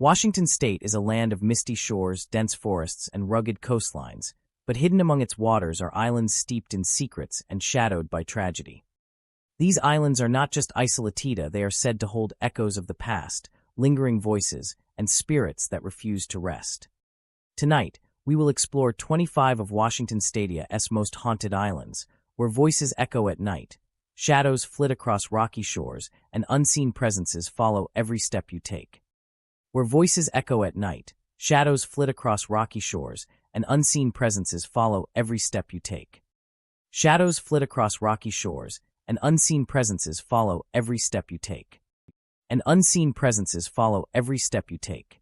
Washington state is a land of misty shores, dense forests, and rugged coastlines, but hidden among its waters are islands steeped in secrets and shadowed by tragedy. These islands are not just isolatita, they are said to hold echoes of the past, lingering voices, and spirits that refuse to rest. Tonight, we will explore 25 of Washington state's most haunted islands, where voices echo at night, shadows flit across rocky shores, and unseen presences follow every step you take. Where voices echo at night, shadows flit across rocky shores, and unseen presences follow every step you take. Shadows flit across rocky shores, and unseen presences follow every step you take. And unseen presences follow every step you take.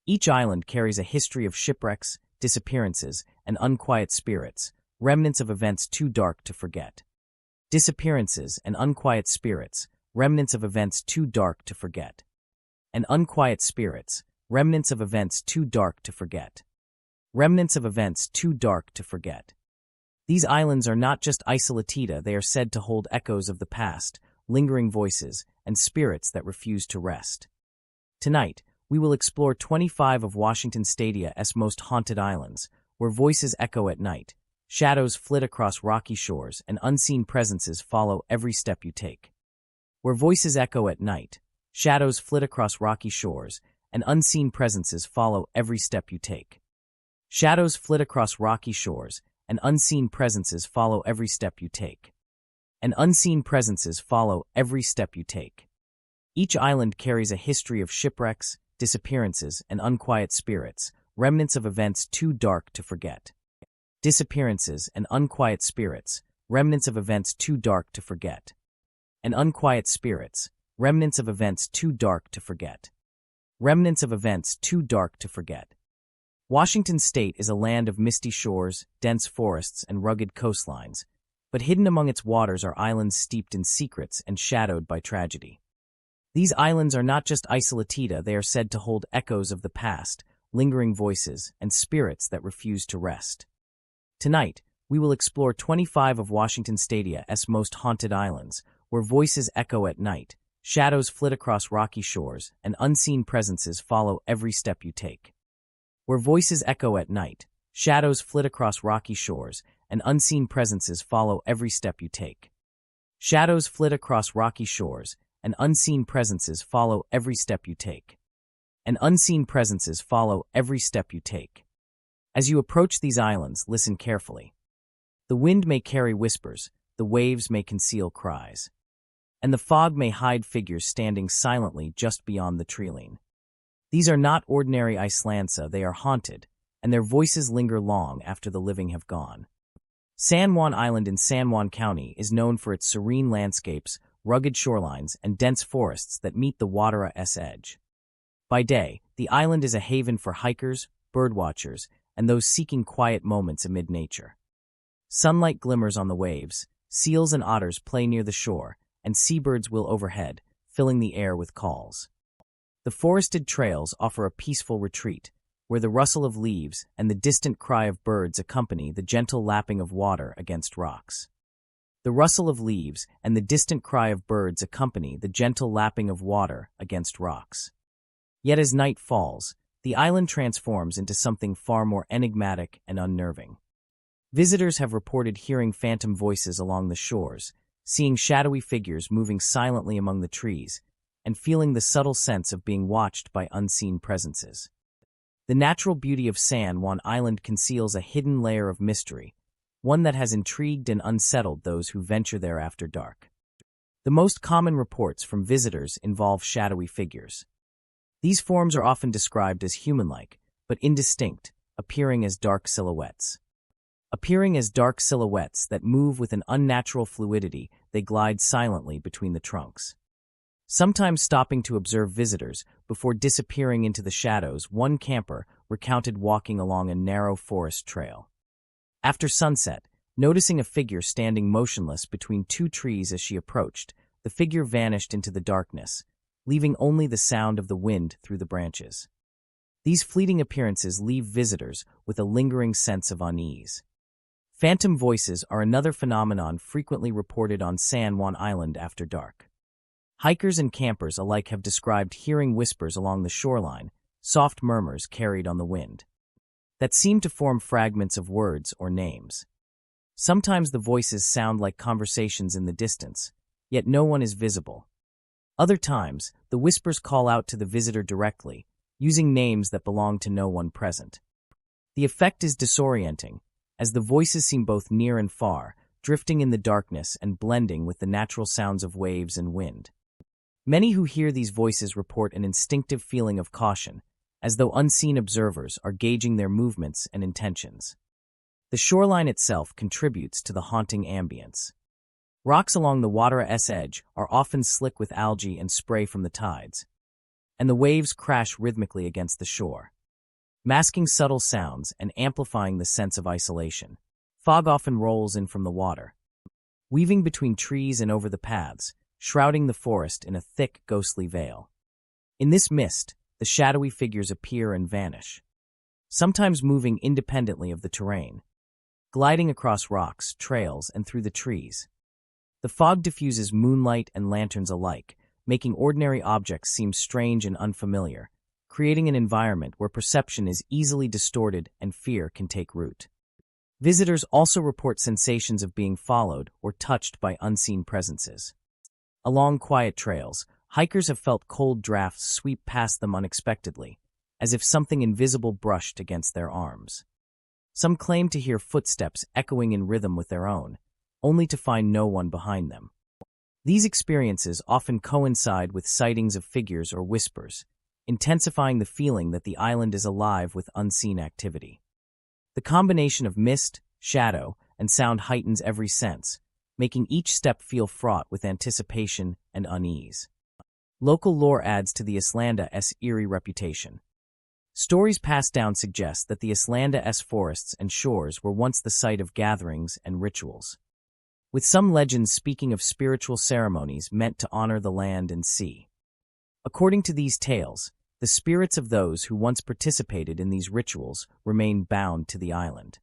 Each island carries a history of shipwrecks, disappearances, and unquiet spirits, remnants of events too dark to forget. Disappearances and unquiet spirits, remnants of events too dark to forget. And unquiet spirits, remnants of events too dark to forget. Remnants of events too dark to forget. These islands are not just isolatita, they are said to hold echoes of the past, lingering voices, and spirits that refuse to rest. Tonight, we will explore 25 of Washington state's most haunted islands, where voices echo at night, shadows flit across rocky shores, and unseen presences follow every step you take. Where voices echo at night, shadows flit across rocky shores, and unseen presences follow every step you take. Shadows flit across rocky shores, and unseen presences follow every step you take. And unseen presences follow every step you take. Each island carries a history of shipwrecks, disappearances, and unquiet spirits, remnants of events too dark to forget. Disappearances and unquiet spirits, remnants of events too dark to forget. And unquiet spirits, remnants of events too dark to forget. Remnants of events too dark to forget. Washington state is a land of misty shores, dense forests, and rugged coastlines, but hidden among its waters are islands steeped in secrets and shadowed by tragedy. These islands are not just isolatita, they are said to hold echoes of the past, lingering voices, and spirits that refuse to rest. Tonight, we will explore 25 of Washington state's most haunted islands, where voices echo at night, shadows flit across rocky shores, and unseen presences follow every step you take. Where voices echo at night, shadows flit across rocky shores, and unseen presences follow every step you take. Shadows flit across rocky shores, and unseen presences follow every step you take. And unseen presences follow every step you take. As you approach these islands, listen carefully. The wind may carry whispers, the waves may conceal cries, and the fog may hide figures standing silently just beyond the treeline. These are not ordinary islands, they are haunted, and their voices linger long after the living have gone. San Juan Island in San Juan County is known for its serene landscapes, rugged shorelines, and dense forests that meet the water's edge. By day, the island is a haven for hikers, birdwatchers, and those seeking quiet moments amid nature. Sunlight glimmers on the waves, seals and otters play near the shore, and seabirds wheel overhead, filling the air with calls. The forested trails offer a peaceful retreat, where the rustle of leaves and the distant cry of birds accompany the gentle lapping of water against rocks. The rustle of leaves and the distant cry of birds accompany the gentle lapping of water against rocks. Yet as night falls, the island transforms into something far more enigmatic and unnerving. Visitors have reported hearing phantom voices along the shores, seeing shadowy figures moving silently among the trees, and feeling the subtle sense of being watched by unseen presences. The natural beauty of San Juan Island conceals a hidden layer of mystery, one that has intrigued and unsettled those who venture there after dark. The most common reports from visitors involve shadowy figures. These forms are often described as human-like, but indistinct, appearing as dark silhouettes. Appearing as dark silhouettes that move with an unnatural fluidity, they glide silently between the trunks. Sometimes stopping to observe visitors before disappearing into the shadows, one camper recounted walking along a narrow forest trail. After sunset, noticing a figure standing motionless between two trees as she approached, the figure vanished into the darkness, leaving only the sound of the wind through the branches. These fleeting appearances leave visitors with a lingering sense of unease. Phantom voices are another phenomenon frequently reported on San Juan Island after dark. Hikers and campers alike have described hearing whispers along the shoreline, soft murmurs carried on the wind that seem to form fragments of words or names. Sometimes the voices sound like conversations in the distance, yet no one is visible. Other times, the whispers call out to the visitor directly, using names that belong to no one present. The effect is disorienting, as the voices seem both near and far, drifting in the darkness and blending with the natural sounds of waves and wind. Many who hear these voices report an instinctive feeling of caution, as though unseen observers are gauging their movements and intentions. The shoreline itself contributes to the haunting ambience. Rocks along the water's edge are often slick with algae and spray from the tides, and the waves crash rhythmically against the shore, masking subtle sounds and amplifying the sense of isolation. Fog often rolls in from the water, weaving between trees and over the paths, shrouding the forest in a thick, ghostly veil. In this mist, the shadowy figures appear and vanish, sometimes moving independently of the terrain, gliding across rocks, trails, and through the trees. The fog diffuses moonlight and lanterns alike, making ordinary objects seem strange and unfamiliar, creating an environment where perception is easily distorted and fear can take root. Visitors also report sensations of being followed or touched by unseen presences. Along quiet trails, hikers have felt cold drafts sweep past them unexpectedly, as if something invisible brushed against their arms. Some claim to hear footsteps echoing in rhythm with their own, only to find no one behind them. These experiences often coincide with sightings of figures or whispers, intensifying the feeling that the island is alive with unseen activity. The combination of mist, shadow, and sound heightens every sense, making each step feel fraught with anticipation and unease. Local lore adds to the Islanda's eerie reputation. Stories passed down suggest that the Islanda's forests and shores were once the site of gatherings and rituals, with some legends speaking of spiritual ceremonies meant to honor the land and sea. According to these tales, the spirits of those who once participated in these rituals remain bound to the island,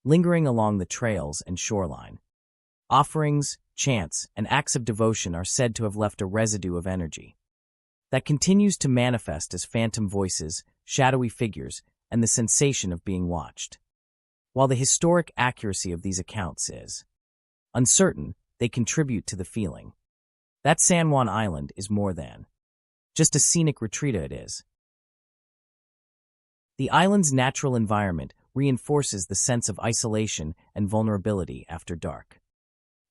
lingering along the trails and shoreline. Offerings, chants, and acts of devotion are said to have left a residue of energy that continues to manifest as phantom voices, shadowy figures, and the sensation of being watched. While the historic accuracy of these accounts is uncertain, they contribute to the feeling that San Juan Island is more than just a scenic retreat. It is. The island's natural environment reinforces the sense of isolation and vulnerability after dark.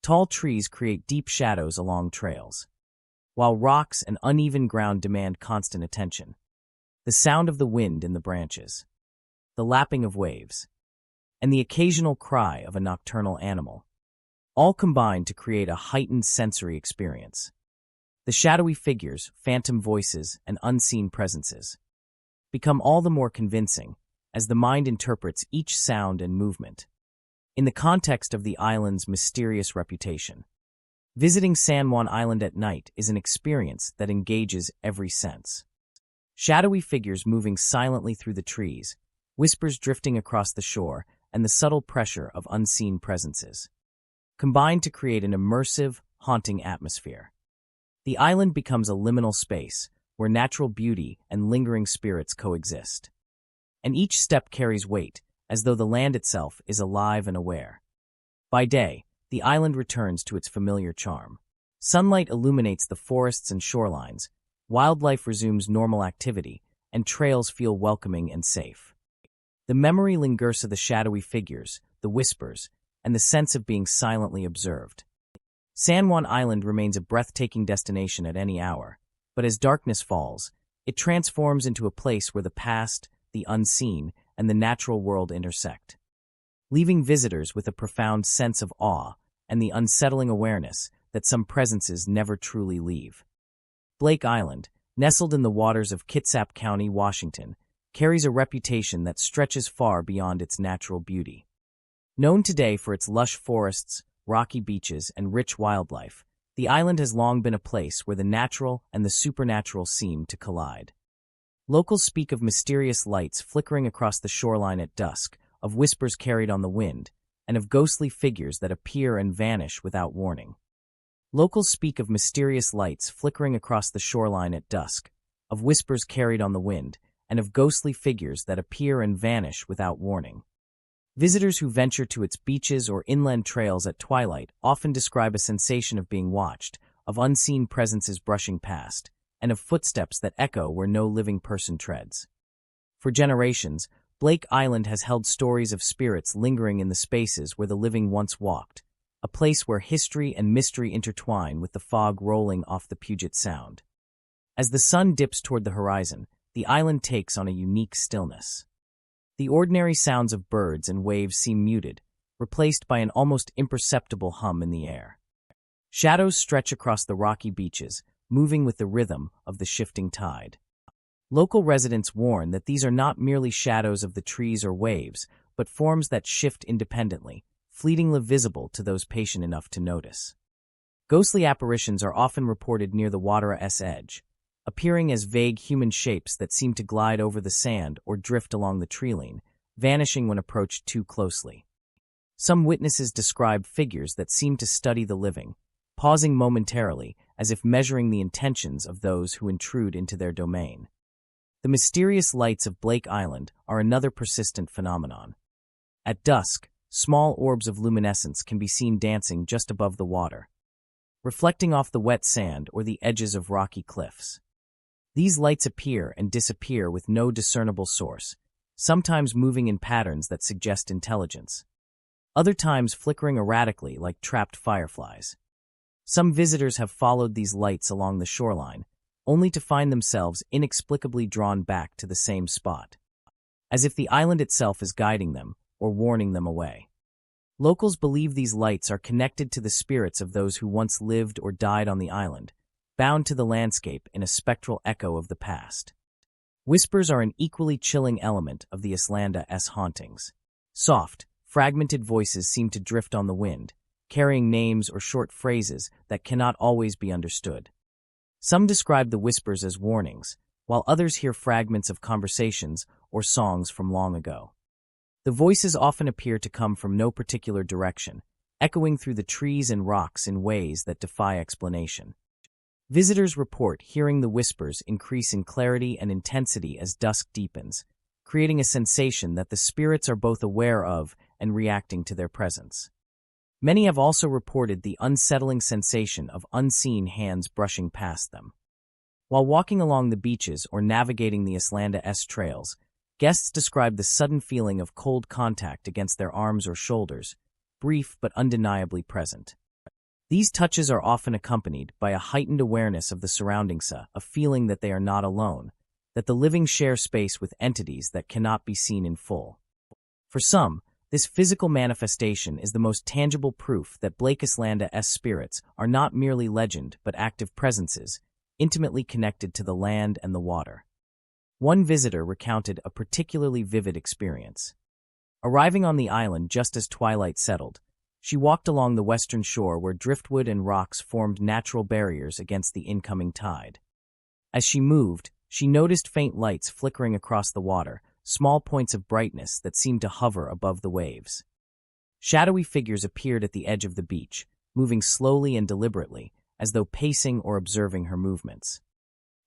Tall trees create deep shadows along trails, while rocks and uneven ground demand constant attention. The sound of the wind in the branches, the lapping of waves, and the occasional cry of a nocturnal animal all combine to create a heightened sensory experience. The shadowy figures, phantom voices, and unseen presences become all the more convincing as the mind interprets each sound and movement. In the context of the island's mysterious reputation, visiting San Juan Island at night is an experience that engages every sense. Shadowy figures moving silently through the trees, whispers drifting across the shore, and the subtle pressure of unseen presences combine to create an immersive, haunting atmosphere. The island becomes a liminal space where natural beauty and lingering spirits coexist. And each step carries weight, as though the land itself is alive and aware. By day, the island returns to its familiar charm. Sunlight illuminates the forests and shorelines, wildlife resumes normal activity, and trails feel welcoming and safe. The memory lingers of the shadowy figures, the whispers, and the sense of being silently observed. San Juan Island remains a breathtaking destination at any hour, but as darkness falls, it transforms into a place where the past, the unseen, and the natural world intersect, leaving visitors with a profound sense of awe and the unsettling awareness that some presences never truly leave. Blake Island, nestled in the waters of Kitsap County, Washington, carries a reputation that stretches far beyond its natural beauty. Known today for its lush forests, rocky beaches, and rich wildlife, the island has long been a place where the natural and the supernatural seem to collide. Locals speak of mysterious lights flickering across the shoreline at dusk, of whispers carried on the wind, and of ghostly figures that appear and vanish without warning. Locals speak of mysterious lights flickering across the shoreline at dusk, of whispers carried on the wind, and of ghostly figures that appear and vanish without warning. Visitors who venture to its beaches or inland trails at twilight often describe a sensation of being watched, of unseen presences brushing past, and of footsteps that echo where no living person treads. For generations, Blake Island has held stories of spirits lingering in the spaces where the living once walked, a place where history and mystery intertwine with the fog rolling off the Puget Sound. As the sun dips toward the horizon, the island takes on a unique stillness. The ordinary sounds of birds and waves seem muted, replaced by an almost imperceptible hum in the air. Shadows stretch across the rocky beaches, moving with the rhythm of the shifting tide. Local residents warn that these are not merely shadows of the trees or waves, but forms that shift independently, fleetingly visible to those patient enough to notice. Ghostly apparitions are often reported near the water's edge, appearing as vague human shapes that seem to glide over the sand or drift along the treeline, vanishing when approached too closely. Some witnesses describe figures that seem to study the living, pausing momentarily as if measuring the intentions of those who intrude into their domain. The mysterious lights of Blake Island are another persistent phenomenon. At dusk, small orbs of luminescence can be seen dancing just above the water, reflecting off the wet sand or the edges of rocky cliffs. These lights appear and disappear with no discernible source, sometimes moving in patterns that suggest intelligence, other times flickering erratically like trapped fireflies. Some visitors have followed these lights along the shoreline, only to find themselves inexplicably drawn back to the same spot, as if the island itself is guiding them or warning them away. Locals believe these lights are connected to the spirits of those who once lived or died on the island, bound to the landscape in a spectral echo of the past. Whispers are an equally chilling element of the Islanda's hauntings. Soft, fragmented voices seem to drift on the wind, carrying names or short phrases that cannot always be understood. Some describe the whispers as warnings, while others hear fragments of conversations or songs from long ago. The voices often appear to come from no particular direction, echoing through the trees and rocks in ways that defy explanation. Visitors report hearing the whispers increase in clarity and intensity as dusk deepens, creating a sensation that the spirits are both aware of and reacting to their presence. Many have also reported the unsettling sensation of unseen hands brushing past them. While walking along the beaches or navigating the Islanda's trails, guests describe the sudden feeling of cold contact against their arms or shoulders, brief but undeniably present. These touches are often accompanied by a heightened awareness of the surroundings, a feeling that they are not alone, that the living share space with entities that cannot be seen in full. For some, this physical manifestation is the most tangible proof that Blake Islanda's spirits are not merely legend but active presences, intimately connected to the land and the water. One visitor recounted a particularly vivid experience. Arriving on the island just as twilight settled, she walked along the western shore where driftwood and rocks formed natural barriers against the incoming tide. As she moved, she noticed faint lights flickering across the water, small points of brightness that seemed to hover above the waves. Shadowy figures appeared at the edge of the beach, moving slowly and deliberately, as though pacing or observing her movements.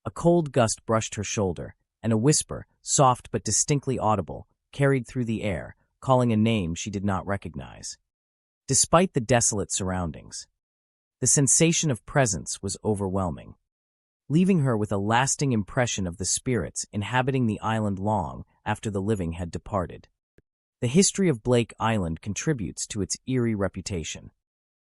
A cold gust brushed her shoulder, and a whisper, soft but distinctly audible, carried through the air, calling a name she did not recognize. Despite the desolate surroundings, the sensation of presence was overwhelming, leaving her with a lasting impression of the spirits inhabiting the island long after the living had departed. The history of Blake Island contributes to its eerie reputation.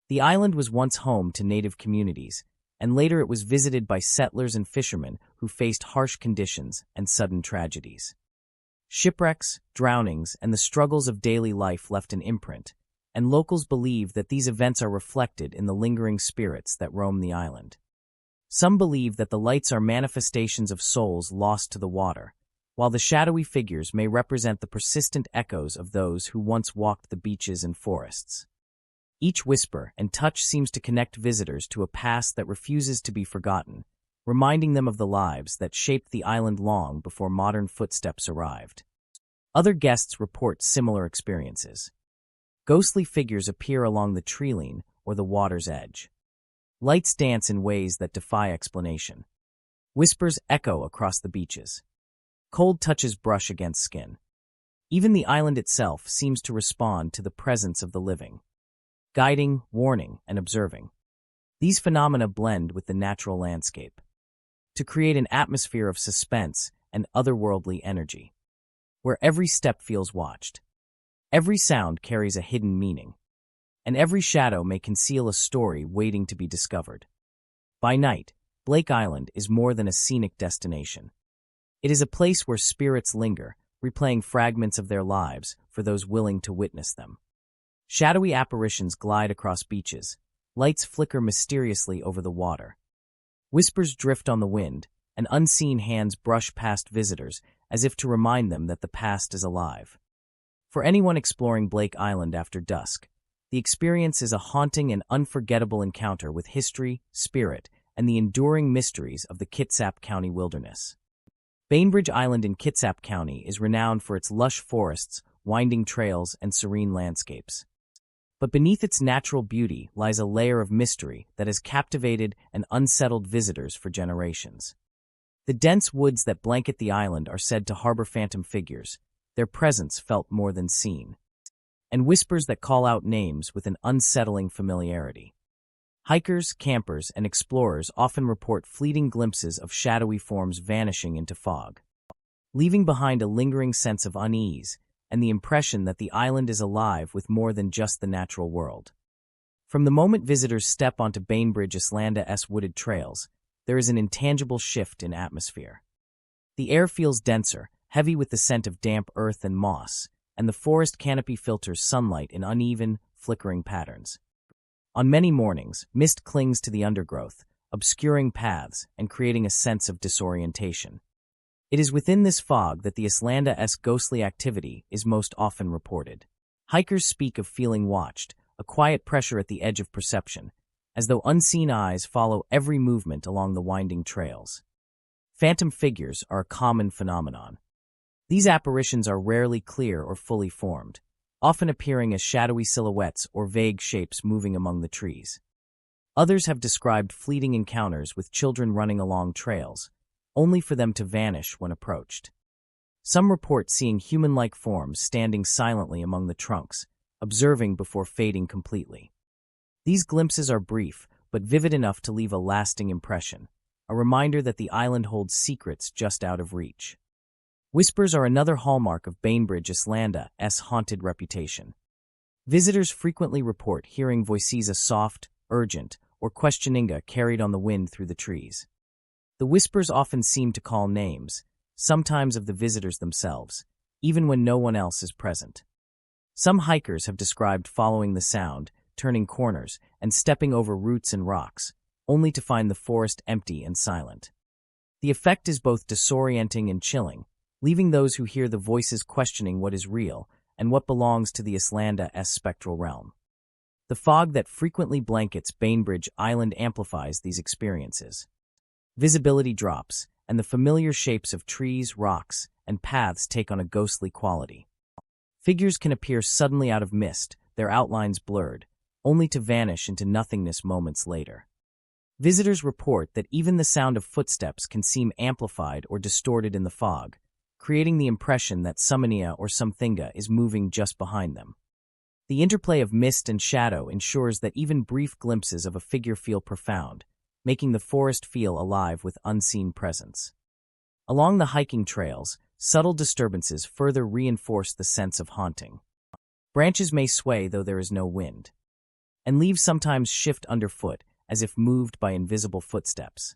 The island was once home to native communities, and later it was visited by settlers and fishermen who faced harsh conditions and sudden tragedies. Shipwrecks, drownings, and the struggles of daily life left an imprint, and locals believe that these events are reflected in the lingering spirits that roam the island. Some believe that the lights are manifestations of souls lost to the water, while the shadowy figures may represent the persistent echoes of those who once walked the beaches and forests. Each whisper and touch seems to connect visitors to a past that refuses to be forgotten, reminding them of the lives that shaped the island long before modern footsteps arrived. Other guests report similar experiences. Ghostly figures appear along the treeline or the water's edge. Lights dance in ways that defy explanation. Whispers echo across the beaches. Cold touches brush against skin. Even the island itself seems to respond to the presence of the living, guiding, warning, and observing. These phenomena blend with the natural landscape to create an atmosphere of suspense and otherworldly energy, where every step feels watched. Every sound carries a hidden meaning, and every shadow may conceal a story waiting to be discovered. By night, Blake Island is more than a scenic destination. It is a place where spirits linger, replaying fragments of their lives for those willing to witness them. Shadowy apparitions glide across beaches, lights flicker mysteriously over the water. Whispers drift on the wind, and unseen hands brush past visitors as if to remind them that the past is alive. For anyone exploring Blake Island after dusk, the experience is a haunting and unforgettable encounter with history, spirit, and the enduring mysteries of the Kitsap County wilderness. Bainbridge Island in Kitsap County is renowned for its lush forests, winding trails, and serene landscapes. But beneath its natural beauty lies a layer of mystery that has captivated and unsettled visitors for generations. The dense woods that blanket the island are said to harbor phantom figures, their presence felt more than seen, and whispers that call out names with an unsettling familiarity. Hikers, campers, and explorers often report fleeting glimpses of shadowy forms vanishing into fog, leaving behind a lingering sense of unease and the impression that the island is alive with more than just the natural world. From the moment visitors step onto Bainbridge Islanda's wooded trails, there is an intangible shift in atmosphere. The air feels denser, heavy with the scent of damp earth and moss, and the forest canopy filters sunlight in uneven, flickering patterns. On many mornings, mist clings to the undergrowth, obscuring paths and creating a sense of disorientation. It is within this fog that the Islanda's ghostly activity is most often reported. Hikers speak of feeling watched, a quiet pressure at the edge of perception, as though unseen eyes follow every movement along the winding trails. Phantom figures are a common phenomenon. These apparitions are rarely clear or fully formed, often appearing as shadowy silhouettes or vague shapes moving among the trees. Others have described fleeting encounters with children running along trails, only for them to vanish when approached. Some report seeing human-like forms standing silently among the trunks, observing before fading completely. These glimpses are brief, but vivid enough to leave a lasting impression, a reminder that the island holds secrets just out of reach. Whispers are another hallmark of Bainbridge Islanda's haunted reputation. Visitors frequently report hearing voices soft, urgent, or questioning carried on the wind through the trees. The whispers often seem to call names, sometimes of the visitors themselves, even when no one else is present. Some hikers have described following the sound, turning corners, and stepping over roots and rocks, only to find the forest empty and silent. The effect is both disorienting and chilling, leaving those who hear the voices questioning what is real and what belongs to the Islanda's spectral realm. The fog that frequently blankets Bainbridge Island amplifies these experiences. Visibility drops, and the familiar shapes of trees, rocks, and paths take on a ghostly quality. Figures can appear suddenly out of mist, their outlines blurred, only to vanish into nothingness moments later. Visitors report that even the sound of footsteps can seem amplified or distorted in the fog, creating the impression that something or something is moving just behind them. The interplay of mist and shadow ensures that even brief glimpses of a figure feel profound, making the forest feel alive with unseen presence. Along the hiking trails, subtle disturbances further reinforce the sense of haunting. Branches may sway though there is no wind, and leaves sometimes shift underfoot as if moved by invisible footsteps.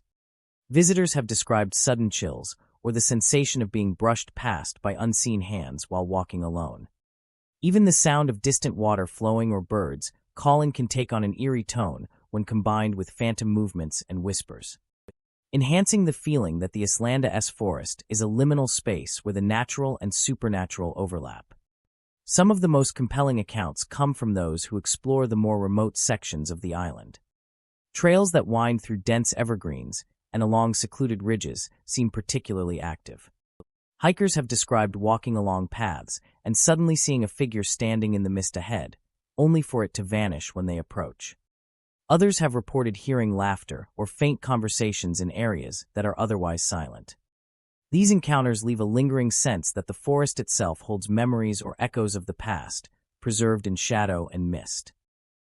Visitors have described sudden chills or the sensation of being brushed past by unseen hands while walking alone. Even the sound of distant water flowing or birds calling can take on an eerie tone when combined with phantom movements and whispers, enhancing the feeling that the Islanda's forest is a liminal space where the natural and supernatural overlap. Some of the most compelling accounts come from those who explore the more remote sections of the island. Trails that wind through dense evergreens and along secluded ridges seem particularly active. Hikers have described walking along paths and suddenly seeing a figure standing in the mist ahead, only for it to vanish when they approach. Others have reported hearing laughter or faint conversations in areas that are otherwise silent. These encounters leave a lingering sense that the forest itself holds memories or echoes of the past, preserved in shadow and mist.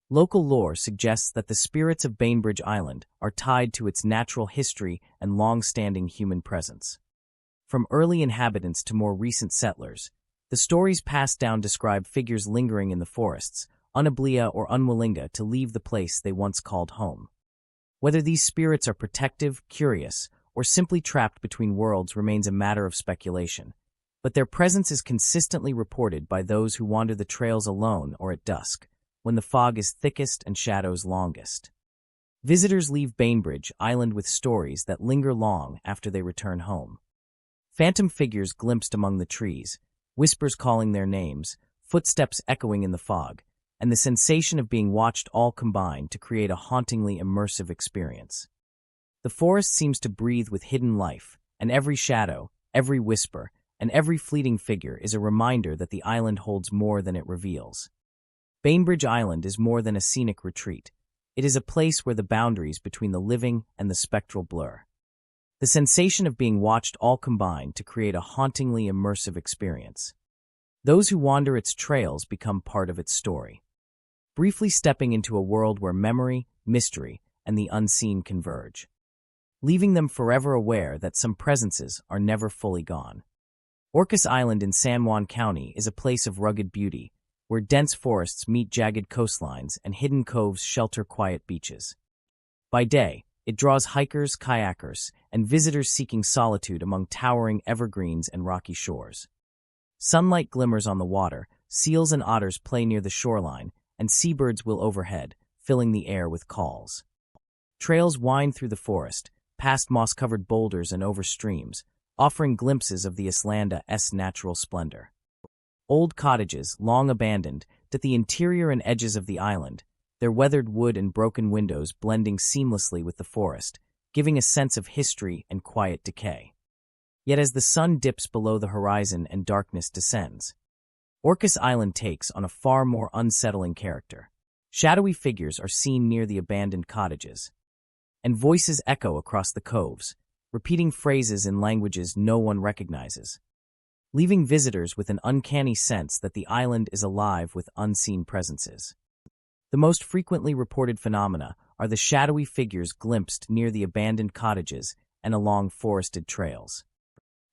Local lore suggests that the spirits of Bainbridge Island are tied to its natural history and long-standing human presence. From early inhabitants to more recent settlers, the stories passed down describe figures lingering in the forests, unable or unwilling to leave the place they once called home. Whether these spirits are protective, curious, or simply trapped between worlds remains a matter of speculation, but their presence is consistently reported by those who wander the trails alone or at dusk, when the fog is thickest and shadows longest. Visitors leave Bainbridge Island with stories that linger long after they return home. Phantom figures glimpsed among the trees, whispers calling their names, footsteps echoing in the fog, and the sensation of being watched all combine to create a hauntingly immersive experience. The forest seems to breathe with hidden life, and every shadow, every whisper, and every fleeting figure is a reminder that the island holds more than it reveals. Bainbridge Island is more than a scenic retreat. It is a place where the boundaries between the living and the spectral blur. The sensation of being watched all combine to create a hauntingly immersive experience. Those who wander its trails become part of its story, briefly stepping into a world where memory, mystery, and the unseen converge, leaving them forever aware that some presences are never fully gone. Orcas Island in San Juan County is a place of rugged beauty, where dense forests meet jagged coastlines and hidden coves shelter quiet beaches. By day, it draws hikers, kayakers, and visitors seeking solitude among towering evergreens and rocky shores. Sunlight glimmers on the water, seals and otters play near the shoreline, and seabirds will overhead, filling the air with calls. Trails wind through the forest, past moss-covered boulders and over streams, offering glimpses of the Islanda's natural splendor. Old cottages, long abandoned, dot the interior and edges of the island, their weathered wood and broken windows blending seamlessly with the forest, giving a sense of history and quiet decay. Yet as the sun dips below the horizon and darkness descends, Orcas Island takes on a far more unsettling character. Shadowy figures are seen near the abandoned cottages, and voices echo across the coves, repeating phrases in languages no one recognizes, leaving visitors with an uncanny sense that the island is alive with unseen presences. The most frequently reported phenomena are the shadowy figures glimpsed near the abandoned cottages and along forested trails.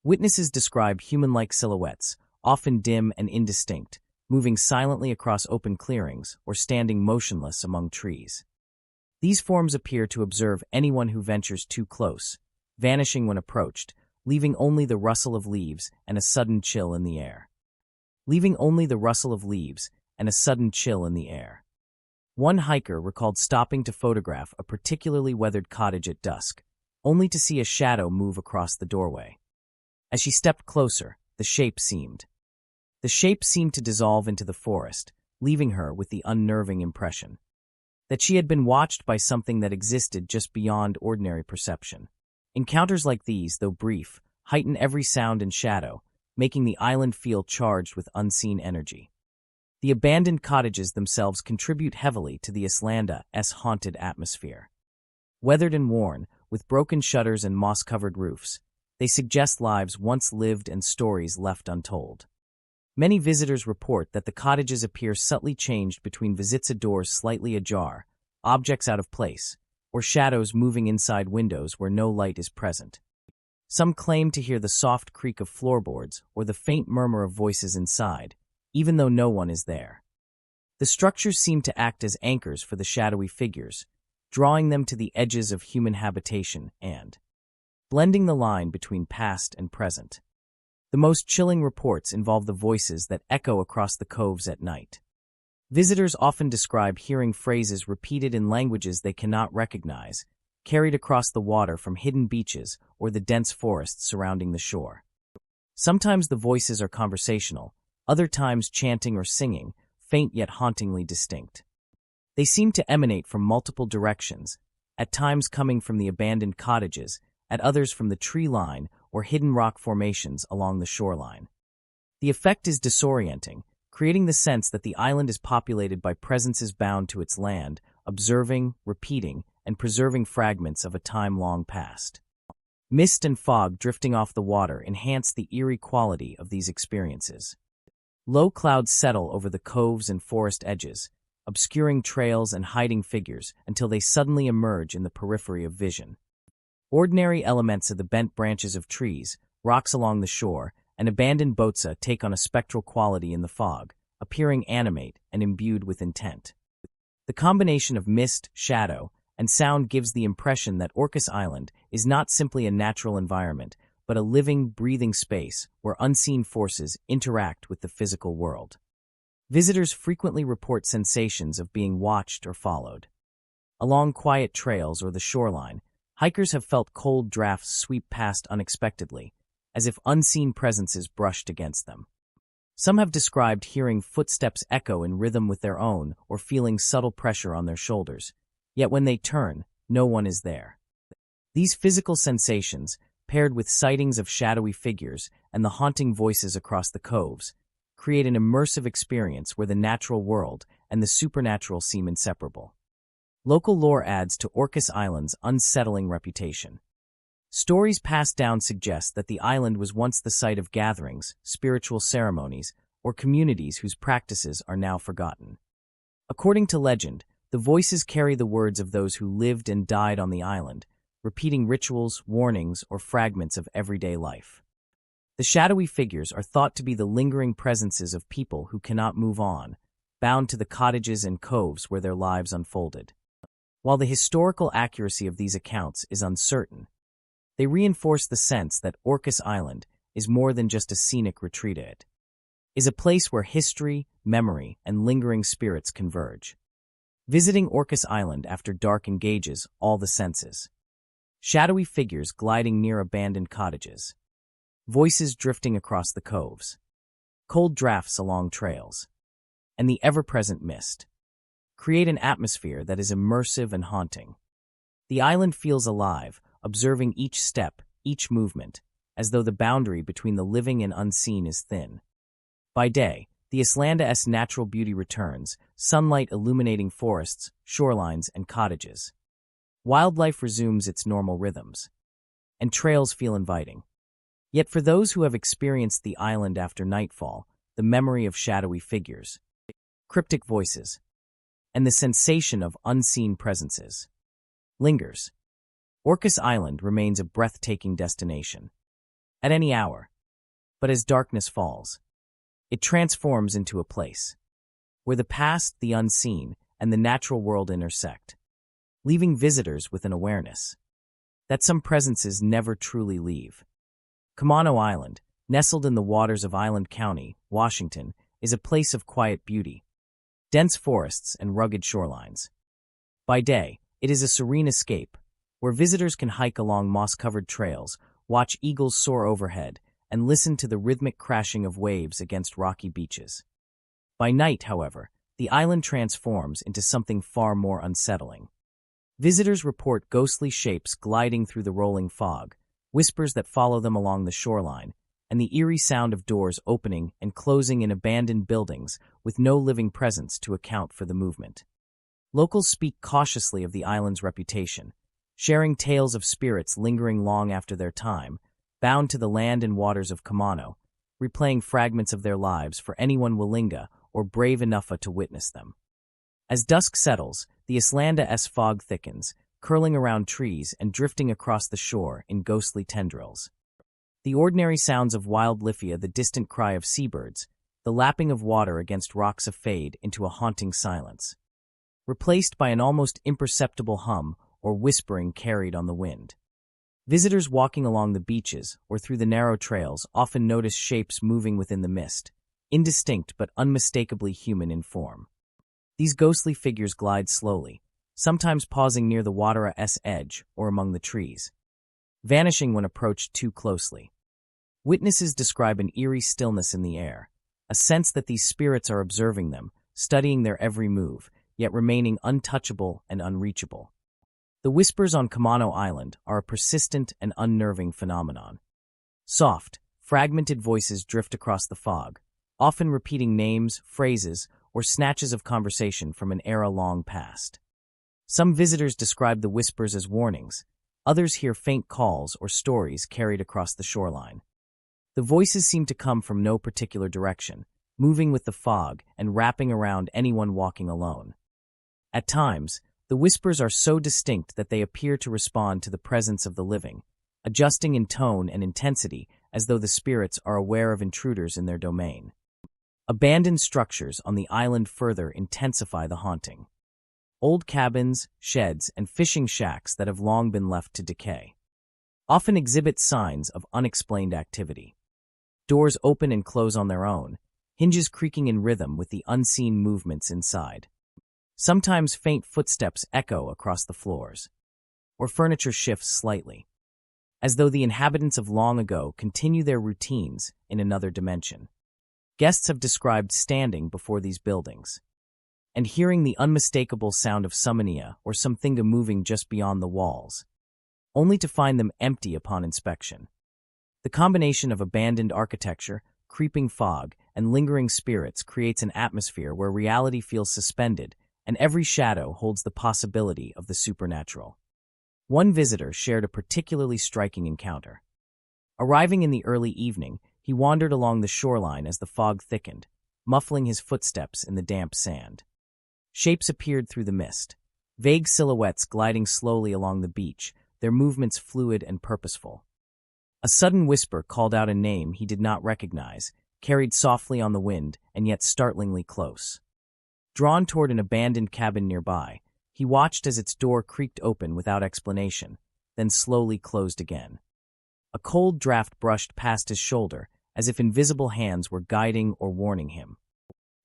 Witnesses describe human-like silhouettes, often dim and indistinct, moving silently across open clearings or standing motionless among trees. These forms appear to observe anyone who ventures too close, vanishing when approached, leaving only the rustle of leaves and a sudden chill in the air. One hiker recalled stopping to photograph a particularly weathered cottage at dusk, only to see a shadow move across the doorway. As she stepped closer, the shape seemed to dissolve into the forest, leaving her with the unnerving impression that she had been watched by something that existed just beyond ordinary perception. Encounters like these, though brief, heighten every sound and shadow, making the island feel charged with unseen energy. The abandoned cottages themselves contribute heavily to the Islanda's haunted atmosphere. Weathered and worn, with broken shutters and moss-covered roofs, they suggest lives once lived and stories left untold. Many visitors report that the cottages appear subtly changed between doors slightly ajar, objects out of place, or shadows moving inside windows where no light is present. Some claim to hear the soft creak of floorboards or the faint murmur of voices inside, even though no one is there. The structures seem to act as anchors for the shadowy figures, drawing them to the edges of human habitation and blending the line between past and present. The most chilling reports involve the voices that echo across the coves at night. Visitors often describe hearing phrases repeated in languages they cannot recognize, carried across the water from hidden beaches or the dense forests surrounding the shore. Sometimes the voices are conversational, other times chanting or singing, faint yet hauntingly distinct. They seem to emanate from multiple directions, at times coming from the abandoned cottages, at others from the tree line or hidden rock formations along the shoreline. The effect is disorienting, creating the sense that the island is populated by presences bound to its land, observing, repeating, and preserving fragments of a time long past. Mist and fog drifting off the water enhance the eerie quality of these experiences. Low clouds settle over the coves and forest edges, obscuring trails and hiding figures until they suddenly emerge in the periphery of vision. Ordinary elements of the bent branches of trees, rocks along the shore, and abandoned boats take on a spectral quality in the fog, appearing animate and imbued with intent. The combination of mist, shadow, and sound gives the impression that Orcas Island is not simply a natural environment, but a living, breathing space where unseen forces interact with the physical world. Visitors frequently report sensations of being watched or followed. Along quiet trails or the shoreline, hikers have felt cold drafts sweep past unexpectedly, as if unseen presences brushed against them. Some have described hearing footsteps echo in rhythm with their own or feeling subtle pressure on their shoulders, yet when they turn, no one is there. These physical sensations, paired with sightings of shadowy figures and the haunting voices across the coves, create an immersive experience where the natural world and the supernatural seem inseparable. Local lore adds to Orcas Island's unsettling reputation. Stories passed down suggest that the island was once the site of gatherings, spiritual ceremonies, or communities whose practices are now forgotten. According to legend, the voices carry the words of those who lived and died on the island, repeating rituals, warnings, or fragments of everyday life. The shadowy figures are thought to be the lingering presences of people who cannot move on, bound to the cottages and coves where their lives unfolded. While the historical accuracy of these accounts is uncertain, they reinforce the sense that Orcas Island is more than just a scenic retreat. It is a place where history, memory, and lingering spirits converge. Visiting Orcas Island after dark engages all the senses. Shadowy figures gliding near abandoned cottages. Voices drifting across the coves. Cold drafts along trails. And the ever-present mist create an atmosphere that is immersive and haunting. The island feels alive, observing each step, each movement, as though the boundary between the living and unseen is thin. By day, the Islanda's natural beauty returns, sunlight illuminating forests, shorelines, and cottages. Wildlife resumes its normal rhythms, and trails feel inviting. Yet for those who have experienced the island after nightfall, the memory of shadowy figures, cryptic voices, and the sensation of unseen presences lingers. Orcas Island remains a breathtaking destination. At any hour. But as darkness falls, it transforms into a place where the past, the unseen, and the natural world intersect, leaving visitors with an awareness that some presences never truly leave. Camano Island, nestled in the waters of Island County, Washington, is a place of quiet beauty, dense forests and rugged shorelines. By day, it is a serene escape, where visitors can hike along moss-covered trails, watch eagles soar overhead, and listen to the rhythmic crashing of waves against rocky beaches. By night, however, the island transforms into something far more unsettling. Visitors report ghostly shapes gliding through the rolling fog, whispers that follow them along the shoreline, and the eerie sound of doors opening and closing in abandoned buildings with no living presence to account for the movement. Locals speak cautiously of the island's reputation, sharing tales of spirits lingering long after their time, bound to the land and waters of Camano, replaying fragments of their lives for anyone willing or brave enough to witness them. As dusk settles, the Islanda's fog thickens, curling around trees and drifting across the shore in ghostly tendrils. The ordinary sounds of wild Lifia, the distant cry of seabirds, the lapping of water against rocks fade into a haunting silence, replaced by an almost imperceptible hum or whispering carried on the wind. Visitors walking along the beaches or through the narrow trails often notice shapes moving within the mist, indistinct but unmistakably human in form. These ghostly figures glide slowly, sometimes pausing near the water's edge or among the trees, vanishing when approached too closely. Witnesses describe an eerie stillness in the air, a sense that these spirits are observing them, studying their every move, yet remaining untouchable and unreachable. The whispers on Camano Island are a persistent and unnerving phenomenon. Soft, fragmented voices drift across the fog, often repeating names, phrases, or snatches of conversation from an era long past. Some visitors describe the whispers as warnings, others hear faint calls or stories carried across the shoreline. The voices seem to come from no particular direction, moving with the fog and wrapping around anyone walking alone. At times, the whispers are so distinct that they appear to respond to the presence of the living, adjusting in tone and intensity as though the spirits are aware of intruders in their domain. Abandoned structures on the island further intensify the haunting. Old cabins, sheds, and fishing shacks that have long been left to decay often exhibit signs of unexplained activity. Doors open and close on their own, hinges creaking in rhythm with the unseen movements inside. Sometimes faint footsteps echo across the floors, or furniture shifts slightly, as though the inhabitants of long ago continue their routines in another dimension. Guests have described standing before these buildings and hearing the unmistakable sound of summonia or something moving just beyond the walls, only to find them empty upon inspection. The combination of abandoned architecture, creeping fog, and lingering spirits creates an atmosphere where reality feels suspended and every shadow holds the possibility of the supernatural. One visitor shared a particularly striking encounter. Arriving in the early evening, he wandered along the shoreline as the fog thickened, muffling his footsteps in the damp sand. Shapes appeared through the mist, vague silhouettes gliding slowly along the beach, their movements fluid and purposeful. A sudden whisper called out a name he did not recognize, carried softly on the wind and yet startlingly close. Drawn toward an abandoned cabin nearby, he watched as its door creaked open without explanation, then slowly closed again. A cold draft brushed past his shoulder, as if invisible hands were guiding or warning him.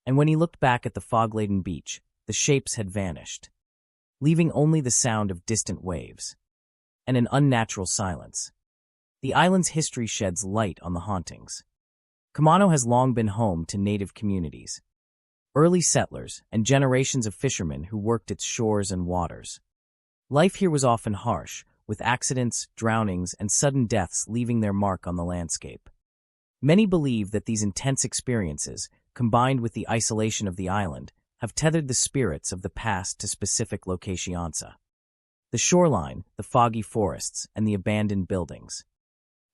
And when he looked back at the fog-laden beach, the shapes had vanished, leaving only the sound of distant waves and an unnatural silence. The island's history sheds light on the hauntings. Camano has long been home to native communities, early settlers, and generations of fishermen who worked its shores and waters. Life here was often harsh, with accidents, drownings, and sudden deaths leaving their mark on the landscape. Many believe that these intense experiences, combined with the isolation of the island, have tethered the spirits of the past to specific locations. The shoreline, the foggy forests, and the abandoned buildings.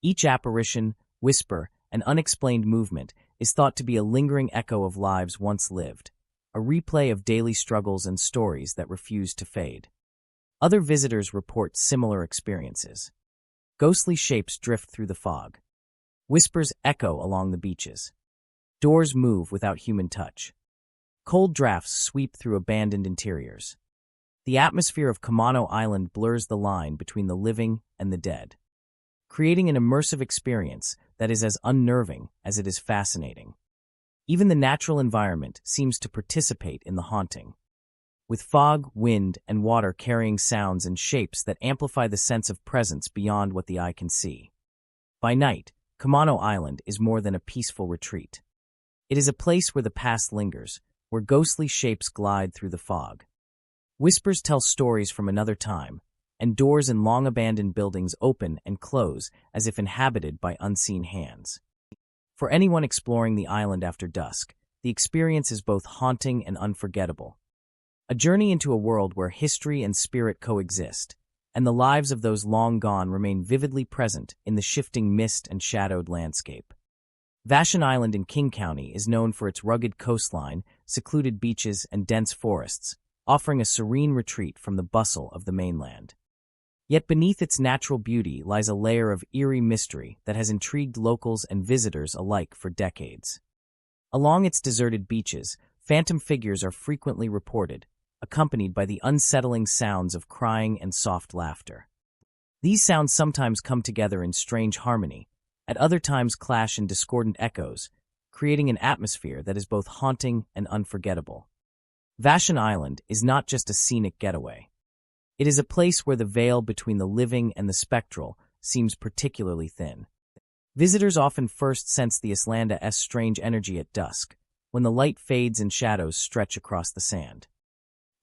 Each apparition, whisper, and unexplained movement is thought to be a lingering echo of lives once lived, a replay of daily struggles and stories that refuse to fade. Other visitors report similar experiences. Ghostly shapes drift through the fog. Whispers echo along the beaches. Doors move without human touch. Cold drafts sweep through abandoned interiors. The atmosphere of Camano Island blurs the line between the living and the dead, creating an immersive experience that is as unnerving as it is fascinating. Even the natural environment seems to participate in the haunting, with fog, wind, and water carrying sounds and shapes that amplify the sense of presence beyond what the eye can see. By night, Camano Island is more than a peaceful retreat. It is a place where the past lingers, where ghostly shapes glide through the fog. Whispers tell stories from another time, and doors in long-abandoned buildings open and close as if inhabited by unseen hands. For anyone exploring the island after dusk, the experience is both haunting and unforgettable. A journey into a world where history and spirit coexist, and the lives of those long gone remain vividly present in the shifting mist and shadowed landscape. Vashon Island in King County is known for its rugged coastline, secluded beaches, and dense forests, offering a serene retreat from the bustle of the mainland. Yet beneath its natural beauty lies a layer of eerie mystery that has intrigued locals and visitors alike for decades. Along its deserted beaches, phantom figures are frequently reported, accompanied by the unsettling sounds of crying and soft laughter. These sounds sometimes come together in strange harmony, at other times clash in discordant echoes, creating an atmosphere that is both haunting and unforgettable. Vashon Island is not just a scenic getaway. It is a place where the veil between the living and the spectral seems particularly thin. Visitors often first sense the islanda's strange energy at dusk, when the light fades and shadows stretch across the sand.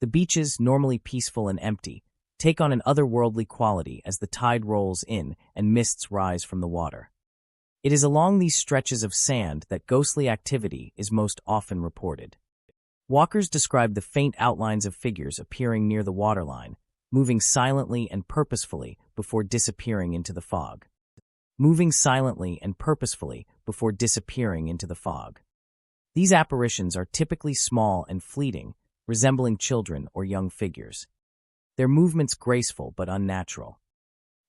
The beaches, normally peaceful and empty, take on an otherworldly quality as the tide rolls in and mists rise from the water. It is along these stretches of sand that ghostly activity is most often reported. Walkers describe the faint outlines of figures appearing near the waterline, moving silently and purposefully before disappearing into the fog. Moving silently and purposefully before disappearing into the fog. These apparitions are typically small and fleeting, resembling children or young figures. Their movements graceful but unnatural,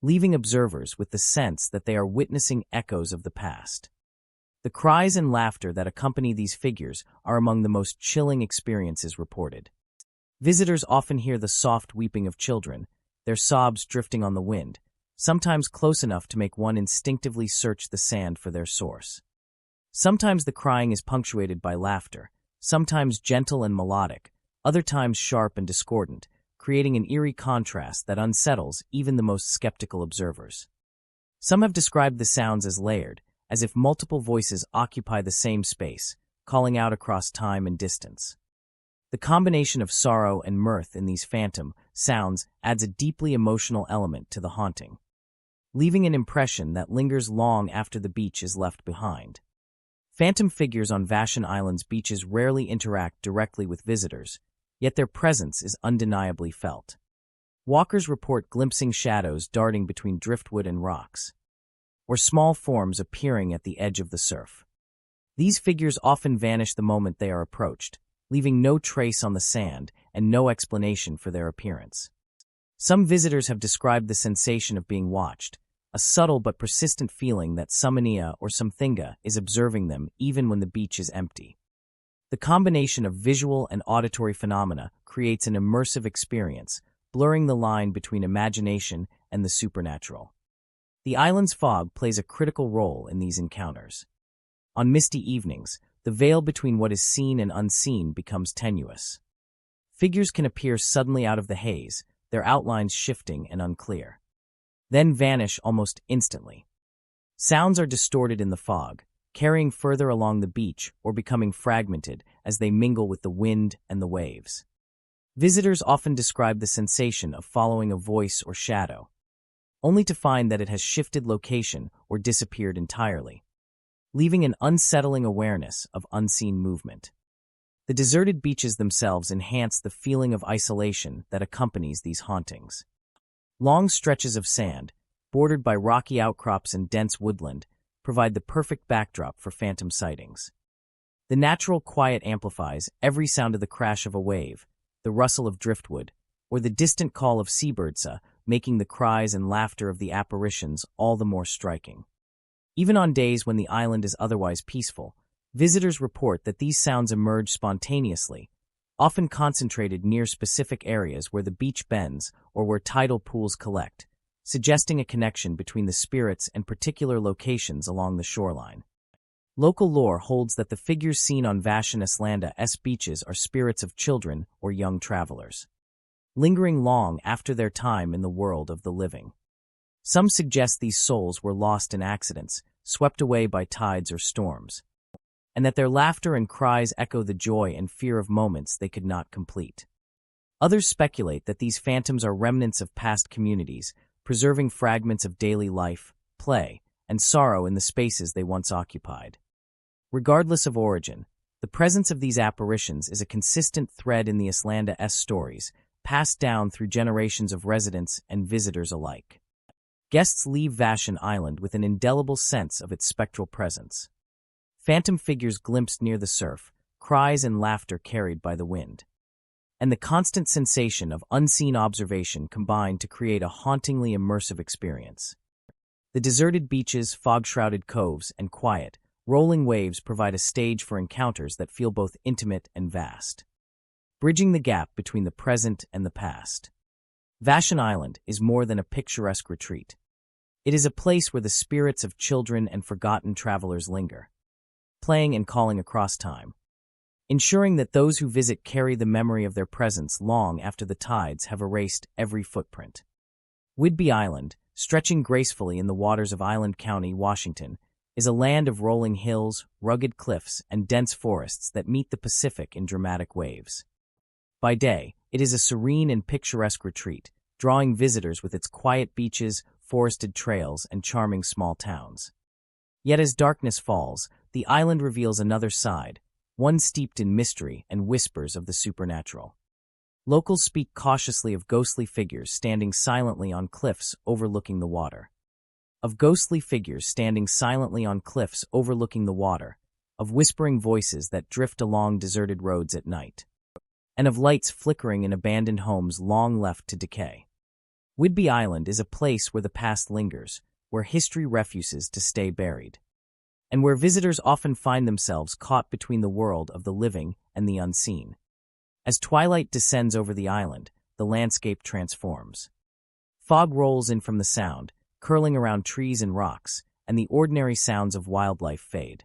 leaving observers with the sense that they are witnessing echoes of the past. The cries and laughter that accompany these figures are among the most chilling experiences reported. Visitors often hear the soft weeping of children, their sobs drifting on the wind, sometimes close enough to make one instinctively search the sand for their source. Sometimes the crying is punctuated by laughter, sometimes gentle and melodic, other times sharp and discordant, creating an eerie contrast that unsettles even the most skeptical observers. Some have described the sounds as layered, as if multiple voices occupy the same space, calling out across time and distance. The combination of sorrow and mirth in these phantom sounds adds a deeply emotional element to the haunting, leaving an impression that lingers long after the beach is left behind. Phantom figures on Vashon Island's beaches rarely interact directly with visitors, yet their presence is undeniably felt. Walkers report glimpsing shadows darting between driftwood and rocks, or small forms appearing at the edge of the surf. These figures often vanish the moment they are approached, leaving no trace on the sand and no explanation for their appearance. Some visitors have described the sensation of being watched, a subtle but persistent feeling that Summonia or Somthinga is observing them even when the beach is empty. The combination of visual and auditory phenomena creates an immersive experience, blurring the line between imagination and the supernatural. The island's fog plays a critical role in these encounters. On misty evenings, the veil between what is seen and unseen becomes tenuous. Figures can appear suddenly out of the haze, their outlines shifting and unclear, then vanish almost instantly. Sounds are distorted in the fog, carrying further along the beach or becoming fragmented as they mingle with the wind and the waves. Visitors often describe the sensation of following a voice or shadow, only to find that it has shifted location or disappeared entirely, leaving an unsettling awareness of unseen movement. The deserted beaches themselves enhance the feeling of isolation that accompanies these hauntings. Long stretches of sand, bordered by rocky outcrops and dense woodland, provide the perfect backdrop for phantom sightings. The natural quiet amplifies every sound of the crash of a wave, the rustle of driftwood, or the distant call of seabirds, making the cries and laughter of the apparitions all the more striking. Even on days when the island is otherwise peaceful, visitors report that these sounds emerge spontaneously, often concentrated near specific areas where the beach bends or where tidal pools collect, suggesting a connection between the spirits and particular locations along the shoreline. Local lore holds that the figures seen on Vashon Island's beaches are spirits of children or young travelers, lingering long after their time in the world of the living. Some suggest these souls were lost in accidents, swept away by tides or storms, and that their laughter and cries echo the joy and fear of moments they could not complete. Others speculate that these phantoms are remnants of past communities, preserving fragments of daily life, play, and sorrow in the spaces they once occupied. Regardless of origin, the presence of these apparitions is a consistent thread in the Islanda's stories, passed down through generations of residents and visitors alike. Guests leave Vashon Island with an indelible sense of its spectral presence. Phantom figures glimpsed near the surf, cries and laughter carried by the wind, and the constant sensation of unseen observation combine to create a hauntingly immersive experience. The deserted beaches, fog-shrouded coves, and quiet, rolling waves provide a stage for encounters that feel both intimate and vast, bridging the gap between the present and the past. Vashon Island is more than a picturesque retreat. It is a place where the spirits of children and forgotten travelers linger, playing and calling across time, ensuring that those who visit carry the memory of their presence long after the tides have erased every footprint. Whidbey Island, stretching gracefully in the waters of Island County, Washington, is a land of rolling hills, rugged cliffs, and dense forests that meet the Pacific in dramatic waves. By day, it is a serene and picturesque retreat, drawing visitors with its quiet beaches, forested trails, and charming small towns. Yet as darkness falls, the island reveals another side, one steeped in mystery and whispers of the supernatural. Locals speak cautiously of ghostly figures standing silently on cliffs overlooking the water. Of ghostly figures standing silently on cliffs overlooking the water, of whispering voices that drift along deserted roads at night, and of lights flickering in abandoned homes long left to decay. Whidbey Island is a place where the past lingers, where history refuses to stay buried, and where visitors often find themselves caught between the world of the living and the unseen. As twilight descends over the island, the landscape transforms. Fog rolls in from the sound, curling around trees and rocks, and the ordinary sounds of wildlife fade,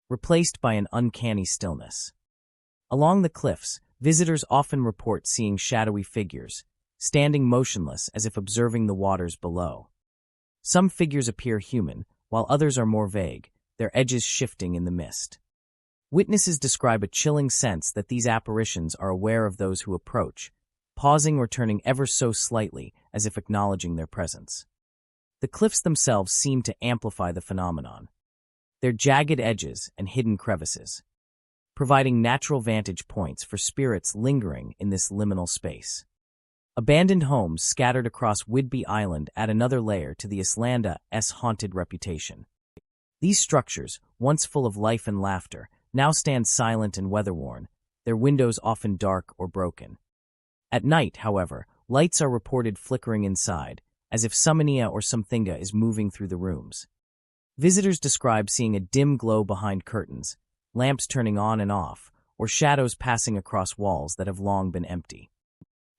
replaced by an uncanny stillness. Along the cliffs, visitors often report seeing shadowy figures, standing motionless as if observing the waters below. Some figures appear human, while others are more vague, their edges shifting in the mist. Witnesses describe a chilling sense that these apparitions are aware of those who approach, pausing or turning ever so slightly as if acknowledging their presence. The cliffs themselves seem to amplify the phenomenon, their jagged edges and hidden crevices, providing natural vantage points for spirits lingering in this liminal space. Abandoned homes scattered across Whidbey Island add another layer to the islanda's haunted reputation. These structures, once full of life and laughter, now stand silent and weather-worn, their windows often dark or broken. At night, however, lights are reported flickering inside, as if something or something is moving through the rooms. Visitors describe seeing a dim glow behind curtains, lamps turning on and off, or shadows passing across walls that have long been empty.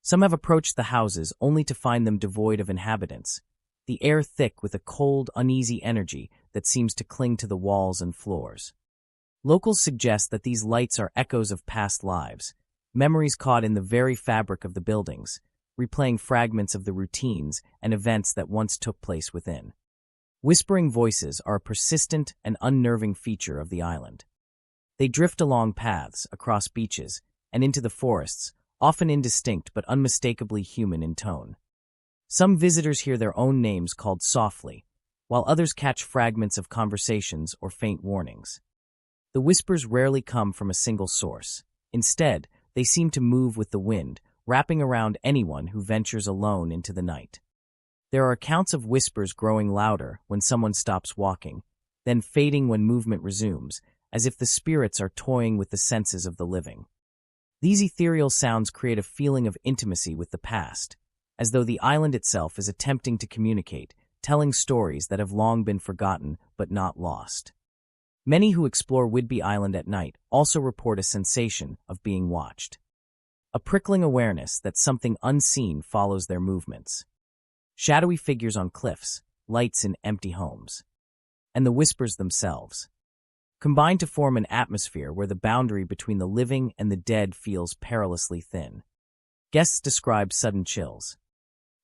Some have approached the houses only to find them devoid of inhabitants, the air thick with a cold, uneasy energy that seems to cling to the walls and floors. Locals suggest that these lights are echoes of past lives, memories caught in the very fabric of the buildings, replaying fragments of the routines and events that once took place within. Whispering voices are a persistent and unnerving feature of the island. They drift along paths, across beaches, and into the forests, often indistinct but unmistakably human in tone. Some visitors hear their own names called softly, while others catch fragments of conversations or faint warnings. The whispers rarely come from a single source. Instead, they seem to move with the wind, wrapping around anyone who ventures alone into the night. There are accounts of whispers growing louder when someone stops walking, then fading when movement resumes, as if the spirits are toying with the senses of the living. These ethereal sounds create a feeling of intimacy with the past, as though the island itself is attempting to communicate, telling stories that have long been forgotten but not lost. Many who explore Whidbey Island at night also report a sensation of being watched, a prickling awareness that something unseen follows their movements. Shadowy figures on cliffs, lights in empty homes, and the whispers themselves combine to form an atmosphere where the boundary between the living and the dead feels perilously thin. Guests describe sudden chills,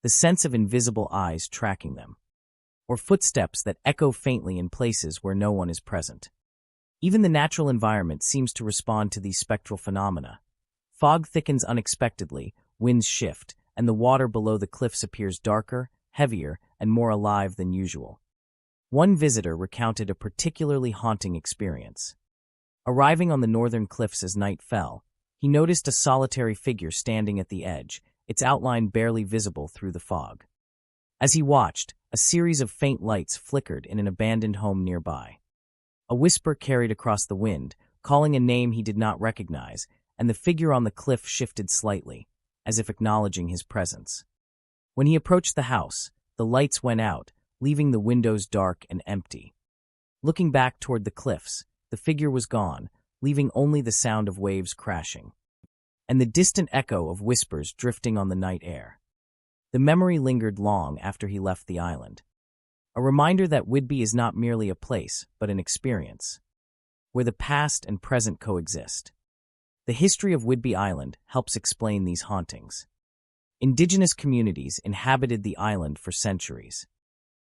the sense of invisible eyes tracking them, or footsteps that echo faintly in places where no one is present. Even the natural environment seems to respond to these spectral phenomena. Fog thickens unexpectedly, winds shift, and the water below the cliffs appears darker, heavier, and more alive than usual. One visitor recounted a particularly haunting experience. Arriving on the northern cliffs as night fell, he noticed a solitary figure standing at the edge, its outline barely visible through the fog. As he watched, a series of faint lights flickered in an abandoned home nearby. A whisper carried across the wind, calling a name he did not recognize, and the figure on the cliff shifted slightly, as if acknowledging his presence. When he approached the house, the lights went out, leaving the windows dark and empty. Looking back toward the cliffs, the figure was gone, leaving only the sound of waves crashing, and the distant echo of whispers drifting on the night air. The memory lingered long after he left the island, a reminder that Whidbey is not merely a place, but an experience, where the past and present coexist. The history of Whidbey Island helps explain these hauntings. Indigenous communities inhabited the island for centuries,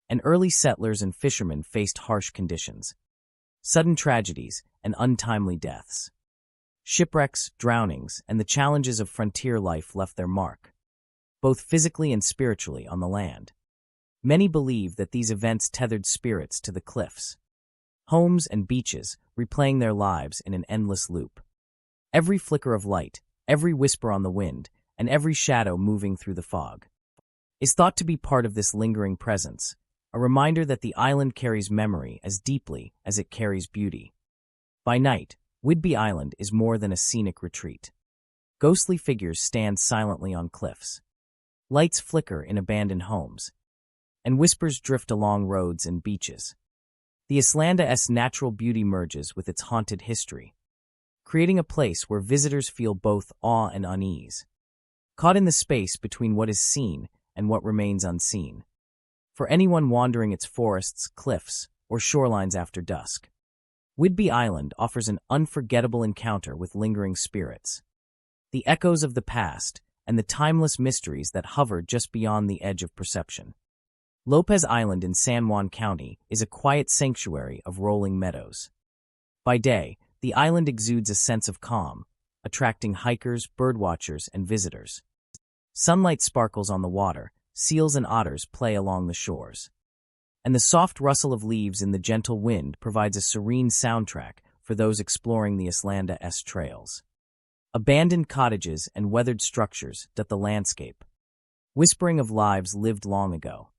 and early settlers and fishermen faced harsh conditions, sudden tragedies, and untimely deaths. Shipwrecks, drownings, and the challenges of frontier life left their mark, both physically and spiritually, on the land. Many believe that these events tethered spirits to the cliffs, homes, and beaches, replaying their lives in an endless loop. Every flicker of light, every whisper on the wind, and every shadow moving through the fog. Is thought to be part of this lingering presence, a reminder that the island carries memory as deeply as it carries beauty. By night, Whidbey Island is more than a scenic retreat. Ghostly figures stand silently on cliffs. Lights flicker in abandoned homes, and whispers drift along roads and beaches. The Islanda's natural beauty merges with its haunted history, creating a place where visitors feel both awe and unease, caught in the space between what is seen and what remains unseen. For anyone wandering its forests, cliffs, or shorelines after dusk, Whidbey Island offers an unforgettable encounter with lingering spirits, the echoes of the past, and the timeless mysteries that hover just beyond the edge of perception. Lopez Island in San Juan County is a quiet sanctuary of rolling meadows. By day, the island exudes a sense of calm, attracting hikers, birdwatchers, and visitors. Sunlight sparkles on the water, seals and otters play along the shores, and the soft rustle of leaves in the gentle wind provides a serene soundtrack for those exploring the Islanda's trails. Abandoned cottages and weathered structures dot the landscape, whispering of lives lived long ago.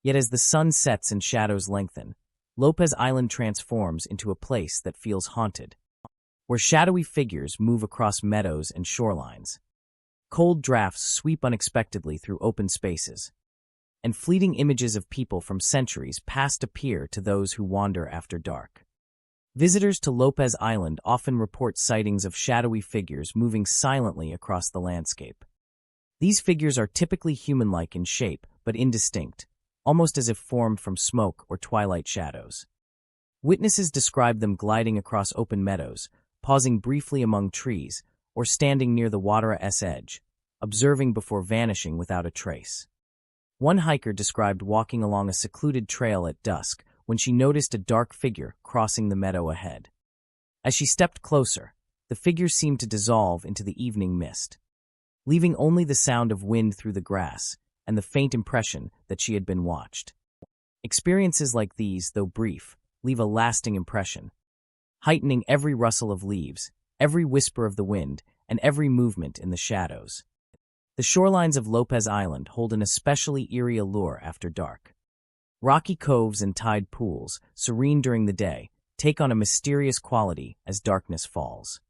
Yet as the sun sets and shadows lengthen, Lopez Island transforms into a place that feels haunted, where shadowy figures move across meadows and shorelines. Cold drafts sweep unexpectedly through open spaces, and fleeting images of people from centuries past appear to those who wander after dark. Visitors to Lopez Island often report sightings of shadowy figures moving silently across the landscape. These figures are typically human-like in shape, but indistinct, almost as if formed from smoke or twilight shadows. Witnesses describe them gliding across open meadows, pausing briefly among trees, or standing near the water's edge, observing before vanishing without a trace. One hiker described walking along a secluded trail at dusk when she noticed a dark figure crossing the meadow ahead. As she stepped closer, the figure seemed to dissolve into the evening mist, leaving only the sound of wind through the grass and the faint impression that she had been watched. Experiences like these, though brief, leave a lasting impression, heightening every rustle of leaves, every whisper of the wind, and every movement in the shadows. The shorelines of Lopez Island hold an especially eerie allure after dark. Rocky coves and tide pools, serene during the day, take on a mysterious quality as darkness falls.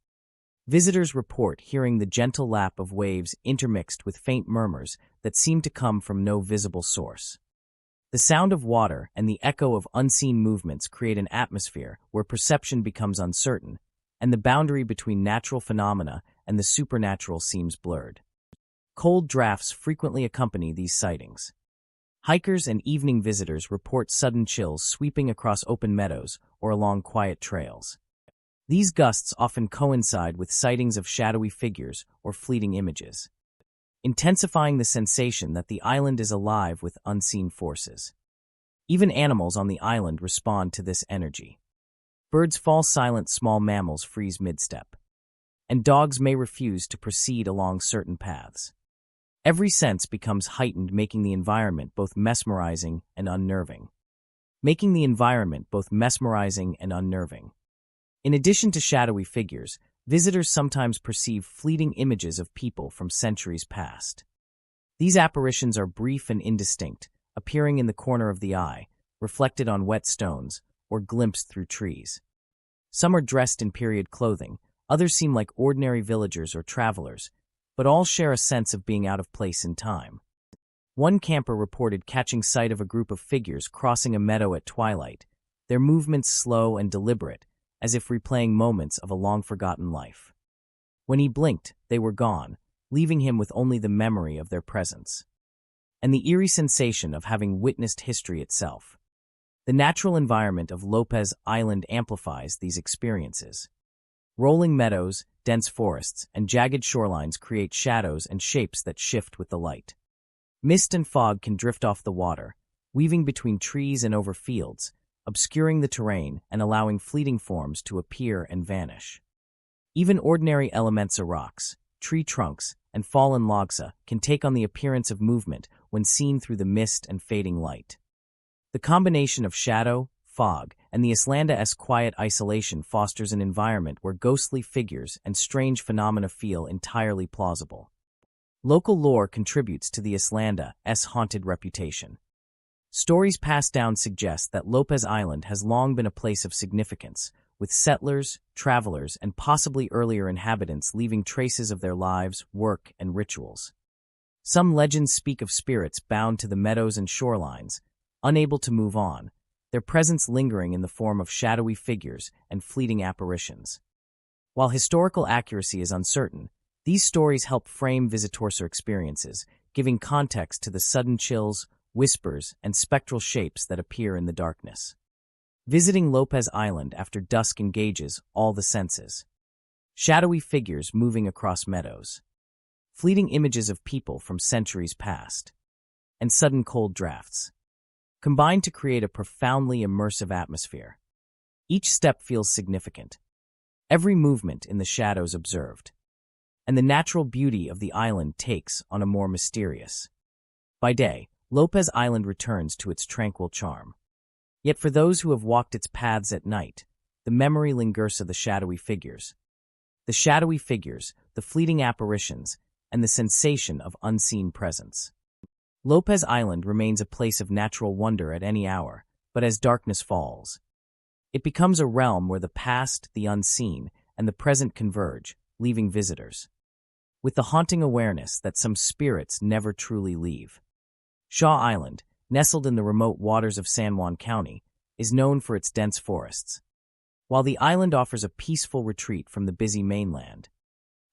Visitors report hearing the gentle lap of waves intermixed with faint murmurs that seem to come from no visible source. The sound of water and the echo of unseen movements create an atmosphere where perception becomes uncertain, and the boundary between natural phenomena and the supernatural seems blurred. Cold drafts frequently accompany these sightings. Hikers and evening visitors report sudden chills sweeping across open meadows or along quiet trails. These gusts often coincide with sightings of shadowy figures or fleeting images, intensifying the sensation that the island is alive with unseen forces. Even animals on the island respond to this energy. Birds fall silent, small mammals freeze mid-step, and dogs may refuse to proceed along certain paths. Every sense becomes heightened, making the environment both mesmerizing and unnerving. In addition to shadowy figures, visitors sometimes perceive fleeting images of people from centuries past. These apparitions are brief and indistinct, appearing in the corner of the eye, reflected on wet stones, or glimpsed through trees. Some are dressed in period clothing, others seem like ordinary villagers or travelers, but all share a sense of being out of place in time. One camper reported catching sight of a group of figures crossing a meadow at twilight, their movements slow and deliberate, as if replaying moments of a long-forgotten life. When he blinked, they were gone, leaving him with only the memory of their presence, and the eerie sensation of having witnessed history itself. The natural environment of Lopez Island amplifies these experiences. Rolling meadows, dense forests, and jagged shorelines create shadows and shapes that shift with the light. Mist and fog can drift off the water, weaving between trees and over fields, obscuring the terrain and allowing fleeting forms to appear and vanish. Even ordinary elements, rocks, tree trunks, and fallen logs can take on the appearance of movement when seen through the mist and fading light. The combination of shadow, fog, and the Islanda's quiet isolation fosters an environment where ghostly figures and strange phenomena feel entirely plausible. Local lore contributes to the Islanda's haunted reputation. Stories passed down suggest that Lopez Island has long been a place of significance, with settlers, travelers, and possibly earlier inhabitants leaving traces of their lives, work, and rituals. Some legends speak of spirits bound to the meadows and shorelines, unable to move on, their presence lingering in the form of shadowy figures and fleeting apparitions. While historical accuracy is uncertain, these stories help frame visitor's experiences, giving context to the sudden chills, whispers, and spectral shapes that appear in the darkness. Visiting Lopez Island after dusk engages all the senses. Shadowy figures moving across meadows. Fleeting images of people from centuries past. And sudden cold drafts. Combine to create a profoundly immersive atmosphere. Each step feels significant. Every movement in the shadows observed. And the natural beauty of the island takes on a more mysterious. By day, Lopez Island returns to its tranquil charm. Yet for those who have walked its paths at night, the memory lingers of the shadowy figures. The shadowy figures, the fleeting apparitions, and the sensation of unseen presence. Lopez Island remains a place of natural wonder at any hour, but as darkness falls, it becomes a realm where the past, the unseen, and the present converge, leaving visitors with the haunting awareness that some spirits never truly leave. Shaw Island, nestled in the remote waters of San Juan County, is known for its dense forests. While the island offers a peaceful retreat from the busy mainland,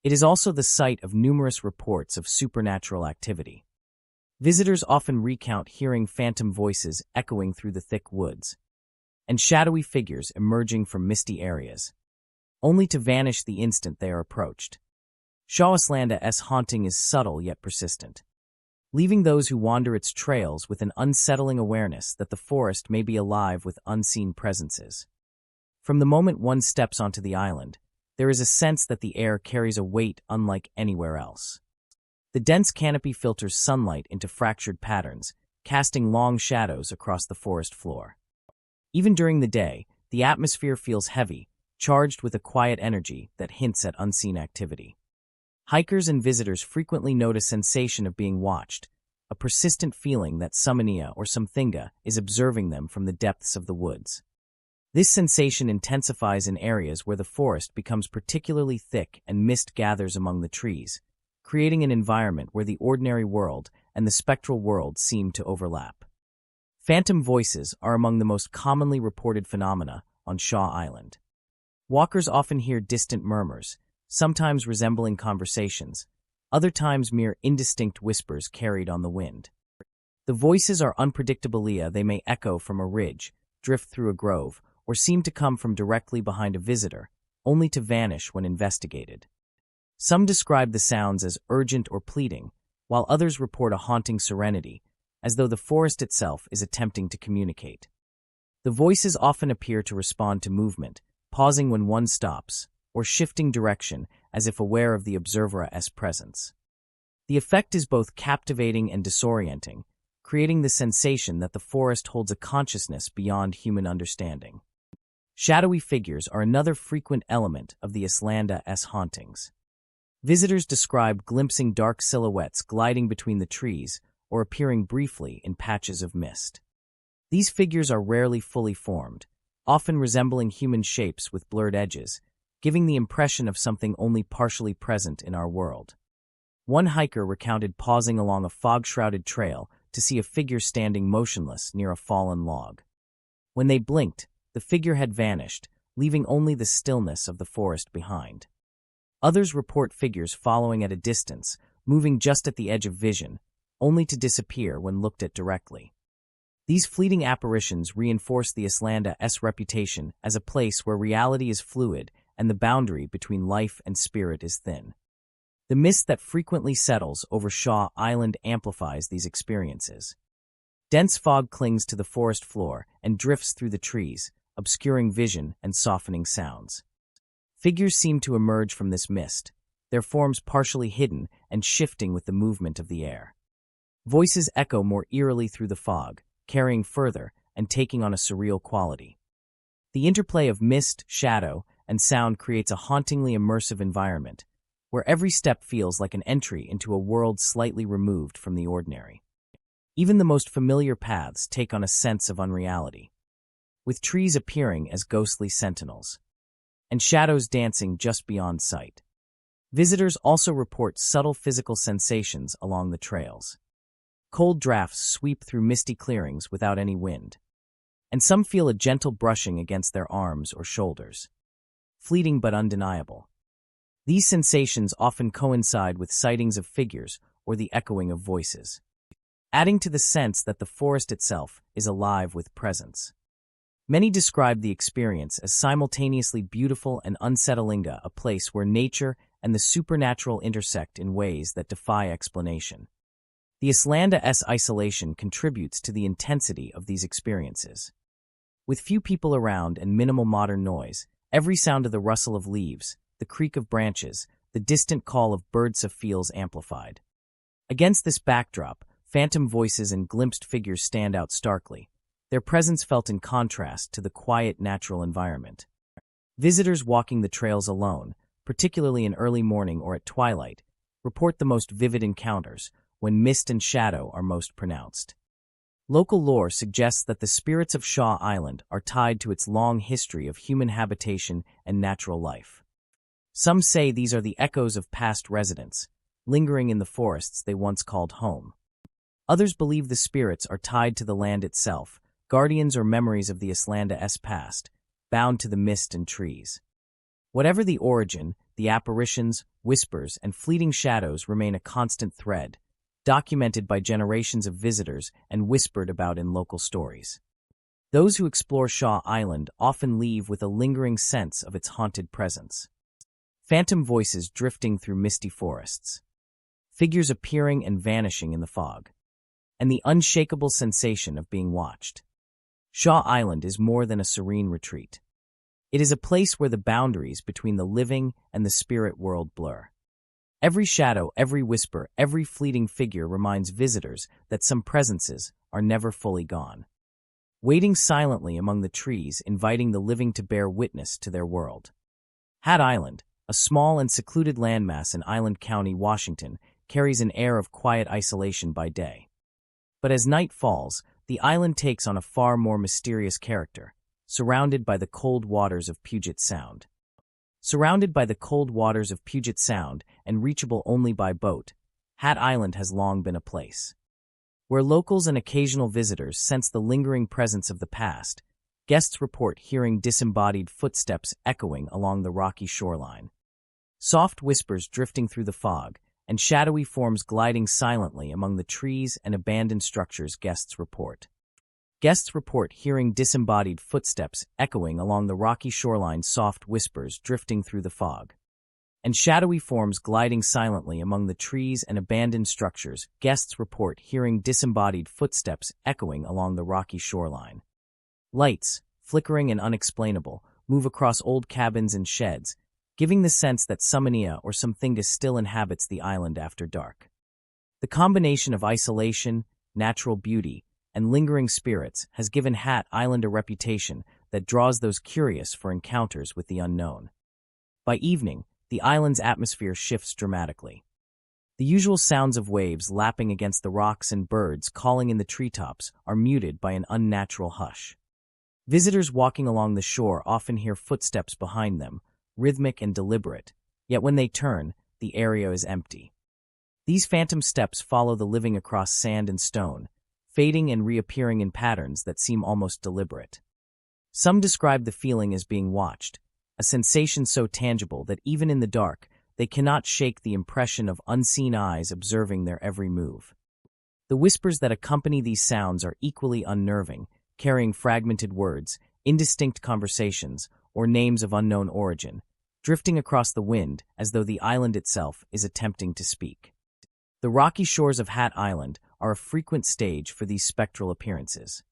it is also the site of numerous reports of supernatural activity. Visitors often recount hearing phantom voices echoing through the thick woods, and shadowy figures emerging from misty areas, only to vanish the instant they are approached. Shaw Island's haunting is subtle yet persistent, leaving those who wander its trails with an unsettling awareness that the forest may be alive with unseen presences. From the moment one steps onto the island, there is a sense that the air carries a weight unlike anywhere else. The dense canopy filters sunlight into fractured patterns, casting long shadows across the forest floor. Even during the day, the atmosphere feels heavy, charged with a quiet energy that hints at unseen activity. Hikers and visitors frequently note a sensation of being watched, a persistent feeling that Summonia or Something is observing them from the depths of the woods. This sensation intensifies in areas where the forest becomes particularly thick and mist gathers among the trees, creating an environment where the ordinary world and the spectral world seem to overlap. Phantom voices are among the most commonly reported phenomena on Shaw Island. Walkers often hear distant murmurs, sometimes resembling conversations, other times mere indistinct whispers carried on the wind. The voices are unpredictable. They may echo from a ridge, drift through a grove, or seem to come from directly behind a visitor, only to vanish when investigated. Some describe the sounds as urgent or pleading, while others report a haunting serenity, as though the forest itself is attempting to communicate. The voices often appear to respond to movement, pausing when one stops, or shifting direction as if aware of the observer's presence. The effect is both captivating and disorienting, creating the sensation that the forest holds a consciousness beyond human understanding. Shadowy figures are another frequent element of the Islanda's hauntings. Visitors describe glimpsing dark silhouettes gliding between the trees or appearing briefly in patches of mist. These figures are rarely fully formed, often resembling human shapes with blurred edges, giving the impression of something only partially present in our world. One hiker recounted pausing along a fog-shrouded trail to see a figure standing motionless near a fallen log. When they blinked, the figure had vanished, leaving only the stillness of the forest behind. Others report figures following at a distance, moving just at the edge of vision, only to disappear when looked at directly. These fleeting apparitions reinforce the Islanda's reputation as a place where reality is fluid and the boundary between life and spirit is thin. The mist that frequently settles over Shaw Island amplifies these experiences. Dense fog clings to the forest floor and drifts through the trees, obscuring vision and softening sounds. Figures seem to emerge from this mist, their forms partially hidden and shifting with the movement of the air. Voices echo more eerily through the fog, carrying further and taking on a surreal quality. The interplay of mist, shadow, and sound creates a hauntingly immersive environment, where every step feels like an entry into a world slightly removed from the ordinary. Even the most familiar paths take on a sense of unreality, with trees appearing as ghostly sentinels, and shadows dancing just beyond sight. Visitors also report subtle physical sensations along the trails. Cold drafts sweep through misty clearings without any wind, and some feel a gentle brushing against their arms or shoulders, fleeting but undeniable. These sensations often coincide with sightings of figures or the echoing of voices, adding to the sense that the forest itself is alive with presence. Many describe the experience as simultaneously beautiful and unsettling, a place where nature and the supernatural intersect in ways that defy explanation. The Islanda's isolation contributes to the intensity of these experiences. With few people around and minimal modern noise, every sound of the rustle of leaves, the creak of branches, the distant call of birds feels amplified. Against this backdrop, phantom voices and glimpsed figures stand out starkly, their presence felt in contrast to the quiet natural environment. Visitors walking the trails alone, particularly in early morning or at twilight, report the most vivid encounters, when mist and shadow are most pronounced. Local lore suggests that the spirits of Shaw Island are tied to its long history of human habitation and natural life. Some say these are the echoes of past residents, lingering in the forests they once called home. Others believe the spirits are tied to the land itself, guardians or memories of the Islanda's past, bound to the mist and trees. Whatever the origin, the apparitions, whispers, and fleeting shadows remain a constant thread, documented by generations of visitors and whispered about in local stories. Those who explore Shaw Island often leave with a lingering sense of its haunted presence. Phantom voices drifting through misty forests, figures appearing and vanishing in the fog, and the unshakable sensation of being watched. Shaw Island is more than a serene retreat. It is a place where the boundaries between the living and the spirit world blur. Every shadow, every whisper, every fleeting figure reminds visitors that some presences are never fully gone, waiting silently among the trees, inviting the living to bear witness to their world. Hat Island, a small and secluded landmass in Island County, Washington, carries an air of quiet isolation by day. But as night falls, the island takes on a far more mysterious character, surrounded by the cold waters of Puget Sound. Surrounded by the cold waters of Puget Sound and reachable only by boat, Hat Island has long been a place where locals and occasional visitors sense the lingering presence of the past. Guests report hearing disembodied footsteps echoing along the rocky shoreline, soft whispers drifting through the fog, and shadowy forms gliding silently among the trees and abandoned structures. Guests report hearing disembodied footsteps echoing along the rocky shoreline, soft whispers drifting through the fog, and shadowy forms gliding silently among the trees and abandoned structures. Guests report hearing disembodied footsteps echoing along the rocky shoreline. Lights, flickering and unexplainable, move across old cabins and sheds, giving the sense that something or something still inhabits the island after dark. The combination of isolation, natural beauty, and lingering spirits has given Hat Island a reputation that draws those curious for encounters with the unknown. By evening, the island's atmosphere shifts dramatically. The usual sounds of waves lapping against the rocks and birds calling in the treetops are muted by an unnatural hush. Visitors walking along the shore often hear footsteps behind them, rhythmic and deliberate, yet when they turn, the area is empty. These phantom steps follow the living across sand and stone, fading and reappearing in patterns that seem almost deliberate. Some describe the feeling as being watched, a sensation so tangible that even in the dark, they cannot shake the impression of unseen eyes observing their every move. The whispers that accompany these sounds are equally unnerving, carrying fragmented words, indistinct conversations, or names of unknown origin, drifting across the wind as though the island itself is attempting to speak. The rocky shores of Hat Island are a frequent stage for these spectral appearances.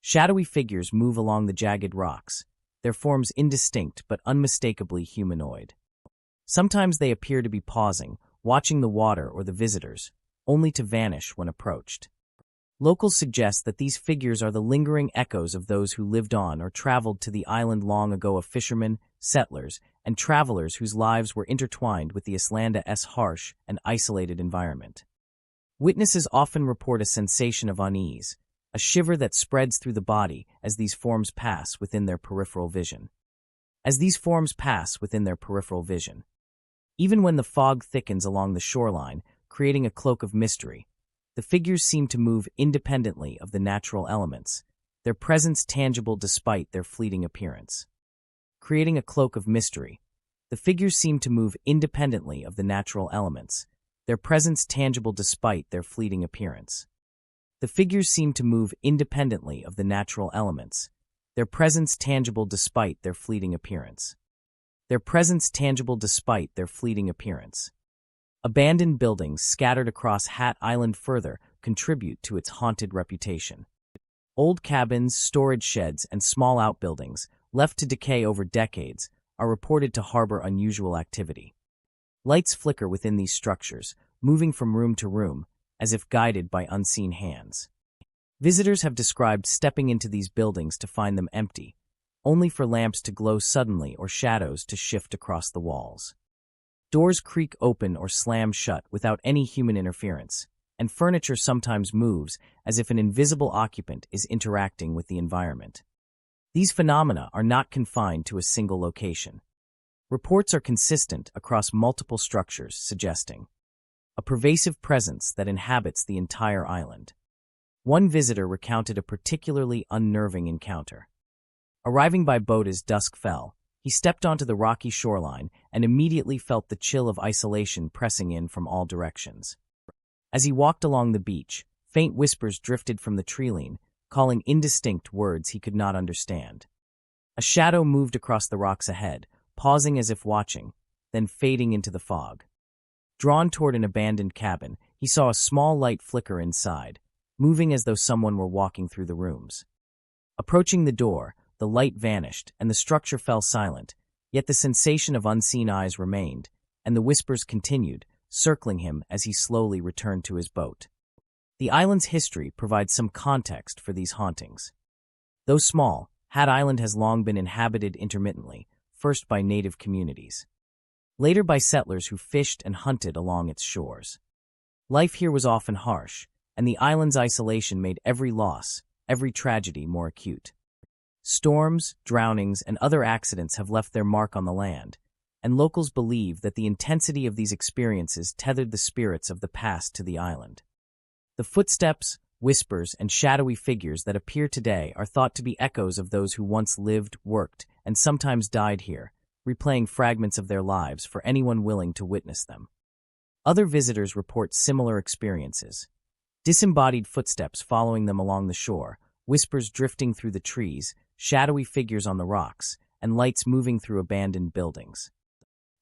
Shadowy figures move along the jagged rocks, their forms indistinct but unmistakably humanoid. Sometimes they appear to be pausing, watching the water or the visitors, only to vanish when approached. Locals suggest that these figures are the lingering echoes of those who lived on or traveled to the island long ago, of fishermen, settlers, and travelers whose lives were intertwined with the Islanda's harsh and isolated environment. Witnesses often report a sensation of unease, a shiver that spreads through the body as these forms pass within their peripheral vision. Even when the fog thickens along the shoreline, creating a cloak of mystery, the figures seem to move independently of the natural elements, their presence tangible despite their fleeting appearance. Creating a cloak of mystery, the figures seem to move independently of the natural elements, their presence tangible despite their fleeting appearance. The figures seem to move independently of the natural elements, their presence tangible despite their fleeting appearance. Abandoned buildings scattered across Hat Island further contribute to its haunted reputation. Old cabins, storage sheds, and small outbuildings, left to decay over decades, are reported to harbor unusual activity. Lights flicker within these structures, moving from room to room, as if guided by unseen hands. Visitors have described stepping into these buildings to find them empty, only for lamps to glow suddenly or shadows to shift across the walls. Doors creak open or slam shut without any human interference, and furniture sometimes moves as if an invisible occupant is interacting with the environment. These phenomena are not confined to a single location. Reports are consistent across multiple structures, suggesting a pervasive presence that inhabits the entire island. One visitor recounted a particularly unnerving encounter. Arriving by boat as dusk fell, he stepped onto the rocky shoreline and immediately felt the chill of isolation pressing in from all directions. As he walked along the beach, faint whispers drifted from the treeline, calling indistinct words he could not understand. A shadow moved across the rocks ahead, pausing as if watching, then fading into the fog. Drawn toward an abandoned cabin, he saw a small light flicker inside, moving as though someone were walking through the rooms. Approaching the door, the light vanished and the structure fell silent, yet the sensation of unseen eyes remained, and the whispers continued, circling him as he slowly returned to his boat. The island's history provides some context for these hauntings. Though small, Hat Island has long been inhabited intermittently, first by native communities, later by settlers who fished and hunted along its shores. Life here was often harsh, and the island's isolation made every loss, every tragedy more acute. Storms, drownings, and other accidents have left their mark on the land, and locals believe that the intensity of these experiences tethered the spirits of the past to the island. The footsteps, whispers, and shadowy figures that appear today are thought to be echoes of those who once lived, worked, and sometimes died here, replaying fragments of their lives for anyone willing to witness them. Other visitors report similar experiences. Disembodied footsteps following them along the shore, whispers drifting through the trees, shadowy figures on the rocks, and lights moving through abandoned buildings.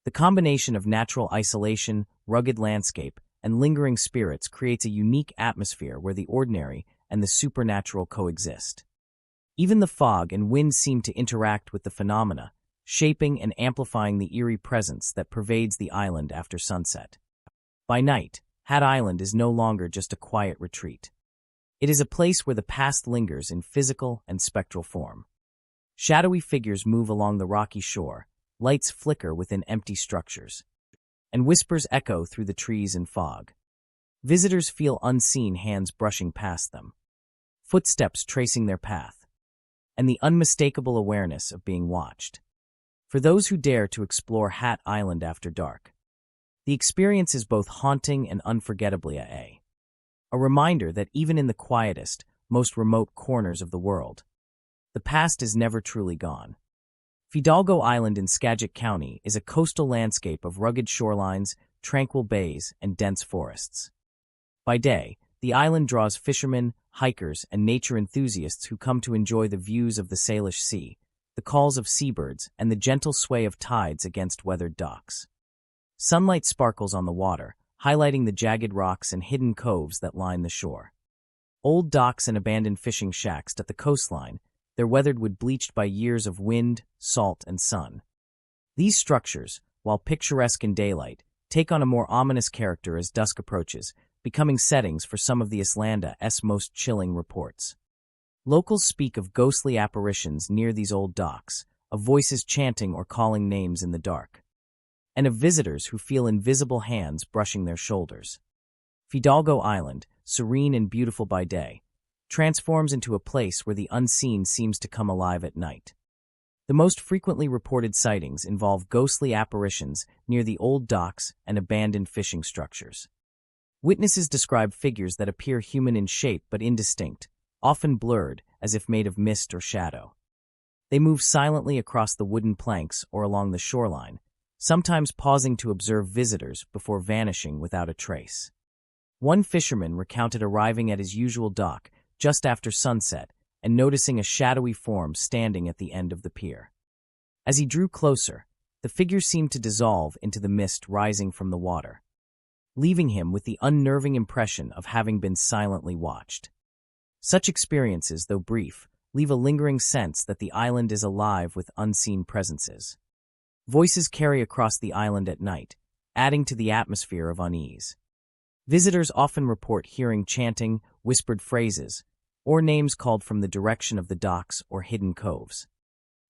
The combination of natural isolation, rugged landscape, and lingering spirits creates a unique atmosphere where the ordinary and the supernatural coexist. Even the fog and wind seem to interact with the phenomena, shaping and amplifying the eerie presence that pervades the island after sunset. By night, Hat Island is no longer just a quiet retreat. It is a place where the past lingers in physical and spectral form. Shadowy figures move along the rocky shore, lights flicker within empty structures, and whispers echo through the trees and fog. Visitors feel unseen hands brushing past them, footsteps tracing their path, and the unmistakable awareness of being watched. For those who dare to explore Hat Island after dark, the experience is both haunting and unforgettably a reminder that even in the quietest, most remote corners of the world, the past is never truly gone. Fidalgo Island in Skagit County is a coastal landscape of rugged shorelines, tranquil bays, and dense forests. By day, the island draws fishermen, hikers, and nature enthusiasts who come to enjoy the views of the Salish Sea, the calls of seabirds, and the gentle sway of tides against weathered docks. Sunlight sparkles on the water, highlighting the jagged rocks and hidden coves that line the shore. Old docks and abandoned fishing shacks dot the coastline, their weathered wood bleached by years of wind, salt, and sun. These structures, while picturesque in daylight, take on a more ominous character as dusk approaches, becoming settings for some of the Islanda's most chilling reports. Locals speak of ghostly apparitions near these old docks, of voices chanting or calling names in the dark, and of visitors who feel invisible hands brushing their shoulders. Fidalgo Island, serene and beautiful by day, transforms into a place where the unseen seems to come alive at night. The most frequently reported sightings involve ghostly apparitions near the old docks and abandoned fishing structures. Witnesses describe figures that appear human in shape but indistinct, often blurred as if made of mist or shadow. They move silently across the wooden planks or along the shoreline, sometimes pausing to observe visitors before vanishing without a trace. One fisherman recounted arriving at his usual dock just after sunset and noticing a shadowy form standing at the end of the pier. As he drew closer, the figure seemed to dissolve into the mist rising from the water, leaving him with the unnerving impression of having been silently watched. Such experiences, though brief, leave a lingering sense that the island is alive with unseen presences. Voices carry across the island at night, adding to the atmosphere of unease. Visitors often report hearing chanting, whispered phrases, or names called from the direction of the docks or hidden coves.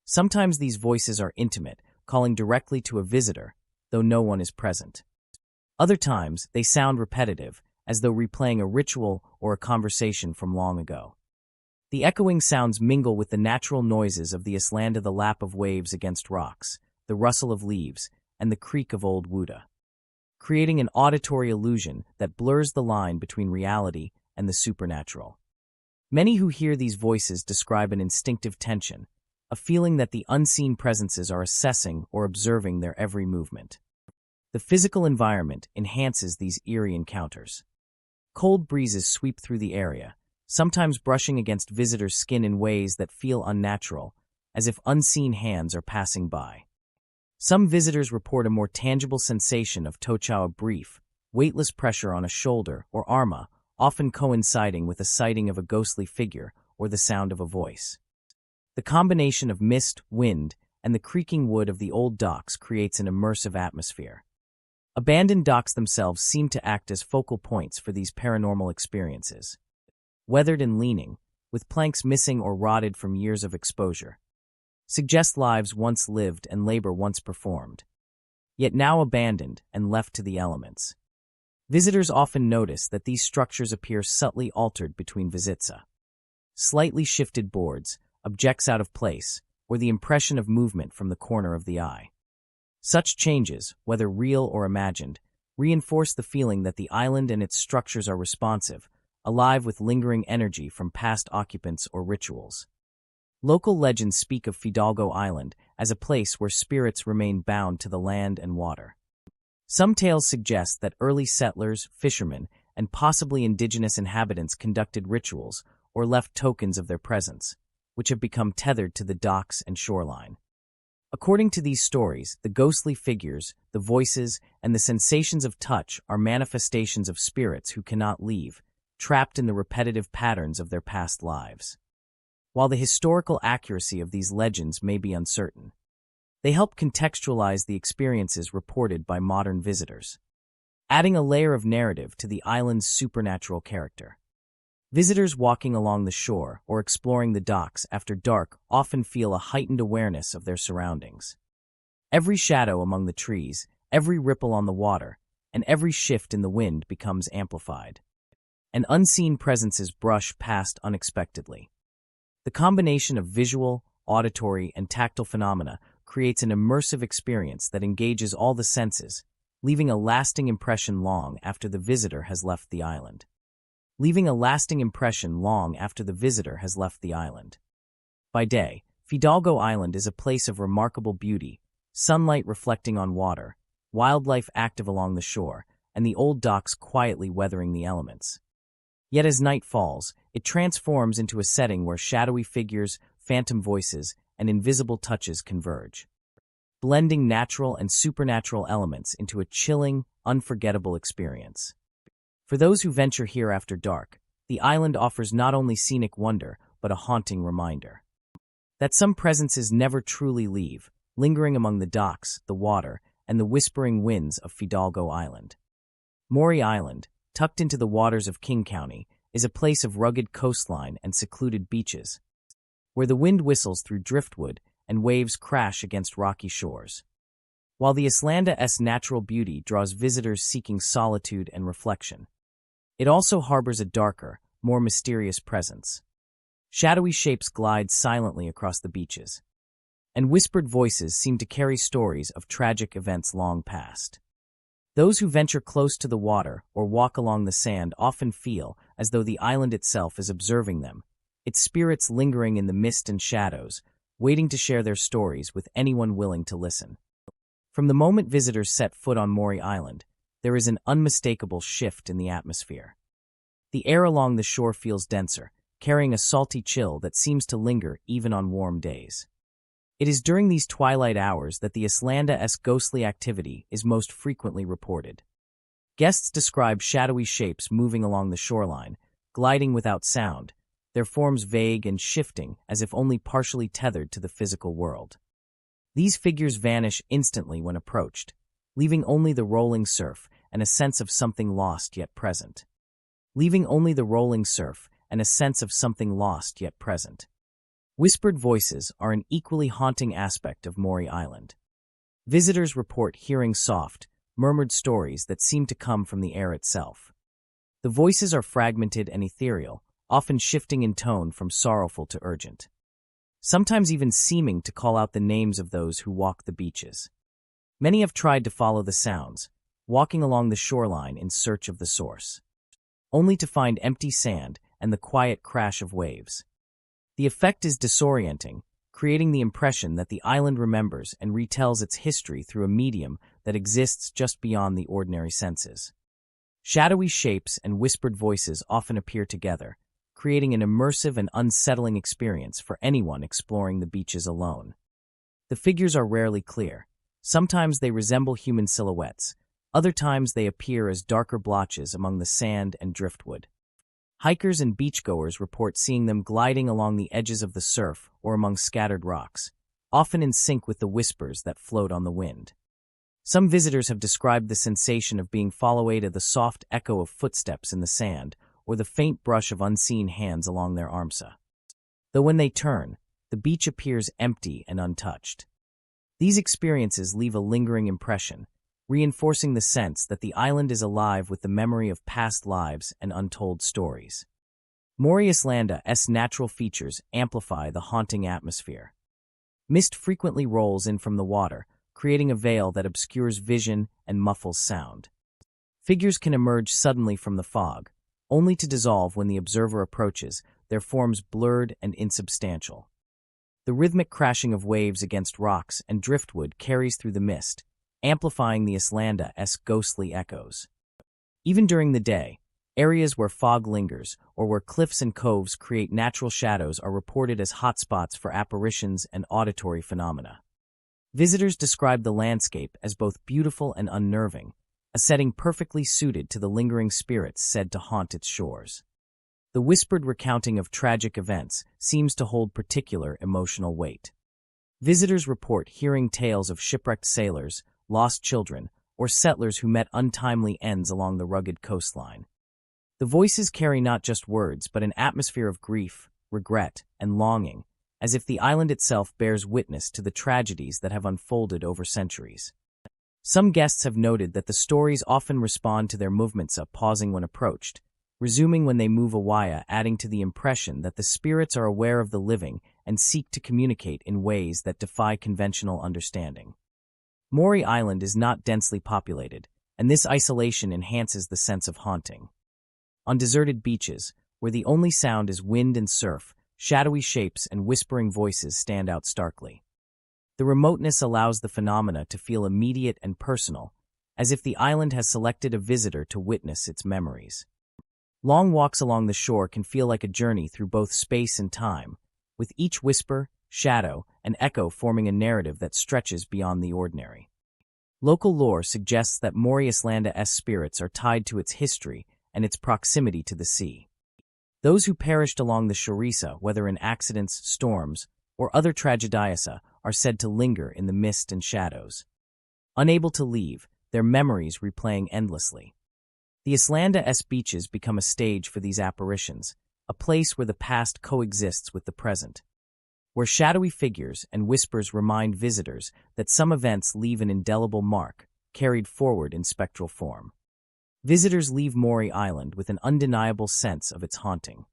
Sometimes these voices are intimate, calling directly to a visitor, though no one is present. Other times, they sound repetitive, as though replaying a ritual or a conversation from long ago. The echoing sounds mingle with the natural noises of the Islanda, the lap of waves against rocks, the rustle of leaves, and the creak of old wuda, creating an auditory illusion that blurs the line between reality and the supernatural. Many who hear these voices describe an instinctive tension, a feeling that the unseen presences are assessing or observing their every movement. The physical environment enhances these eerie encounters. Cold breezes sweep through the area, sometimes brushing against visitors' skin in ways that feel unnatural, as if unseen hands are passing by. Some visitors report a more tangible sensation of tochao, a brief, weightless pressure on a shoulder or arma, often coinciding with a sighting of a ghostly figure or the sound of a voice. The combination of mist, wind, and the creaking wood of the old docks creates an immersive atmosphere. Abandoned docks themselves seem to act as focal points for these paranormal experiences. Weathered and leaning, with planks missing or rotted from years of exposure, suggest lives once lived and labor once performed, yet now abandoned and left to the elements. Visitors often notice that these structures appear subtly altered between visits. Slightly shifted boards, objects out of place, or the impression of movement from the corner of the eye. Such changes, whether real or imagined, reinforce the feeling that the island and its structures are responsive, alive with lingering energy from past occupants or rituals. Local legends speak of Fidalgo Island as a place where spirits remain bound to the land and water. Some tales suggest that early settlers, fishermen, and possibly indigenous inhabitants conducted rituals or left tokens of their presence, which have become tethered to the docks and shoreline. According to these stories, the ghostly figures, the voices, and the sensations of touch are manifestations of spirits who cannot leave, trapped in the repetitive patterns of their past lives. While the historical accuracy of these legends may be uncertain, they help contextualize the experiences reported by modern visitors, adding a layer of narrative to the island's supernatural character. Visitors walking along the shore or exploring the docks after dark often feel a heightened awareness of their surroundings. Every shadow among the trees, every ripple on the water, and every shift in the wind becomes amplified, and unseen presences brush past unexpectedly. The combination of visual, auditory, and tactile phenomena creates an immersive experience that engages all the senses, leaving a lasting impression long after the visitor has left the island. By day, Fidalgo Island is a place of remarkable beauty, sunlight reflecting on water, wildlife active along the shore, and the old docks quietly weathering the elements. Yet as night falls, it transforms into a setting where shadowy figures, phantom voices, and invisible touches converge, blending natural and supernatural elements into a chilling, unforgettable experience. For those who venture here after dark, the island offers not only scenic wonder, but a haunting reminder that some presences never truly leave, lingering among the docks, the water, and the whispering winds of Fidalgo Island. Maury Island, tucked into the waters of King County, is a place of rugged coastline and secluded beaches, where the wind whistles through driftwood and waves crash against rocky shores. While the Islanda's natural beauty draws visitors seeking solitude and reflection, it also harbors a darker, more mysterious presence. Shadowy shapes glide silently across the beaches, and whispered voices seem to carry stories of tragic events long past. Those who venture close to the water or walk along the sand often feel as though the island itself is observing them, its spirits lingering in the mist and shadows, waiting to share their stories with anyone willing to listen. From the moment visitors set foot on Whidbey Island, there is an unmistakable shift in the atmosphere. The air along the shore feels denser, carrying a salty chill that seems to linger even on warm days. It is during these twilight hours that the Islanda's ghostly activity is most frequently reported. Guests describe shadowy shapes moving along the shoreline, gliding without sound, their forms vague and shifting as if only partially tethered to the physical world. These figures vanish instantly when approached, leaving only the rolling surf and a sense of something lost yet present. Whispered voices are an equally haunting aspect of Whidbey Island. Visitors report hearing soft, murmured stories that seem to come from the air itself. The voices are fragmented and ethereal, often shifting in tone from sorrowful to urgent, sometimes even seeming to call out the names of those who walk the beaches. Many have tried to follow the sounds, walking along the shoreline in search of the source, only to find empty sand and the quiet crash of waves. The effect is disorienting, creating the impression that the island remembers and retells its history through a medium that exists just beyond the ordinary senses. Shadowy shapes and whispered voices often appear together, creating an immersive and unsettling experience for anyone exploring the beaches alone. The figures are rarely clear. Sometimes they resemble human silhouettes, other times they appear as darker blotches among the sand and driftwood. Hikers and beachgoers report seeing them gliding along the edges of the surf or among scattered rocks, often in sync with the whispers that float on the wind. Some visitors have described the sensation of being followed by the soft echo of footsteps in the sand or the faint brush of unseen hands along their armsa. Though when they turn, the beach appears empty and untouched. These experiences leave a lingering impression, reinforcing the sense that the island is alive with the memory of past lives and untold stories. Whidbey Island's natural features amplify the haunting atmosphere. Mist frequently rolls in from the water, creating a veil that obscures vision and muffles sound. Figures can emerge suddenly from the fog, only to dissolve when the observer approaches, their forms blurred and insubstantial. The rhythmic crashing of waves against rocks and driftwood carries through the mist, amplifying the Islanda's ghostly echoes. Even during the day, areas where fog lingers or where cliffs and coves create natural shadows are reported as hotspots for apparitions and auditory phenomena. Visitors describe the landscape as both beautiful and unnerving, a setting perfectly suited to the lingering spirits said to haunt its shores. The whispered recounting of tragic events seems to hold particular emotional weight. Visitors report hearing tales of shipwrecked sailors, lost children, or settlers who met untimely ends along the rugged coastline. The voices carry not just words but an atmosphere of grief, regret, and longing, as if the island itself bears witness to the tragedies that have unfolded over centuries. Some guests have noted that the stories often respond to their movements, pausing when approached, resuming when they move away, adding to the impression that the spirits are aware of the living and seek to communicate in ways that defy conventional understanding. Whidbey Island is not densely populated, and this isolation enhances the sense of haunting. On deserted beaches, where the only sound is wind and surf, shadowy shapes and whispering voices stand out starkly. The remoteness allows the phenomena to feel immediate and personal, as if the island has selected a visitor to witness its memories. Long walks along the shore can feel like a journey through both space and time, with each whisper, shadow, and echo forming a narrative that stretches beyond the ordinary. Local lore suggests that Whidbey Island's spirits are tied to its history and its proximity to the sea. Those who perished along the shoresa, whether in accidents, storms, or other tragedies, are said to linger in the mist and shadows. Unable to leave, their memories replaying endlessly. The Islanda's beaches become a stage for these apparitions, a place where the past coexists with the present, where shadowy figures and whispers remind visitors that some events leave an indelible mark, carried forward in spectral form. Visitors leave Whidbey Island with an undeniable sense of its haunting.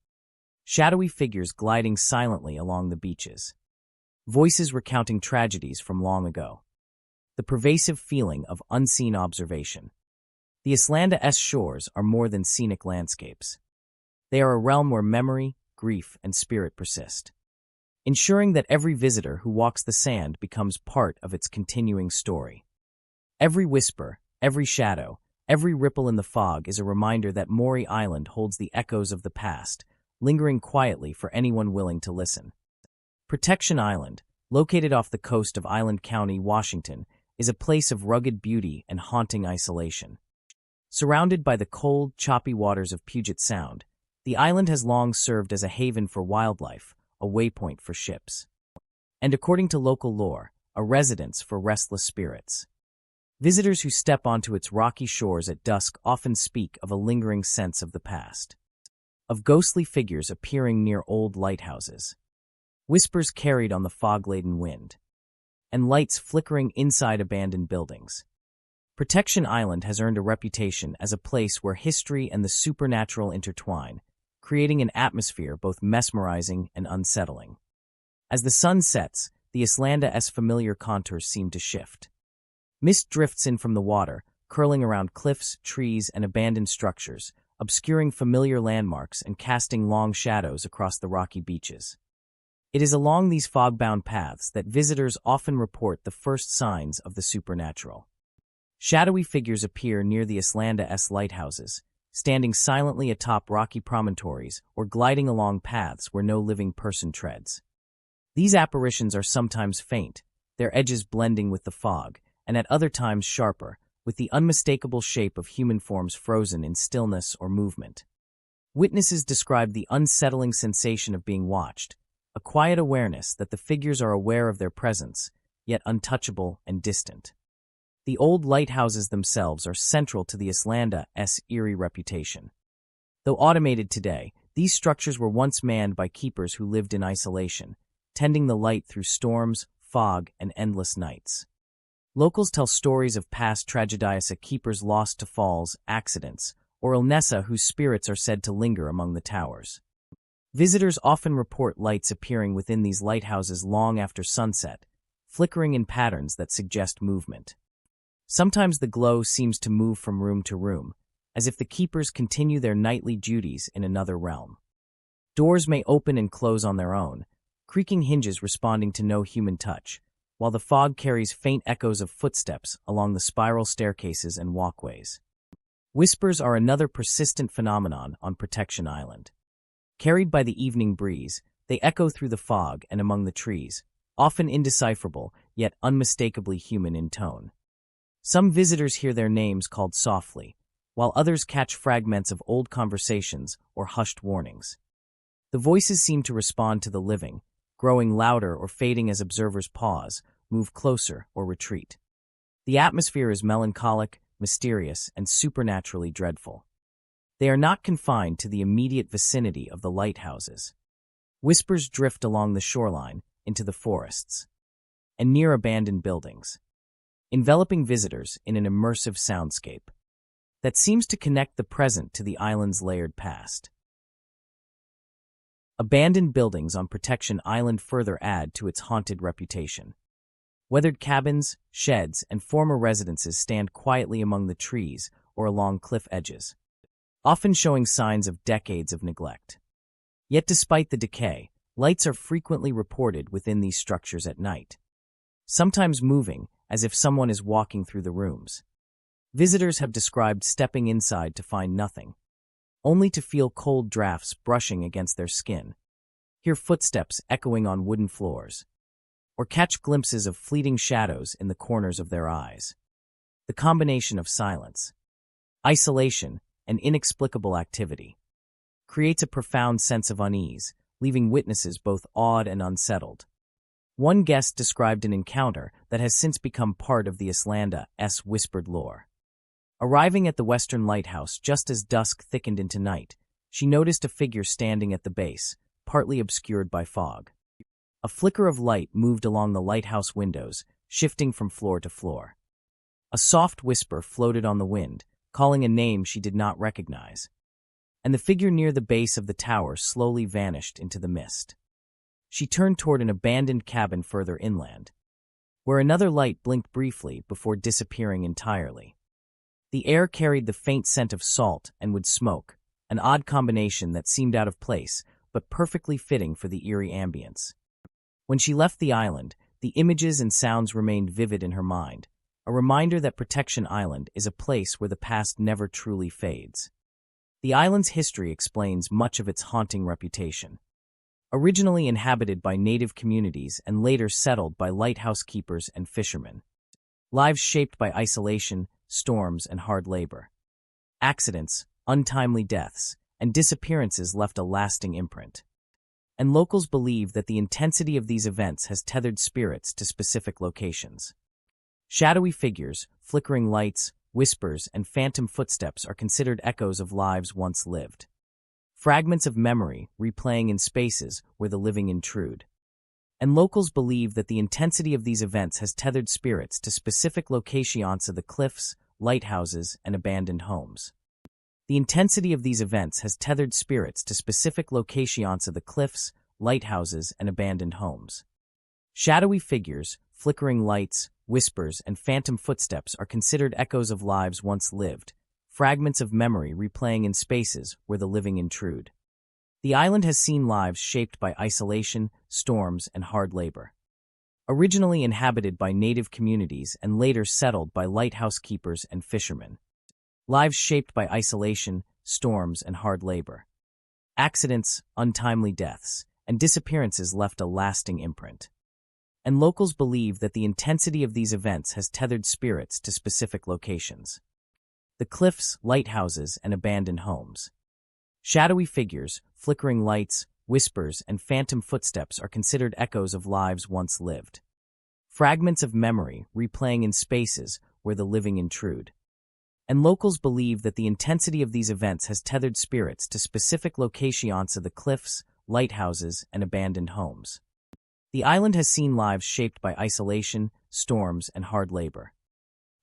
Shadowy figures gliding silently along the beaches. Voices recounting tragedies from long ago. The pervasive feeling of unseen observation. The Islanda's shores are more than scenic landscapes. They are a realm where memory, grief, and spirit persist, ensuring that every visitor who walks the sand becomes part of its continuing story. Every whisper, every shadow, every ripple in the fog is a reminder that Whidbey Island holds the echoes of the past, lingering quietly for anyone willing to listen. Protection Island, located off the coast of Island County, Washington, is a place of rugged beauty and haunting isolation. Surrounded by the cold, choppy waters of Puget Sound, the island has long served as a haven for wildlife, a waypoint for ships, and according to local lore, a residence for restless spirits. Visitors who step onto its rocky shores at dusk often speak of a lingering sense of the past, of ghostly figures appearing near old lighthouses, whispers carried on the fog-laden wind, and lights flickering inside abandoned buildings. Protection Island has earned a reputation as a place where history and the supernatural intertwine, creating an atmosphere both mesmerizing and unsettling. As the sun sets, the Islanda's familiar contours seem to shift. Mist drifts in from the water, curling around cliffs, trees, and abandoned structures, obscuring familiar landmarks and casting long shadows across the rocky beaches. It is along these fog-bound paths that visitors often report the first signs of the supernatural. Shadowy figures appear near the Islanda's lighthouses, standing silently atop rocky promontories or gliding along paths where no living person treads. These apparitions are sometimes faint, their edges blending with the fog, and at other times sharper, with the unmistakable shape of human forms frozen in stillness or movement. Witnesses describe the unsettling sensation of being watched, a quiet awareness that the figures are aware of their presence, yet untouchable and distant. The old lighthouses themselves are central to the Islanda's eerie reputation. Though automated today, these structures were once manned by keepers who lived in isolation, tending the light through storms, fog, and endless nights. Locals tell stories of past tragedies, keepers lost to falls, accidents, or illness whose spirits are said to linger among the towers. Visitors often report lights appearing within these lighthouses long after sunset, flickering in patterns that suggest movement. Sometimes the glow seems to move from room to room, as if the keepers continue their nightly duties in another realm. Doors may open and close on their own, creaking hinges responding to no human touch, while the fog carries faint echoes of footsteps along the spiral staircases and walkways. Whispers are another persistent phenomenon on Protection Island. Carried by the evening breeze, they echo through the fog and among the trees, often indecipherable, yet unmistakably human in tone. Some visitors hear their names called softly, while others catch fragments of old conversations or hushed warnings. The voices seem to respond to the living, growing louder or fading as observers pause, move closer, or retreat. The atmosphere is melancholic, mysterious, and supernaturally dreadful. They are not confined to the immediate vicinity of the lighthouses. Whispers drift along the shoreline, into the forests, and near abandoned buildings, enveloping visitors in an immersive soundscape that seems to connect the present to the island's layered past. Abandoned buildings on Protection Island further add to its haunted reputation. Weathered cabins, sheds, and former residences stand quietly among the trees or along cliff edges, often showing signs of decades of neglect. Yet despite the decay, lights are frequently reported within these structures at night, sometimes moving as if someone is walking through the rooms. Visitors have described stepping inside to find nothing, only to feel cold drafts brushing against their skin, hear footsteps echoing on wooden floors, or catch glimpses of fleeting shadows in the corners of their eyes. The combination of silence, isolation, and inexplicable activity creates a profound sense of unease, leaving witnesses both awed and unsettled. One guest described an encounter that has since become part of the Islanda's whispered lore. Arriving at the western lighthouse just as dusk thickened into night, she noticed a figure standing at the base, partly obscured by fog. A flicker of light moved along the lighthouse windows, shifting from floor to floor. A soft whisper floated on the wind, calling a name she did not recognize. And the figure near the base of the tower slowly vanished into the mist. She turned toward an abandoned cabin further inland, where another light blinked briefly before disappearing entirely. The air carried the faint scent of salt and wood smoke, an odd combination that seemed out of place, but perfectly fitting for the eerie ambience. When she left the island, the images and sounds remained vivid in her mind, a reminder that Protection Island is a place where the past never truly fades. The island's history explains much of its haunting reputation. Originally inhabited by native communities and later settled by lighthouse keepers and fishermen. Lives shaped by isolation, storms, and hard labor. Accidents, untimely deaths, and disappearances left a lasting imprint. And locals believe that the intensity of these events has tethered spirits to specific locations. Shadowy figures, flickering lights, whispers, and phantom footsteps are considered echoes of lives once lived. Fragments of memory replaying in spaces where the living intrude. And locals believe that the intensity of these events has tethered spirits to specific locations of the cliffs, lighthouses, and abandoned homes. The intensity of these events has tethered spirits to specific locations of the cliffs, lighthouses, and abandoned homes. Shadowy figures, flickering lights, whispers, and phantom footsteps are considered echoes of lives once lived, fragments of memory replaying in spaces where the living intrude. The island has seen lives shaped by isolation, storms, and hard labor. Originally inhabited by native communities and later settled by lighthouse keepers and fishermen. Lives shaped by isolation, storms, and hard labor. Accidents, untimely deaths, and disappearances left a lasting imprint. And locals believe that the intensity of these events has tethered spirits to specific locations. The cliffs, lighthouses, and abandoned homes. Shadowy figures, flickering lights, whispers, and phantom footsteps are considered echoes of lives once lived. Fragments of memory replaying in spaces where the living intrude. And locals believe that the intensity of these events has tethered spirits to specific locations of the cliffs, lighthouses, and abandoned homes. The island has seen lives shaped by isolation, storms, and hard labor.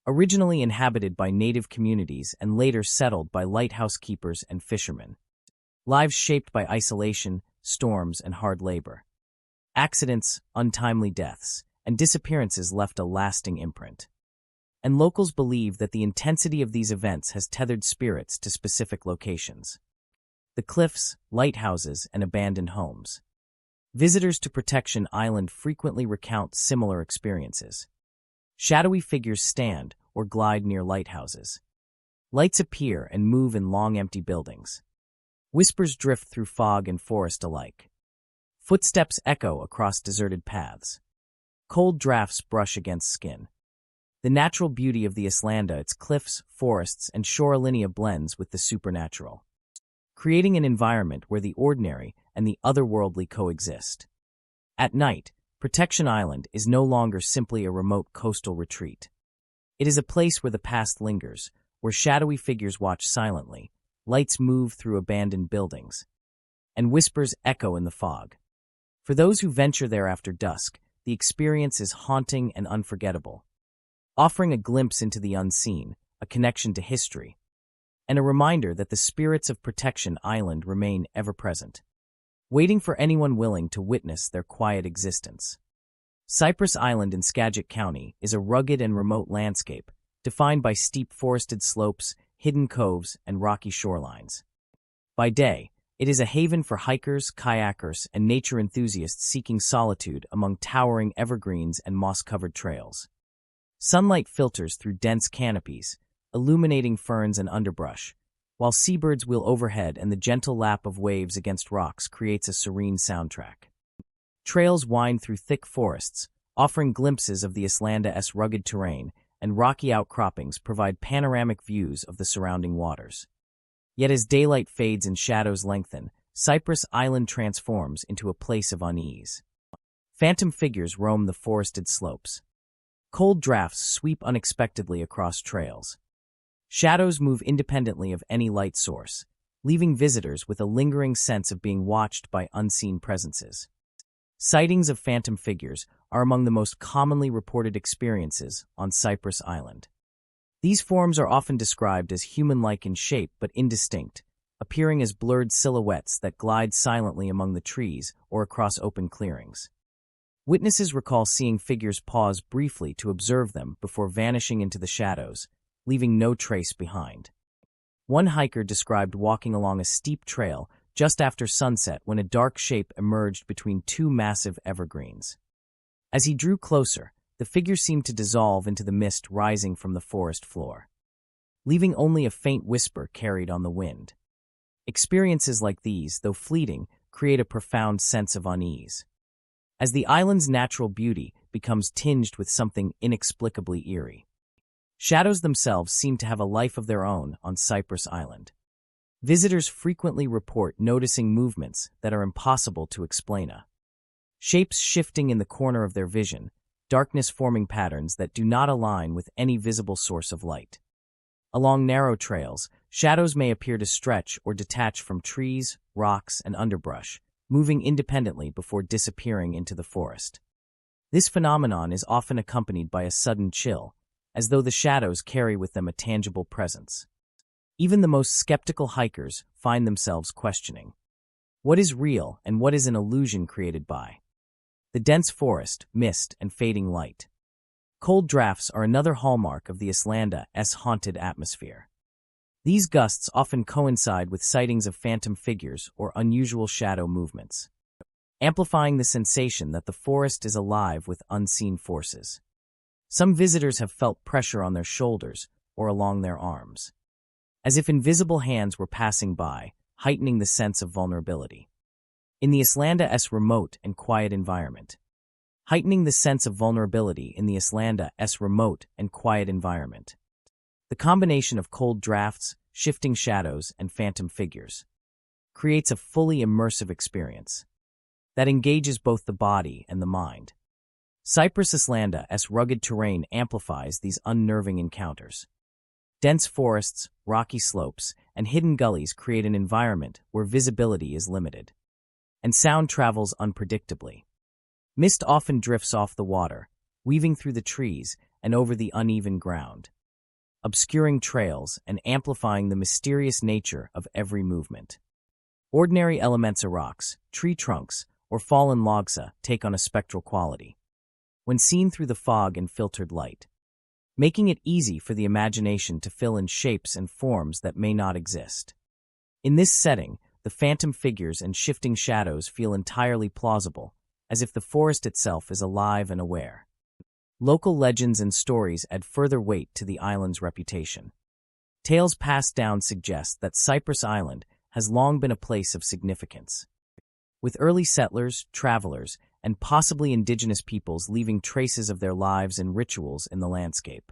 Originally inhabited by native communities and later settled by lighthouse keepers and fishermen. Lives shaped by isolation, storms, and hard labor. Accidents, untimely deaths, and disappearances left a lasting imprint. And locals believe that the intensity of these events has tethered spirits to specific locations. The cliffs, lighthouses, and abandoned homes. Visitors to Protection Island frequently recount similar experiences. Shadowy figures stand or glide near lighthouses. Lights appear and move in long empty buildings. Whispers drift through fog and forest alike. Footsteps echo across deserted paths. Cold drafts brush against skin. The natural beauty of the Islanda, its cliffs, forests, and shoreline blends with the supernatural, creating an environment where the ordinary and the otherworldly coexist. At night, Protection Island is no longer simply a remote coastal retreat. It is a place where the past lingers, where shadowy figures watch silently, lights move through abandoned buildings, and whispers echo in the fog. For those who venture there after dusk, the experience is haunting and unforgettable, offering a glimpse into the unseen, a connection to history, and a reminder that the spirits of Protection Island remain ever-present, waiting for anyone willing to witness their quiet existence. Cypress Island in Skagit County is a rugged and remote landscape, defined by steep forested slopes, hidden coves, and rocky shorelines. By day, it is a haven for hikers, kayakers, and nature enthusiasts seeking solitude among towering evergreens and moss-covered trails. Sunlight filters through dense canopies, illuminating ferns and underbrush, while seabirds wheel overhead and the gentle lap of waves against rocks creates a serene soundtrack. Trails wind through thick forests, offering glimpses of the Islanda's rugged terrain, and rocky outcroppings provide panoramic views of the surrounding waters. Yet as daylight fades and shadows lengthen, Cypress Island transforms into a place of unease. Phantom figures roam the forested slopes. Cold drafts sweep unexpectedly across trails. Shadows move independently of any light source, leaving visitors with a lingering sense of being watched by unseen presences. Sightings of phantom figures are among the most commonly reported experiences on Cypress Island. These forms are often described as human-like in shape but indistinct, appearing as blurred silhouettes that glide silently among the trees or across open clearings. Witnesses recall seeing figures pause briefly to observe them before vanishing into the shadows, leaving no trace behind. One hiker described walking along a steep trail just after sunset when a dark shape emerged between two massive evergreens. As he drew closer, the figure seemed to dissolve into the mist rising from the forest floor, leaving only a faint whisper carried on the wind. Experiences like these, though fleeting, create a profound sense of unease, as the island's natural beauty becomes tinged with something inexplicably eerie. Shadows themselves seem to have a life of their own on Cypress Island. Visitors frequently report noticing movements that are impossible to explain. Shapes shifting in the corner of their vision, darkness forming patterns that do not align with any visible source of light. Along narrow trails, shadows may appear to stretch or detach from trees, rocks, and underbrush, moving independently before disappearing into the forest. This phenomenon is often accompanied by a sudden chill, as though the shadows carry with them a tangible presence. Even the most skeptical hikers find themselves questioning what is real and what is an illusion created by the dense forest, mist, and fading light. Cold drafts are another hallmark of the Islanda's haunted atmosphere. These gusts often coincide with sightings of phantom figures or unusual shadow movements, amplifying the sensation that the forest is alive with unseen forces. Some visitors have felt pressure on their shoulders or along their arms, as if invisible hands were passing by, heightening the sense of vulnerability. In the Islanda's remote and quiet environment. Heightening the sense of vulnerability in the Islanda's remote and quiet environment. The combination of cold drafts, shifting shadows, and phantom figures creates a fully immersive experience that engages both the body and the mind. Cypress Islanda's rugged terrain amplifies these unnerving encounters. Dense forests, rocky slopes, and hidden gullies create an environment where visibility is limited, and sound travels unpredictably. Mist often drifts off the water, weaving through the trees and over the uneven ground, obscuring trails and amplifying the mysterious nature of every movement. Ordinary elements of rocks, tree trunks, or fallen logs take on a spectral quality when seen through the fog and filtered light, making it easy for the imagination to fill in shapes and forms that may not exist. In this setting, the phantom figures and shifting shadows feel entirely plausible, as if the forest itself is alive and aware. Local legends and stories add further weight to the island's reputation. Tales passed down suggest that Cypress Island has long been a place of significance, with early settlers, travelers, and possibly indigenous peoples leaving traces of their lives and rituals in the landscape.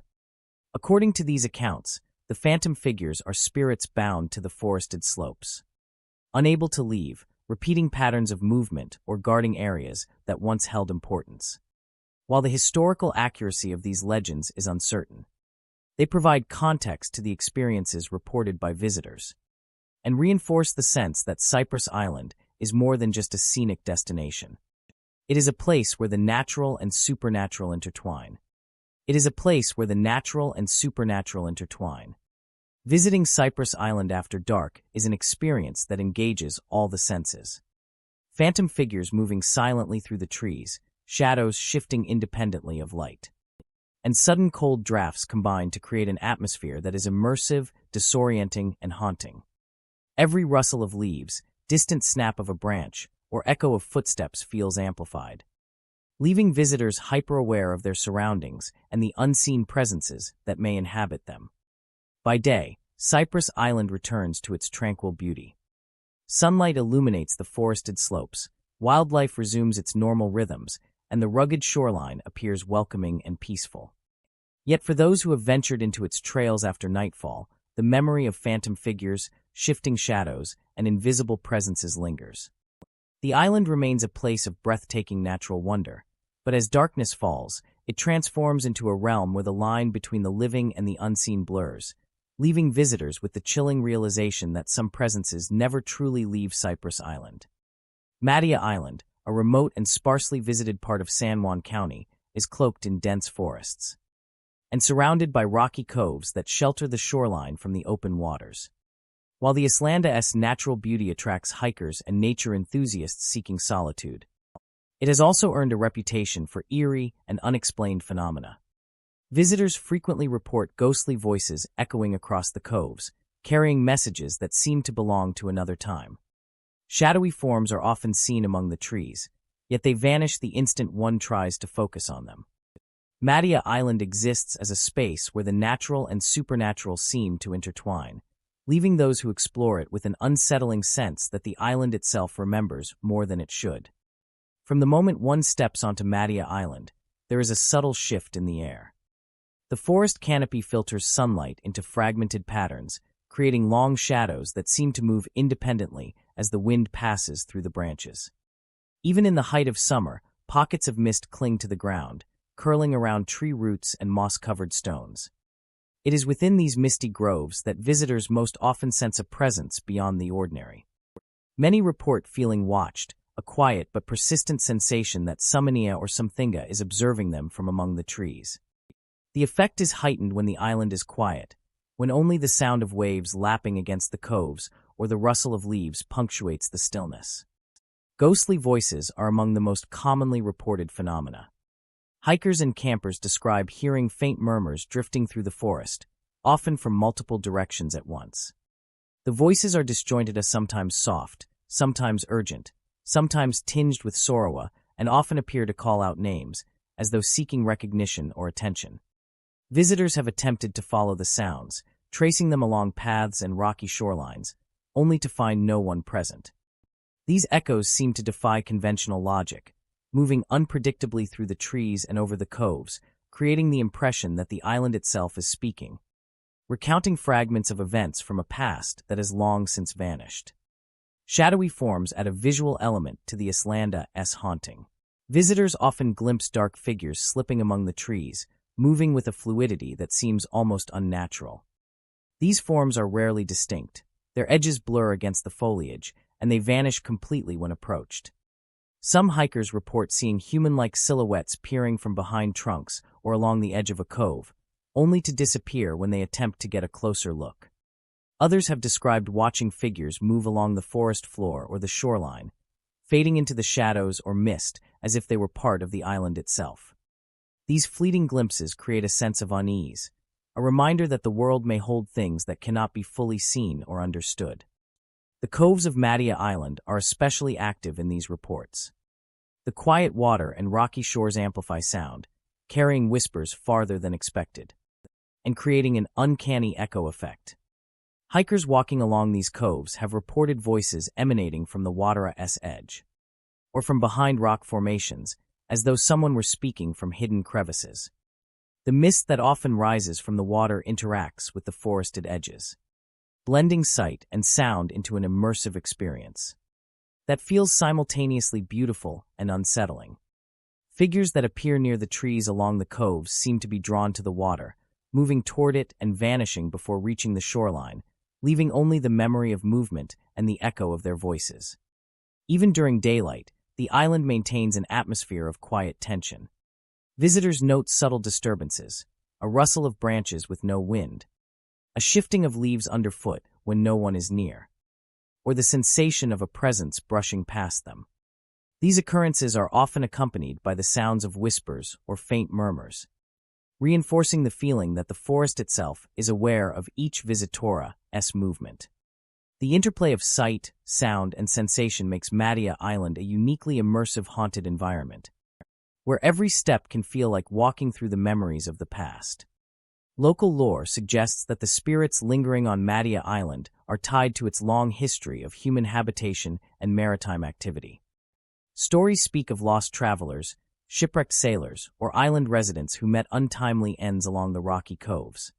According to these accounts, the phantom figures are spirits bound to the forested slopes, unable to leave, repeating patterns of movement or guarding areas that once held importance. While the historical accuracy of these legends is uncertain, they provide context to the experiences reported by visitors and reinforce the sense that Cypress Island is more than just a scenic destination. It is a place where the natural and supernatural intertwine. Visiting Cypress Island after dark is an experience that engages all the senses. Phantom figures moving silently through the trees, shadows shifting independently of light, and sudden cold drafts combine to create an atmosphere that is immersive, disorienting, and haunting. Every rustle of leaves, distant snap of a branch, or echo of footsteps feels amplified, leaving visitors hyper-aware of their surroundings and the unseen presences that may inhabit them. By day, Cypress Island returns to its tranquil beauty. Sunlight illuminates the forested slopes, wildlife resumes its normal rhythms, and the rugged shoreline appears welcoming and peaceful. Yet for those who have ventured into its trails after nightfall, the memory of phantom figures, shifting shadows, and invisible presences lingers. The island remains a place of breathtaking natural wonder, but as darkness falls, it transforms into a realm where the line between the living and the unseen blurs, leaving visitors with the chilling realization that some presences never truly leave Cypress Island. Matia Island, a remote and sparsely visited part of San Juan County, is cloaked in dense forests and surrounded by rocky coves that shelter the shoreline from the open waters. While the Islanda's natural beauty attracts hikers and nature enthusiasts seeking solitude, it has also earned a reputation for eerie and unexplained phenomena. Visitors frequently report ghostly voices echoing across the coves, carrying messages that seem to belong to another time. Shadowy forms are often seen among the trees, yet they vanish the instant one tries to focus on them. Matia Island exists as a space where the natural and supernatural seem to intertwine, leaving those who explore it with an unsettling sense that the island itself remembers more than it should. From the moment one steps onto Matia Island, there is a subtle shift in the air. The forest canopy filters sunlight into fragmented patterns, creating long shadows that seem to move independently as the wind passes through the branches. Even in the height of summer, pockets of mist cling to the ground, curling around tree roots and moss-covered stones. It is within these misty groves that visitors most often sense a presence beyond the ordinary. Many report feeling watched, a quiet but persistent sensation that Summonia or Somthinga is observing them from among the trees. The effect is heightened when the island is quiet, when only the sound of waves lapping against the coves or the rustle of leaves punctuates the stillness. Ghostly voices are among the most commonly reported phenomena. Hikers and campers describe hearing faint murmurs drifting through the forest, often from multiple directions at once. The voices are disjointed as sometimes soft, sometimes urgent, sometimes tinged with sorrow, and often appear to call out names, as though seeking recognition or attention. Visitors have attempted to follow the sounds, tracing them along paths and rocky shorelines, only to find no one present. These echoes seem to defy conventional logic, moving unpredictably through the trees and over the coves, creating the impression that the island itself is speaking, recounting fragments of events from a past that has long since vanished. Shadowy forms add a visual element to the Islanda's haunting. Visitors often glimpse dark figures slipping among the trees, moving with a fluidity that seems almost unnatural. These forms are rarely distinct, their edges blur against the foliage, and they vanish completely when approached. Some hikers report seeing human-like silhouettes peering from behind trunks or along the edge of a cove, only to disappear when they attempt to get a closer look. Others have described watching figures move along the forest floor or the shoreline, fading into the shadows or mist as if they were part of the island itself. These fleeting glimpses create a sense of unease, a reminder that the world may hold things that cannot be fully seen or understood. The coves of Matia Island are especially active in these reports. The quiet water and rocky shores amplify sound, carrying whispers farther than expected, and creating an uncanny echo effect. Hikers walking along these coves have reported voices emanating from the water's edge, or from behind rock formations, as though someone were speaking from hidden crevices. The mist that often rises from the water interacts with the forested edges, blending sight and sound into an immersive experience that feels simultaneously beautiful and unsettling. Figures that appear near the trees along the coves seem to be drawn to the water, moving toward it and vanishing before reaching the shoreline, leaving only the memory of movement and the echo of their voices. Even during daylight, the island maintains an atmosphere of quiet tension. Visitors note subtle disturbances, a rustle of branches with no wind, a shifting of leaves underfoot when no one is near, or the sensation of a presence brushing past them. These occurrences are often accompanied by the sounds of whispers or faint murmurs, reinforcing the feeling that the forest itself is aware of each visitor's movement. The interplay of sight, sound, and sensation makes Matia Island a uniquely immersive haunted environment, where every step can feel like walking through the memories of the past. Local lore suggests that the spirits lingering on Matia Island are tied to its long history of human habitation and maritime activity. Stories speak of lost travelers, shipwrecked sailors, or island residents who met untimely ends along the rocky coves.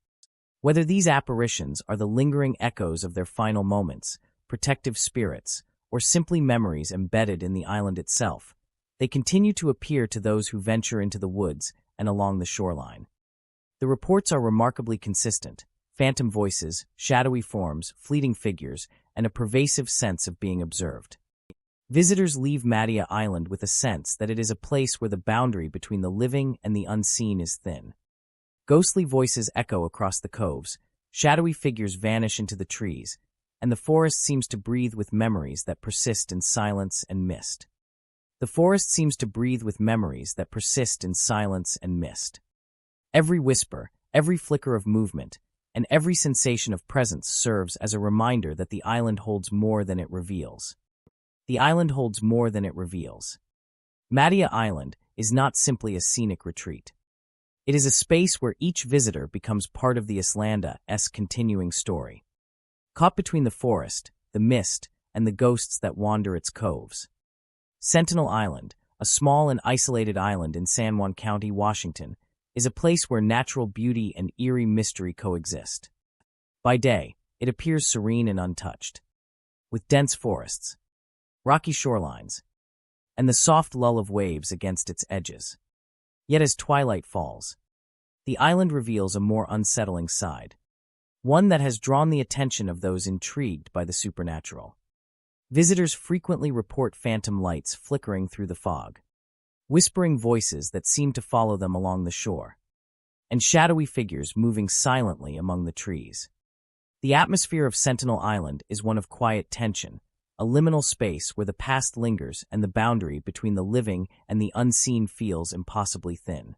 Whether these apparitions are the lingering echoes of their final moments, protective spirits, or simply memories embedded in the island itself, they continue to appear to those who venture into the woods and along the shoreline. The reports are remarkably consistent, phantom voices, shadowy forms, fleeting figures, and a pervasive sense of being observed. Visitors leave Whidbey Island with a sense that it is a place where the boundary between the living and the unseen is thin. Ghostly voices echo across the coves, shadowy figures vanish into the trees, and the forest seems to breathe with memories that persist in silence and mist. The forest seems to breathe with memories that persist in silence and mist. Every whisper, every flicker of movement, and every sensation of presence serves as a reminder that the island holds more than it reveals. The island holds more than it reveals. Whidbey Island is not simply a scenic retreat. It is a space where each visitor becomes part of the Islanda's continuing story. Caught between the forest, the mist, and the ghosts that wander its coves. Sentinel Island, a small and isolated island in San Juan County, Washington, is a place where natural beauty and eerie mystery coexist. By day, it appears serene and untouched, with dense forests, rocky shorelines, and the soft lull of waves against its edges. Yet as twilight falls, the island reveals a more unsettling side, one that has drawn the attention of those intrigued by the supernatural. Visitors frequently report phantom lights flickering through the fog, whispering voices that seem to follow them along the shore, and shadowy figures moving silently among the trees. The atmosphere of Sentinel Island is one of quiet tension, a liminal space where the past lingers and the boundary between the living and the unseen feels impossibly thin.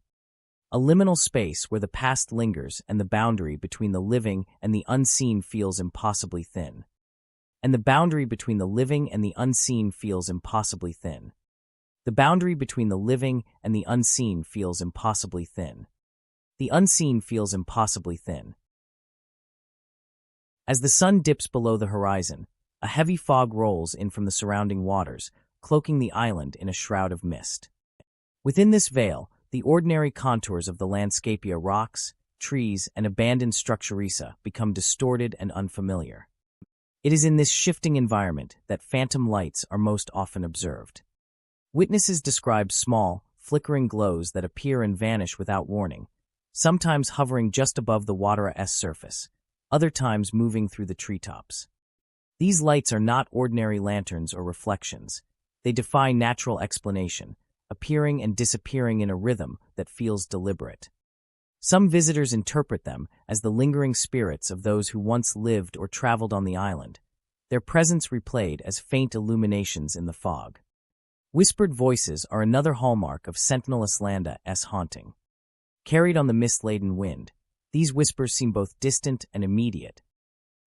A liminal space where the past lingers and the boundary between the living and the unseen feels impossibly thin. And the boundary between the living and the unseen feels impossibly thin. The boundary between the living and the unseen feels impossibly thin. The unseen feels impossibly thin. As the sun dips below the horizon, a heavy fog rolls in from the surrounding waters, cloaking the island in a shroud of mist. Within this veil, the ordinary contours of the landscapia rocks, trees, and abandoned structures become distorted and unfamiliar. It is in this shifting environment that phantom lights are most often observed. Witnesses describe small, flickering glows that appear and vanish without warning, sometimes hovering just above the water's surface, other times moving through the treetops. These lights are not ordinary lanterns or reflections. They defy natural explanation, appearing and disappearing in a rhythm that feels deliberate. Some visitors interpret them as the lingering spirits of those who once lived or traveled on the island, their presence replayed as faint illuminations in the fog. Whispered voices are another hallmark of Sentinel Islanda's haunting. Carried on the mist-laden wind, these whispers seem both distant and immediate,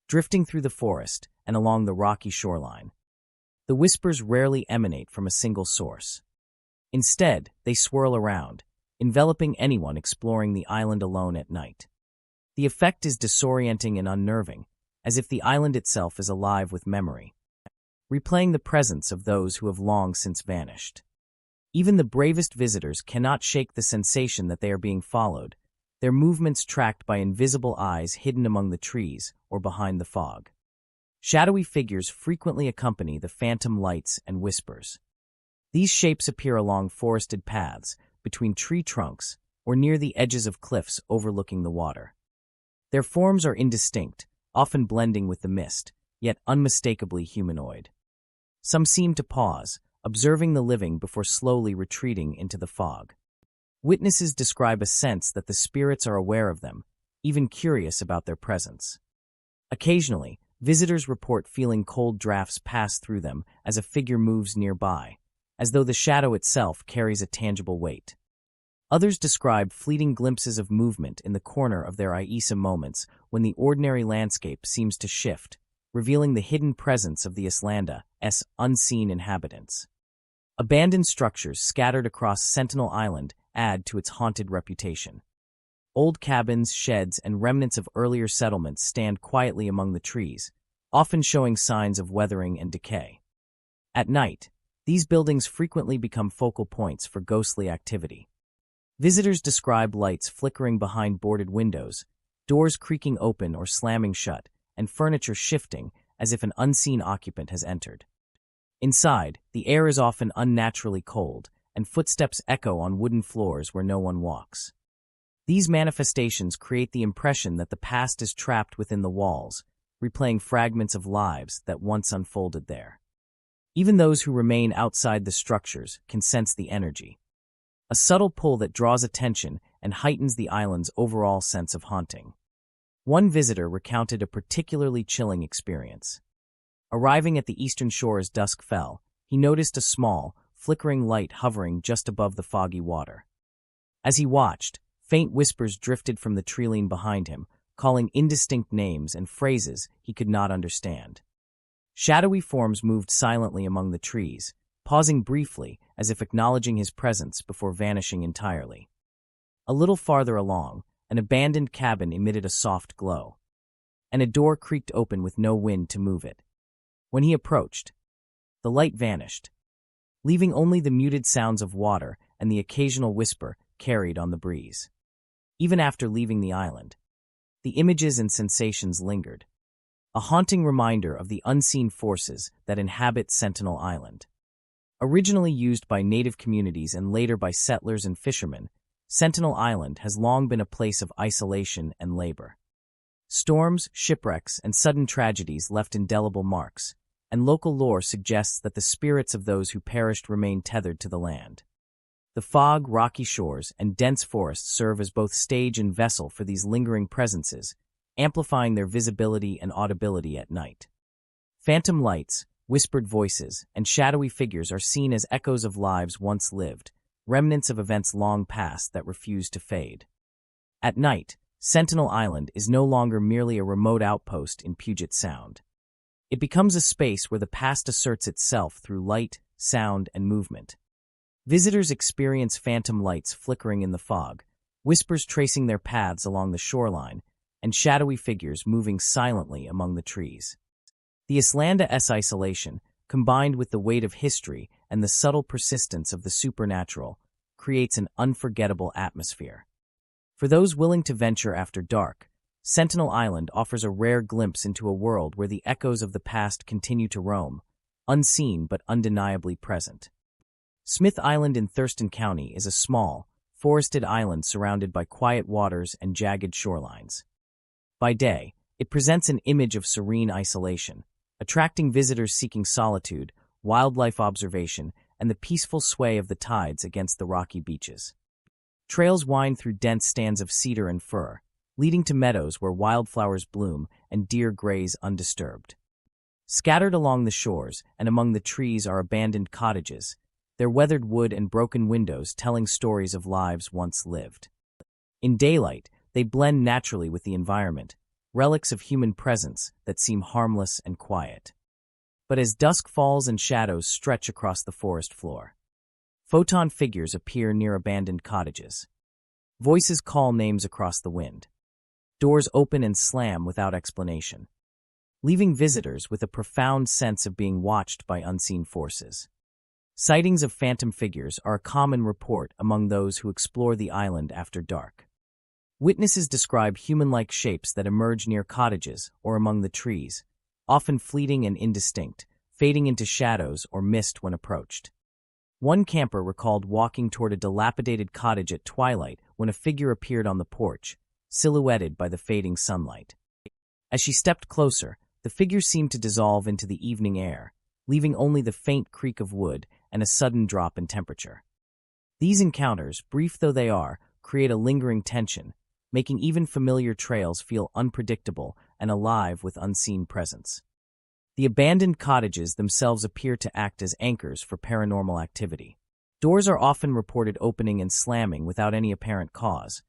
drifting through the forest and along the rocky shoreline. The whispers rarely emanate from a single source. Instead, they swirl around, enveloping anyone exploring the island alone at night. The effect is disorienting and unnerving, as if the island itself is alive with memory, replaying the presence of those who have long since vanished. Even the bravest visitors cannot shake the sensation that they are being followed, their movements tracked by invisible eyes hidden among the trees or behind the fog. Shadowy figures frequently accompany the phantom lights and whispers. These shapes appear along forested paths, between tree trunks, or near the edges of cliffs overlooking the water. Their forms are indistinct, often blending with the mist, yet unmistakably humanoid. Some seem to pause, observing the living before slowly retreating into the fog. Witnesses describe a sense that the spirits are aware of them, even curious about their presence. Occasionally, visitors report feeling cold drafts pass through them as a figure moves nearby, as though the shadow itself carries a tangible weight. Others describe fleeting glimpses of movement in the corner of their Isa moments when the ordinary landscape seems to shift, revealing the hidden presence of the Islanda's unseen inhabitants. Abandoned structures scattered across Sentinel Island add to its haunted reputation. Old cabins, sheds, and remnants of earlier settlements stand quietly among the trees, often showing signs of weathering and decay. At night, these buildings frequently become focal points for ghostly activity. Visitors describe lights flickering behind boarded windows, doors creaking open or slamming shut, and furniture shifting as if an unseen occupant has entered. Inside, the air is often unnaturally cold, and footsteps echo on wooden floors where no one walks. These manifestations create the impression that the past is trapped within the walls, replaying fragments of lives that once unfolded there. Even those who remain outside the structures can sense the energy, a subtle pull that draws attention and heightens the island's overall sense of haunting. One visitor recounted a particularly chilling experience. Arriving at the eastern shore as dusk fell, he noticed a small, flickering light hovering just above the foggy water. As he watched, faint whispers drifted from the treeline behind him, calling indistinct names and phrases he could not understand. Shadowy forms moved silently among the trees, pausing briefly as if acknowledging his presence before vanishing entirely. A little farther along, an abandoned cabin emitted a soft glow, and a door creaked open with no wind to move it. When he approached, the light vanished, leaving only the muted sounds of water and the occasional whisper carried on the breeze. Even after leaving the island, the images and sensations lingered, a haunting reminder of the unseen forces that inhabit Sentinel Island. Originally used by native communities and later by settlers and fishermen, Sentinel Island has long been a place of isolation and labor. Storms, shipwrecks, and sudden tragedies left indelible marks, and local lore suggests that the spirits of those who perished remain tethered to the land. The fog, rocky shores, and dense forests serve as both stage and vessel for these lingering presences, amplifying their visibility and audibility at night. Phantom lights, whispered voices, and shadowy figures are seen as echoes of lives once lived, remnants of events long past that refuse to fade. At night, Sentinel Island is no longer merely a remote outpost in Puget Sound. It becomes a space where the past asserts itself through light, sound, and movement. Visitors experience phantom lights flickering in the fog, whispers tracing their paths along the shoreline, and shadowy figures moving silently among the trees. The Islanda's isolation, combined with the weight of history and the subtle persistence of the supernatural, creates an unforgettable atmosphere. For those willing to venture after dark, Sentinel Island offers a rare glimpse into a world where the echoes of the past continue to roam, unseen but undeniably present. Smith Island in Thurston County is a small, forested island surrounded by quiet waters and jagged shorelines. By day, it presents an image of serene isolation, attracting visitors seeking solitude, wildlife observation, and the peaceful sway of the tides against the rocky beaches. Trails wind through dense stands of cedar and fir, leading to meadows where wildflowers bloom and deer graze undisturbed. Scattered along the shores and among the trees are abandoned cottages, their weathered wood and broken windows telling stories of lives once lived. In daylight, they blend naturally with the environment, relics of human presence that seem harmless and quiet. But as dusk falls and shadows stretch across the forest floor, photon figures appear near abandoned cottages. Voices call names across the wind. Doors open and slam without explanation, leaving visitors with a profound sense of being watched by unseen forces. Sightings of phantom figures are a common report among those who explore the island after dark. Witnesses describe human-like shapes that emerge near cottages or among the trees, often fleeting and indistinct, fading into shadows or mist when approached. One camper recalled walking toward a dilapidated cottage at twilight when a figure appeared on the porch, silhouetted by the fading sunlight. As she stepped closer, the figure seemed to dissolve into the evening air, leaving only the faint creak of wood and a sudden drop in temperature. These encounters, brief though they are, create a lingering tension, making even familiar trails feel unpredictable and alive with unseen presence. The abandoned cottages themselves appear to act as anchors for paranormal activity. Doors are often reported opening and slamming without any apparent cause.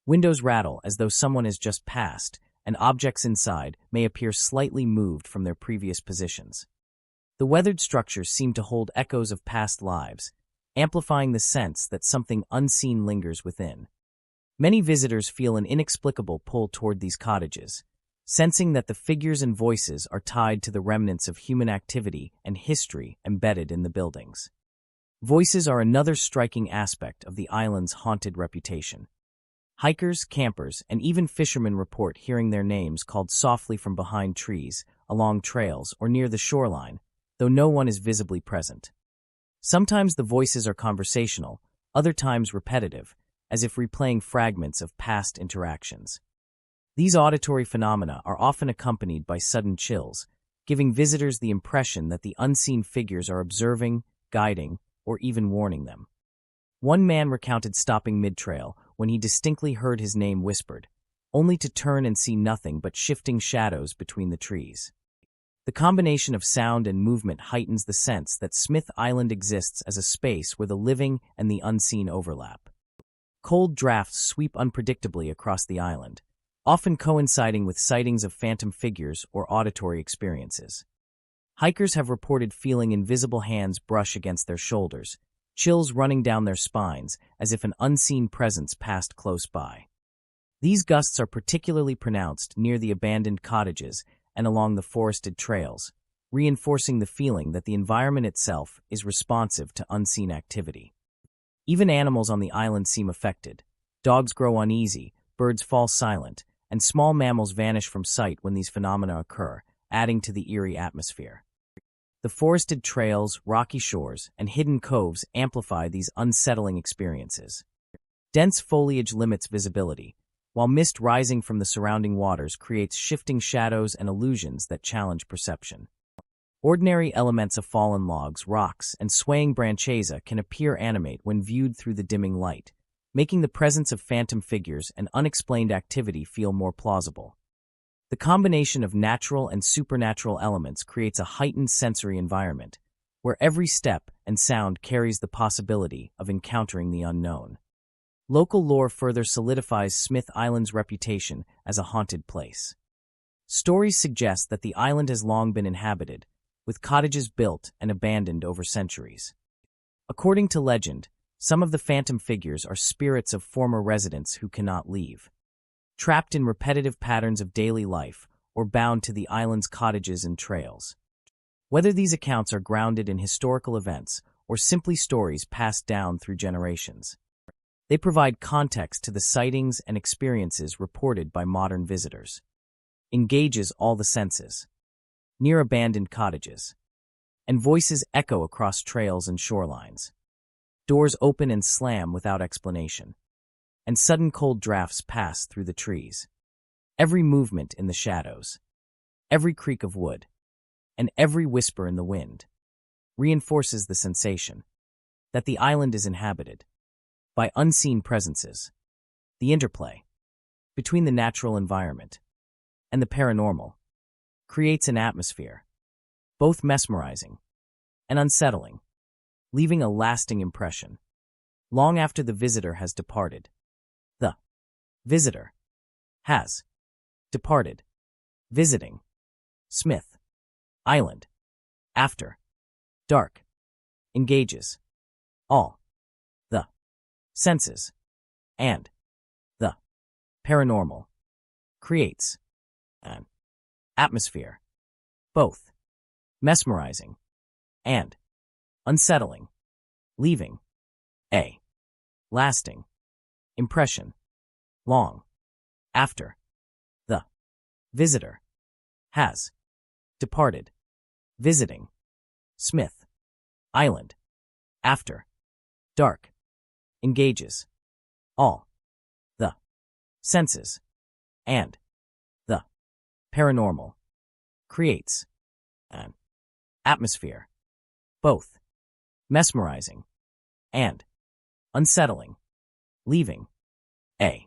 Windows rattle as though someone has just passed, and objects inside may appear slightly moved from their previous positions. The weathered structures seem to hold echoes of past lives, amplifying the sense that something unseen lingers within. Many visitors feel an inexplicable pull toward these cottages, sensing that the figures and voices are tied to the remnants of human activity and history embedded in the buildings. Voices are another striking aspect of the island's haunted reputation. Hikers, campers, and even fishermen report hearing their names called softly from behind trees, along trails, or near the shoreline, though no one is visibly present. Sometimes the voices are conversational, other times repetitive, as if replaying fragments of past interactions. These auditory phenomena are often accompanied by sudden chills, giving visitors the impression that the unseen figures are observing, guiding, or even warning them. One man recounted stopping mid-trail when he distinctly heard his name whispered, only to turn and see nothing but shifting shadows between the trees. The combination of sound and movement heightens the sense that Smith Island exists as a space where the living and the unseen overlap. Cold drafts sweep unpredictably across the island, often coinciding with sightings of phantom figures or auditory experiences. Hikers have reported feeling invisible hands brush against their shoulders, chills running down their spines as if an unseen presence passed close by. These gusts are particularly pronounced near the abandoned cottages and along the forested trails, reinforcing the feeling that the environment itself is responsive to unseen activity. Even animals on the island seem affected. Dogs grow uneasy, birds fall silent, and small mammals vanish from sight when these phenomena occur, adding to the eerie atmosphere. The forested trails, rocky shores, and hidden coves amplify these unsettling experiences. Dense foliage limits visibility, while mist rising from the surrounding waters creates shifting shadows and illusions that challenge perception. Ordinary elements of fallen logs, rocks, and swaying branchesa can appear animate when viewed through the dimming light, making the presence of phantom figures and unexplained activity feel more plausible. The combination of natural and supernatural elements creates a heightened sensory environment, where every step and sound carries the possibility of encountering the unknown. Local lore further solidifies Smith Island's reputation as a haunted place. Stories suggest that the island has long been inhabited, with cottages built and abandoned over centuries. According to legend, some of the phantom figures are spirits of former residents who cannot leave, trapped in repetitive patterns of daily life or bound to the island's cottages and trails. Whether these accounts are grounded in historical events or simply stories passed down through generations, they provide context to the sightings and experiences reported by modern visitors. Engages all the senses. Near abandoned cottages. And voices echo across trails and shorelines. Doors open and slam without explanation. And sudden cold drafts pass through the trees. Every movement in the shadows. Every creak of wood. And every whisper in the wind reinforces the sensation that the island is inhabited by unseen presences. The interplay between the natural environment and the paranormal creates an atmosphere, both mesmerizing and unsettling, leaving a lasting impression. Long after the visitor has departed, the visitor has departed. Visiting Smith Island after dark engages all the senses and the paranormal, creates an atmosphere, both mesmerizing and unsettling, leaving a lasting impression long after the visitor has departed. Visiting Smith Island after dark engages all the senses and the paranormal, creates an atmosphere, both mesmerizing and unsettling, leaving a.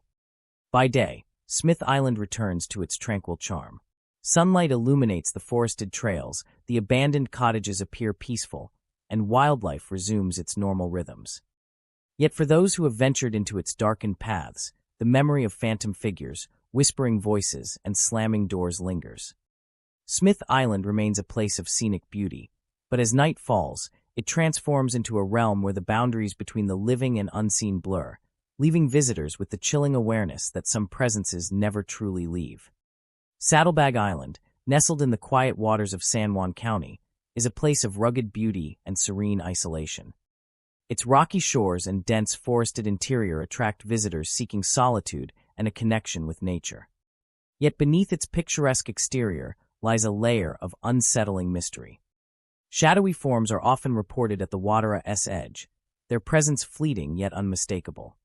By day, Smith Island returns to its tranquil charm. Sunlight illuminates the forested trails, the abandoned cottages appear peaceful, and wildlife resumes its normal rhythms. Yet for those who have ventured into its darkened paths, the memory of phantom figures, whispering voices, and slamming doors lingers. Smith Island remains a place of scenic beauty, but as night falls, it transforms into a realm where the boundaries between the living and unseen blur, leaving visitors with the chilling awareness that some presences never truly leave. Saddlebag Island, nestled in the quiet waters of San Juan County, is a place of rugged beauty and serene isolation. Its rocky shores and dense forested interior attract visitors seeking solitude and a connection with nature. Yet beneath its picturesque exterior lies a layer of unsettling mystery. Shadowy forms are often reported at the water's edge, their presence fleeting yet unmistakable.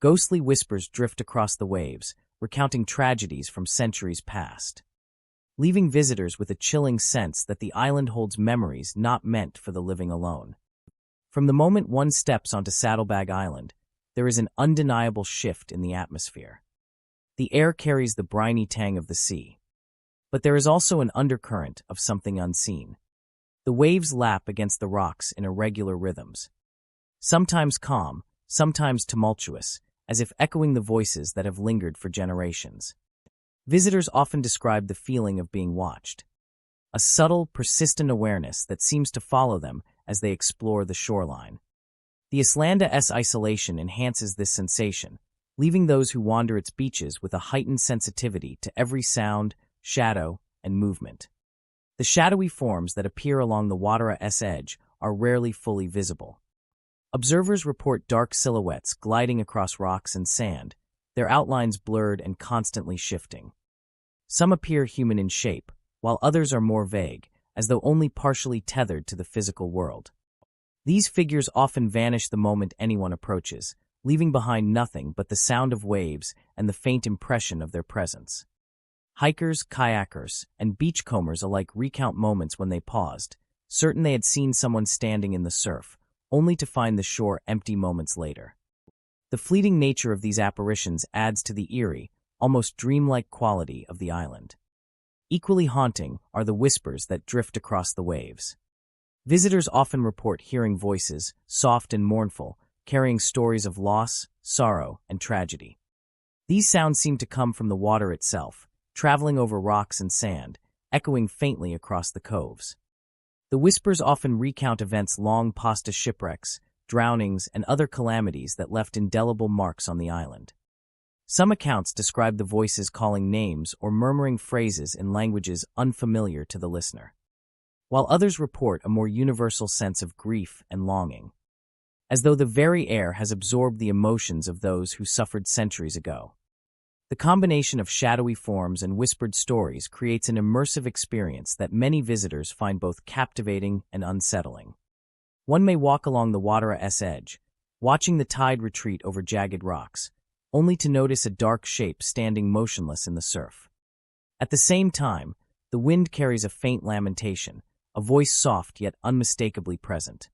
Ghostly whispers drift across the waves, recounting tragedies from centuries past, leaving visitors with a chilling sense that the island holds memories not meant for the living alone. From the moment one steps onto Saddlebag Island, there is an undeniable shift in the atmosphere. The air carries the briny tang of the sea. But there is also an undercurrent of something unseen. The waves lap against the rocks in irregular rhythms, sometimes calm, sometimes tumultuous, as if echoing the voices that have lingered for generations. Visitors often describe the feeling of being watched, a subtle, persistent awareness that seems to follow them as they explore the shoreline. The Islanda's isolation enhances this sensation, leaving those who wander its beaches with a heightened sensitivity to every sound, shadow, and movement. The shadowy forms that appear along the water's edge are rarely fully visible. Observers report dark silhouettes gliding across rocks and sand, their outlines blurred and constantly shifting. Some appear human in shape, while others are more vague, as though only partially tethered to the physical world. These figures often vanish the moment anyone approaches, leaving behind nothing but the sound of waves and the faint impression of their presence. Hikers, kayakers, and beachcombers alike recount moments when they paused, certain they had seen someone standing in the surf, only to find the shore empty moments later. The fleeting nature of these apparitions adds to the eerie, almost dreamlike quality of the island. Equally haunting are the whispers that drift across the waves. Visitors often report hearing voices, soft and mournful, carrying stories of loss, sorrow, and tragedy. These sounds seem to come from the water itself, traveling over rocks and sand, echoing faintly across the coves. The whispers often recount events long past shipwrecks, drownings, and other calamities that left indelible marks on the island. Some accounts describe the voices calling names or murmuring phrases in languages unfamiliar to the listener, while others report a more universal sense of grief and longing, as though the very air has absorbed the emotions of those who suffered centuries ago. The combination of shadowy forms and whispered stories creates an immersive experience that many visitors find both captivating and unsettling. One may walk along the water's edge, watching the tide retreat over jagged rocks, only to notice a dark shape standing motionless in the surf. At the same time, the wind carries a faint lamentation, a voice soft yet unmistakably present.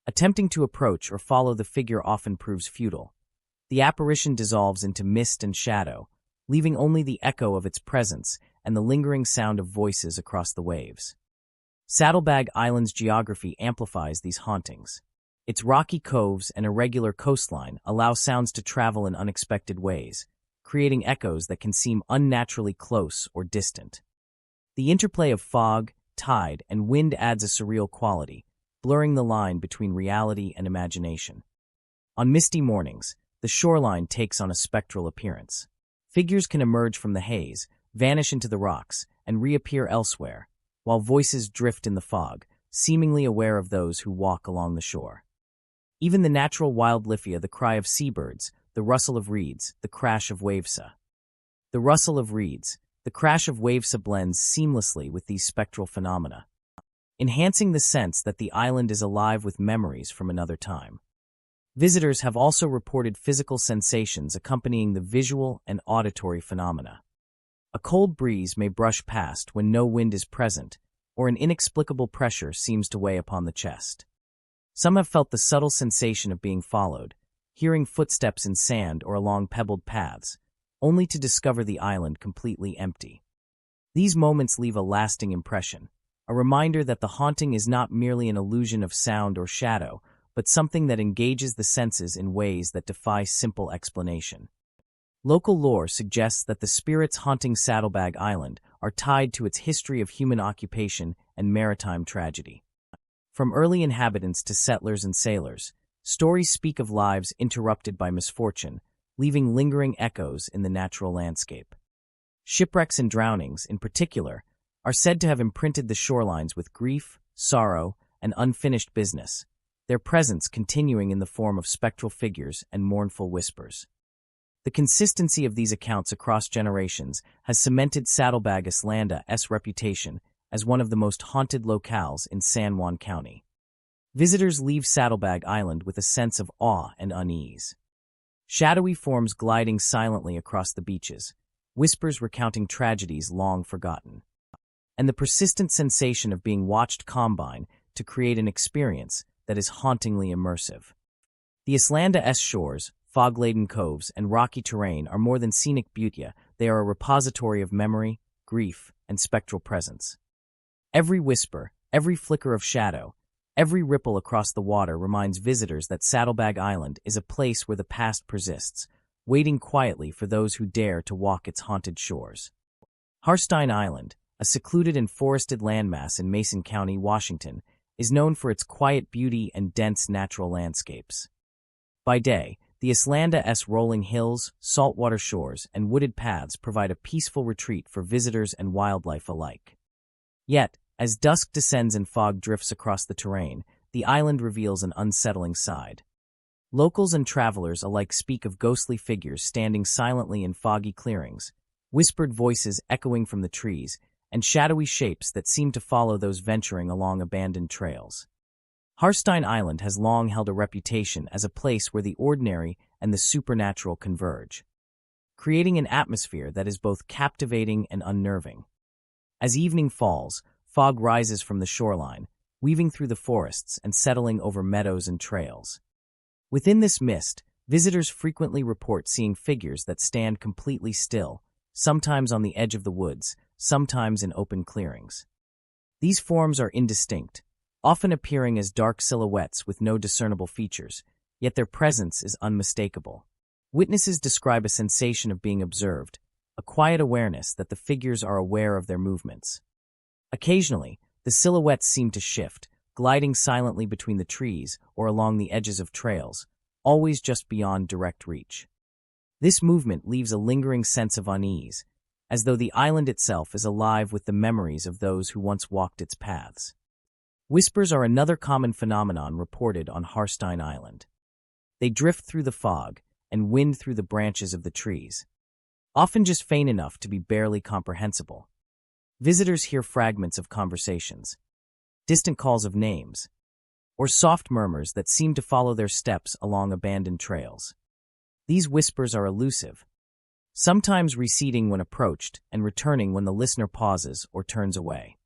Attempting to approach or follow the figure often proves futile. The apparition dissolves into mist and shadow, leaving only the echo of its presence and the lingering sound of voices across the waves. Saddlebag Island's geography amplifies these hauntings. Its rocky coves and irregular coastline allow sounds to travel in unexpected ways, creating echoes that can seem unnaturally close or distant. The interplay of fog, tide, and wind adds a surreal quality, blurring the line between reality and imagination. On misty mornings, the shoreline takes on a spectral appearance. Figures can emerge from the haze, vanish into the rocks, and reappear elsewhere, while voices drift in the fog, seemingly aware of those who walk along the shore. Even the natural wildlife, the cry of seabirds, the rustle of reeds, the crash of wavesa. The rustle of reeds, the crash of wavesa blends seamlessly with these spectral phenomena, enhancing the sense that the island is alive with memories from another time. Visitors have also reported physical sensations accompanying the visual and auditory phenomena. A cold breeze may brush past when no wind is present, or an inexplicable pressure seems to weigh upon the chest. Some have felt the subtle sensation of being followed, hearing footsteps in sand or along pebbled paths, only to discover the island completely empty. These moments leave a lasting impression, a reminder that the haunting is not merely an illusion of sound or shadow, but something that engages the senses in ways that defy simple explanation. Local lore suggests that the spirits haunting Saddlebag Island are tied to its history of human occupation and maritime tragedy. From early inhabitants to settlers and sailors, stories speak of lives interrupted by misfortune, leaving lingering echoes in the natural landscape. Shipwrecks and drownings, in particular, are said to have imprinted the shorelines with grief, sorrow, and unfinished business, their presence continuing in the form of spectral figures and mournful whispers. The consistency of these accounts across generations has cemented Saddlebag Island's reputation as one of the most haunted locales in San Juan County. Visitors leave Saddlebag Island with a sense of awe and unease. shadowy forms gliding silently across the beaches, whispers recounting tragedies long forgotten, and the persistent sensation of being watched combine to create an experience that is hauntingly immersive. The Islanda's shores, fog-laden coves, and rocky terrain are more than scenic beauty, they are a repository of memory, grief, and spectral presence. Every whisper, every flicker of shadow, every ripple across the water reminds visitors that Saddlebag Island is a place where the past persists, waiting quietly for those who dare to walk its haunted shores. Harstein Island, a secluded and forested landmass in Mason County, Washington, is known for its quiet beauty and dense natural landscapes. By day, the Islanda's rolling hills, saltwater shores, and wooded paths provide a peaceful retreat for visitors and wildlife alike. Yet, as dusk descends and fog drifts across the terrain, the island reveals an unsettling side. Locals and travelers alike speak of ghostly figures standing silently in foggy clearings, whispered voices echoing from the trees, and shadowy shapes that seem to follow those venturing along abandoned trails. Harstein Island has long held a reputation as a place where the ordinary and the supernatural converge, creating an atmosphere that is both captivating and unnerving. As evening falls, fog rises from the shoreline, weaving through the forests and settling over meadows and trails. Within this mist, visitors frequently report seeing figures that stand completely still, sometimes on the edge of the woods, sometimes in open clearings. These forms are indistinct, often appearing as dark silhouettes with no discernible features, yet their presence is unmistakable. Witnesses describe a sensation of being observed, a quiet awareness that the figures are aware of their movements. Occasionally, the silhouettes seem to shift, gliding silently between the trees or along the edges of trails, always just beyond direct reach. This movement leaves a lingering sense of unease, as though the island itself is alive with the memories of those who once walked its paths. Whispers are another common phenomenon reported on Harstein Island. They drift through the fog and wind through the branches of the trees, often just faint enough to be barely comprehensible. Visitors hear fragments of conversations, distant calls of names, or soft murmurs that seem to follow their steps along abandoned trails. These whispers are elusive, sometimes receding when approached and returning when the listener pauses or turns away.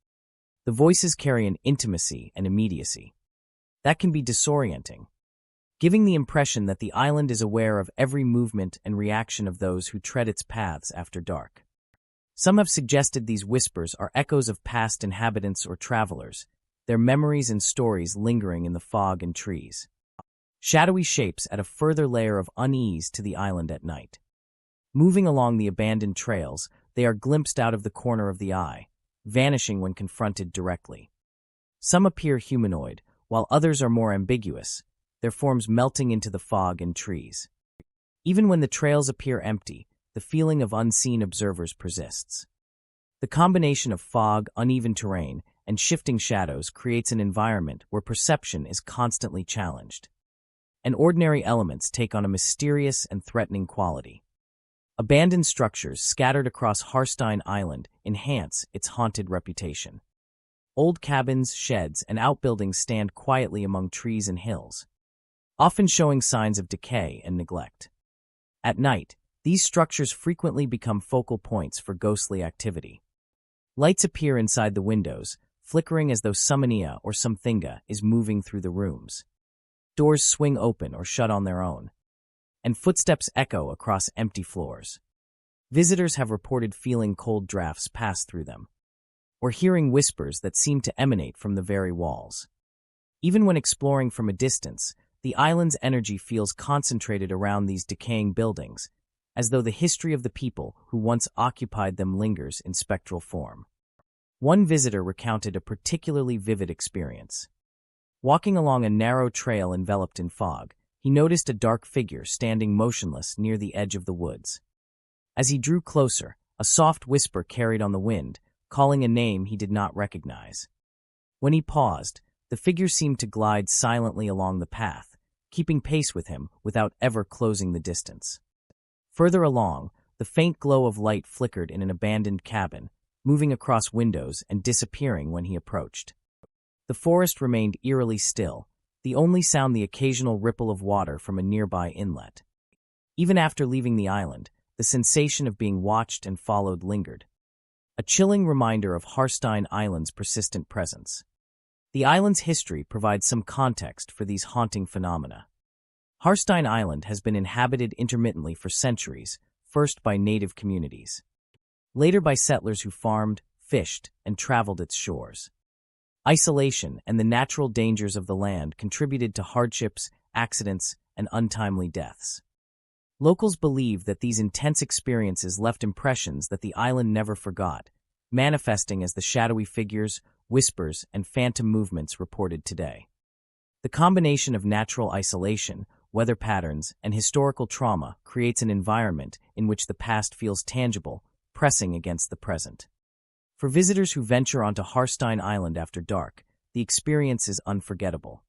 The voices carry an intimacy and immediacy that can be disorienting, giving the impression that the island is aware of every movement and reaction of those who tread its paths after dark. Some have suggested these whispers are echoes of past inhabitants or travelers, their memories and stories lingering in the fog and trees. Shadowy shapes add a further layer of unease to the island at night. Moving along the abandoned trails, they are glimpsed out of the corner of the eye, vanishing when confronted directly. Some appear humanoid, while others are more ambiguous, their forms melting into the fog and trees. Even when the trails appear empty, the feeling of unseen observers persists. The combination of fog, uneven terrain, and shifting shadows creates an environment where perception is constantly challenged, and ordinary elements take on a mysterious and threatening quality. Abandoned structures scattered across Harstein Island enhance its haunted reputation. Old cabins, sheds, and outbuildings stand quietly among trees and hills, often showing signs of decay and neglect. At night, these structures frequently become focal points for ghostly activity. Lights appear inside the windows, flickering as though something or something is moving through the rooms. Doors swing open or shut on their own, and footsteps echo across empty floors. Visitors have reported feeling cold drafts pass through them, or hearing whispers that seem to emanate from the very walls. Even when exploring from a distance, the island's energy feels concentrated around these decaying buildings, as though the history of the people who once occupied them lingers in spectral form. One visitor recounted a particularly vivid experience. Walking along a narrow trail enveloped in fog, he noticed a dark figure standing motionless near the edge of the woods. As he drew closer, a soft whisper carried on the wind, calling a name he did not recognize. When he paused, the figure seemed to glide silently along the path, keeping pace with him without ever closing the distance. Further along, the faint glow of light flickered in an abandoned cabin, moving across windows and disappearing when he approached. The forest remained eerily still, the only sound the occasional ripple of water from a nearby inlet. Even after leaving the island, the sensation of being watched and followed lingered. A chilling reminder of Harstein Island's persistent presence. The island's history provides some context for these haunting phenomena. Harstein Island has been inhabited intermittently for centuries, first by native communities, later by settlers who farmed, fished, and traveled its shores. Isolation and the natural dangers of the land contributed to hardships, accidents, and untimely deaths. Locals believe that these intense experiences left impressions that the island never forgot, manifesting as the shadowy figures, whispers, and phantom movements reported today. The combination of natural isolation, weather patterns, and historical trauma creates an environment in which the past feels tangible, pressing against the present. For visitors who venture onto Harstein Island after dark, the experience is unforgettable.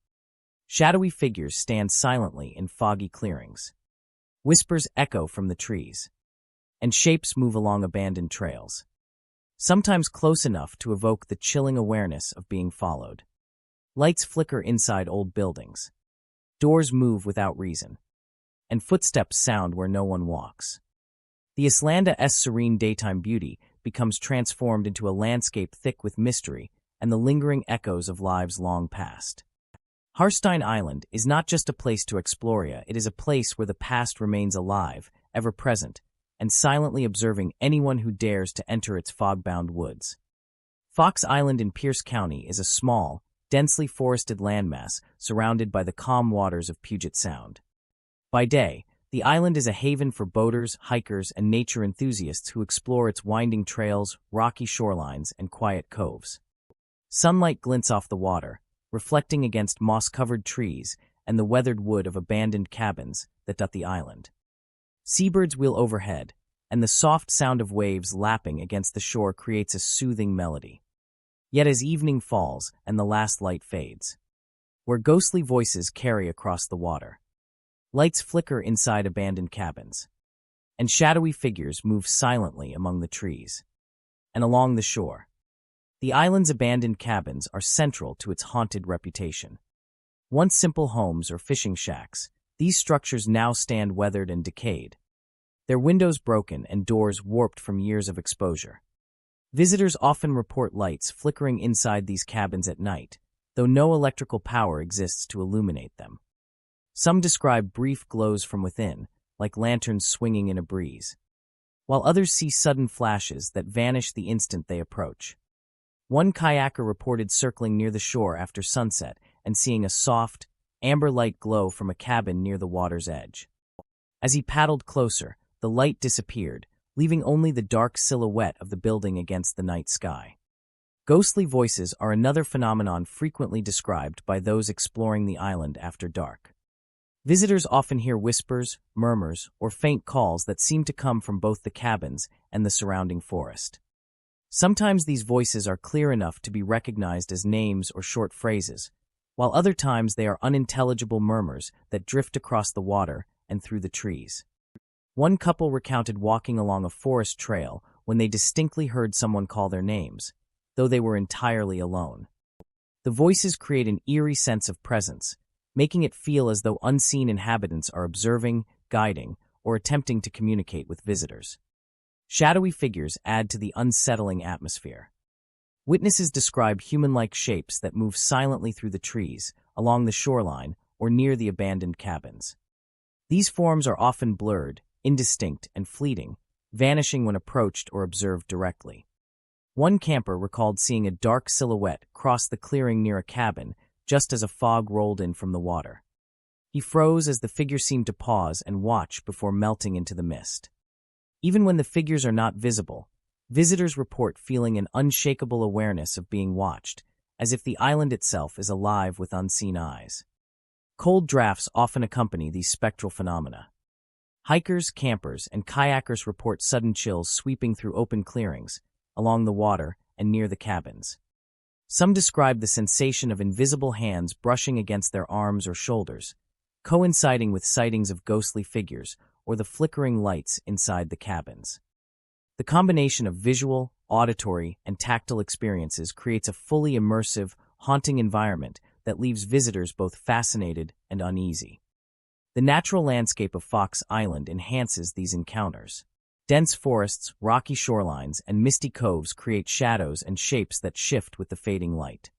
Shadowy figures stand silently in foggy clearings. Whispers echo from the trees, and shapes move along abandoned trails, sometimes close enough to evoke the chilling awareness of being followed. Lights flicker inside old buildings. Doors move without reason, and footsteps sound where no one walks. The Islanda's serene daytime beauty becomes transformed into a landscape thick with mystery and the lingering echoes of lives long past. Harstein Island is not just a place to explore, it is a place where the past remains alive, ever present, and silently observing anyone who dares to enter its fog-bound woods. Fox Island in Pierce County is a small, densely forested landmass surrounded by the calm waters of Puget Sound. By day, the island is a haven for boaters, hikers, and nature enthusiasts who explore its winding trails, rocky shorelines, and quiet coves. Sunlight glints off the water, reflecting against moss-covered trees and the weathered wood of abandoned cabins that dot the island. Seabirds wheel overhead, and the soft sound of waves lapping against the shore creates a soothing melody. Yet as evening falls and the last light fades, where ghostly voices carry across the water, lights flicker inside abandoned cabins, and shadowy figures move silently among the trees and along the shore. The island's abandoned cabins are central to its haunted reputation. Once simple homes or fishing shacks, these structures now stand weathered and decayed, their windows broken and doors warped from years of exposure. Visitors often report lights flickering inside these cabins at night, though no electrical power exists to illuminate them. Some describe brief glows from within, like lanterns swinging in a breeze, while others see sudden flashes that vanish the instant they approach. One kayaker reported circling near the shore after sunset and seeing a soft, amber-light glow from a cabin near the water's edge. As he paddled closer, the light disappeared, leaving only the dark silhouette of the building against the night sky. Ghostly voices are another phenomenon frequently described by those exploring the island after dark. Visitors often hear whispers, murmurs, or faint calls that seem to come from both the cabins and the surrounding forest. Sometimes these voices are clear enough to be recognized as names or short phrases, while other times they are unintelligible murmurs that drift across the water and through the trees. One couple recounted walking along a forest trail when they distinctly heard someone call their names, though they were entirely alone. The voices create an eerie sense of presence, making it feel as though unseen inhabitants are observing, guiding, or attempting to communicate with visitors. Shadowy figures add to the unsettling atmosphere. Witnesses describe human-like shapes that move silently through the trees, along the shoreline, or near the abandoned cabins. These forms are often blurred, indistinct, and fleeting, vanishing when approached or observed directly. One camper recalled seeing a dark silhouette cross the clearing near a cabin just as a fog rolled in from the water. He froze as the figure seemed to pause and watch before melting into the mist. Even when the figures are not visible, visitors report feeling an unshakable awareness of being watched, as if the island itself is alive with unseen eyes. Cold drafts often accompany these spectral phenomena. Hikers, campers, and kayakers report sudden chills sweeping through open clearings, along the water, and near the cabins. Some describe the sensation of invisible hands brushing against their arms or shoulders, coinciding with sightings of ghostly figures or the flickering lights inside the cabins. The combination of visual, auditory, and tactile experiences creates a fully immersive, haunting environment that leaves visitors both fascinated and uneasy. The natural landscape of Fox Island enhances these encounters. Dense forests, rocky shorelines, and misty coves create shadows and shapes that shift with the fading light.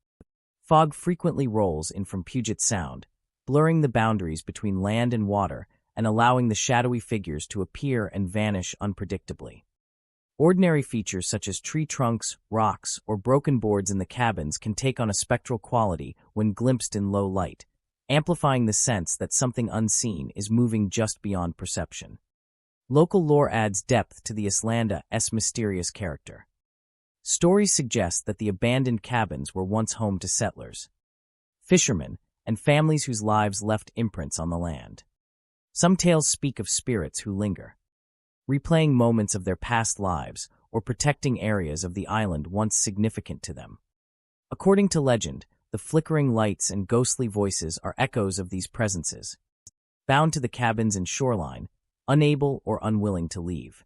Fog frequently rolls in from Puget Sound, blurring the boundaries between land and water and allowing the shadowy figures to appear and vanish unpredictably. Ordinary features such as tree trunks, rocks, or broken boards in the cabins can take on a spectral quality when glimpsed in low light, amplifying the sense that something unseen is moving just beyond perception. Local lore adds depth to the Islanda's mysterious character. Stories suggest that the abandoned cabins were once home to settlers, fishermen, and families whose lives left imprints on the land. Some tales speak of spirits who linger, replaying moments of their past lives or protecting areas of the island once significant to them. According to legend, the flickering lights and ghostly voices are echoes of these presences, bound to the cabins and shoreline, unable or unwilling to leave.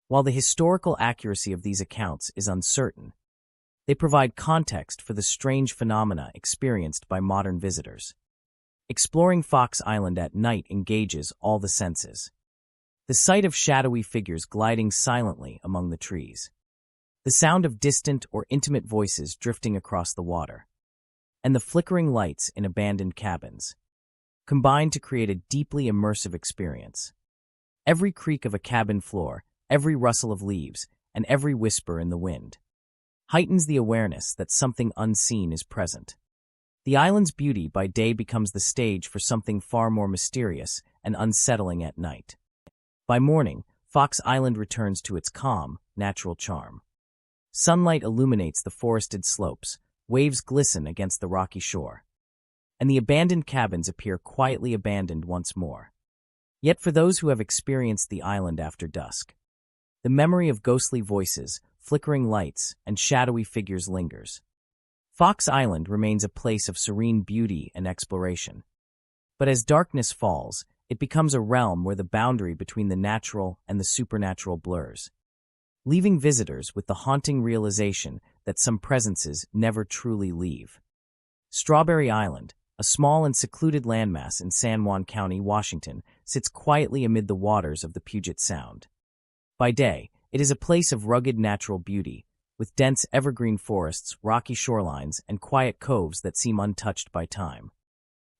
While the historical accuracy of these accounts is uncertain, they provide context for the strange phenomena experienced by modern visitors. Exploring Fox Island at night engages all the senses. The sight of shadowy figures gliding silently among the trees, the sound of distant or intimate voices drifting across the water, and the flickering lights in abandoned cabins combine to create a deeply immersive experience. Every creak of a cabin floor, every rustle of leaves, and every whisper in the wind heightens the awareness that something unseen is present. The island's beauty by day becomes the stage for something far more mysterious and unsettling at night. By morning, Fox Island returns to its calm, natural charm. Sunlight illuminates the forested slopes, waves glisten against the rocky shore, and the abandoned cabins appear quietly abandoned once more. Yet for those who have experienced the island after dusk, the memory of ghostly voices, flickering lights, and shadowy figures lingers. Fox Island remains a place of serene beauty and exploration. But as darkness falls, it becomes a realm where the boundary between the natural and the supernatural blurs, leaving visitors with the haunting realization that some presences never truly leave. Strawberry Island, a small and secluded landmass in San Juan County, Washington, sits quietly amid the waters of the Puget Sound. By day, it is a place of rugged natural beauty, with dense evergreen forests, rocky shorelines, and quiet coves that seem untouched by time.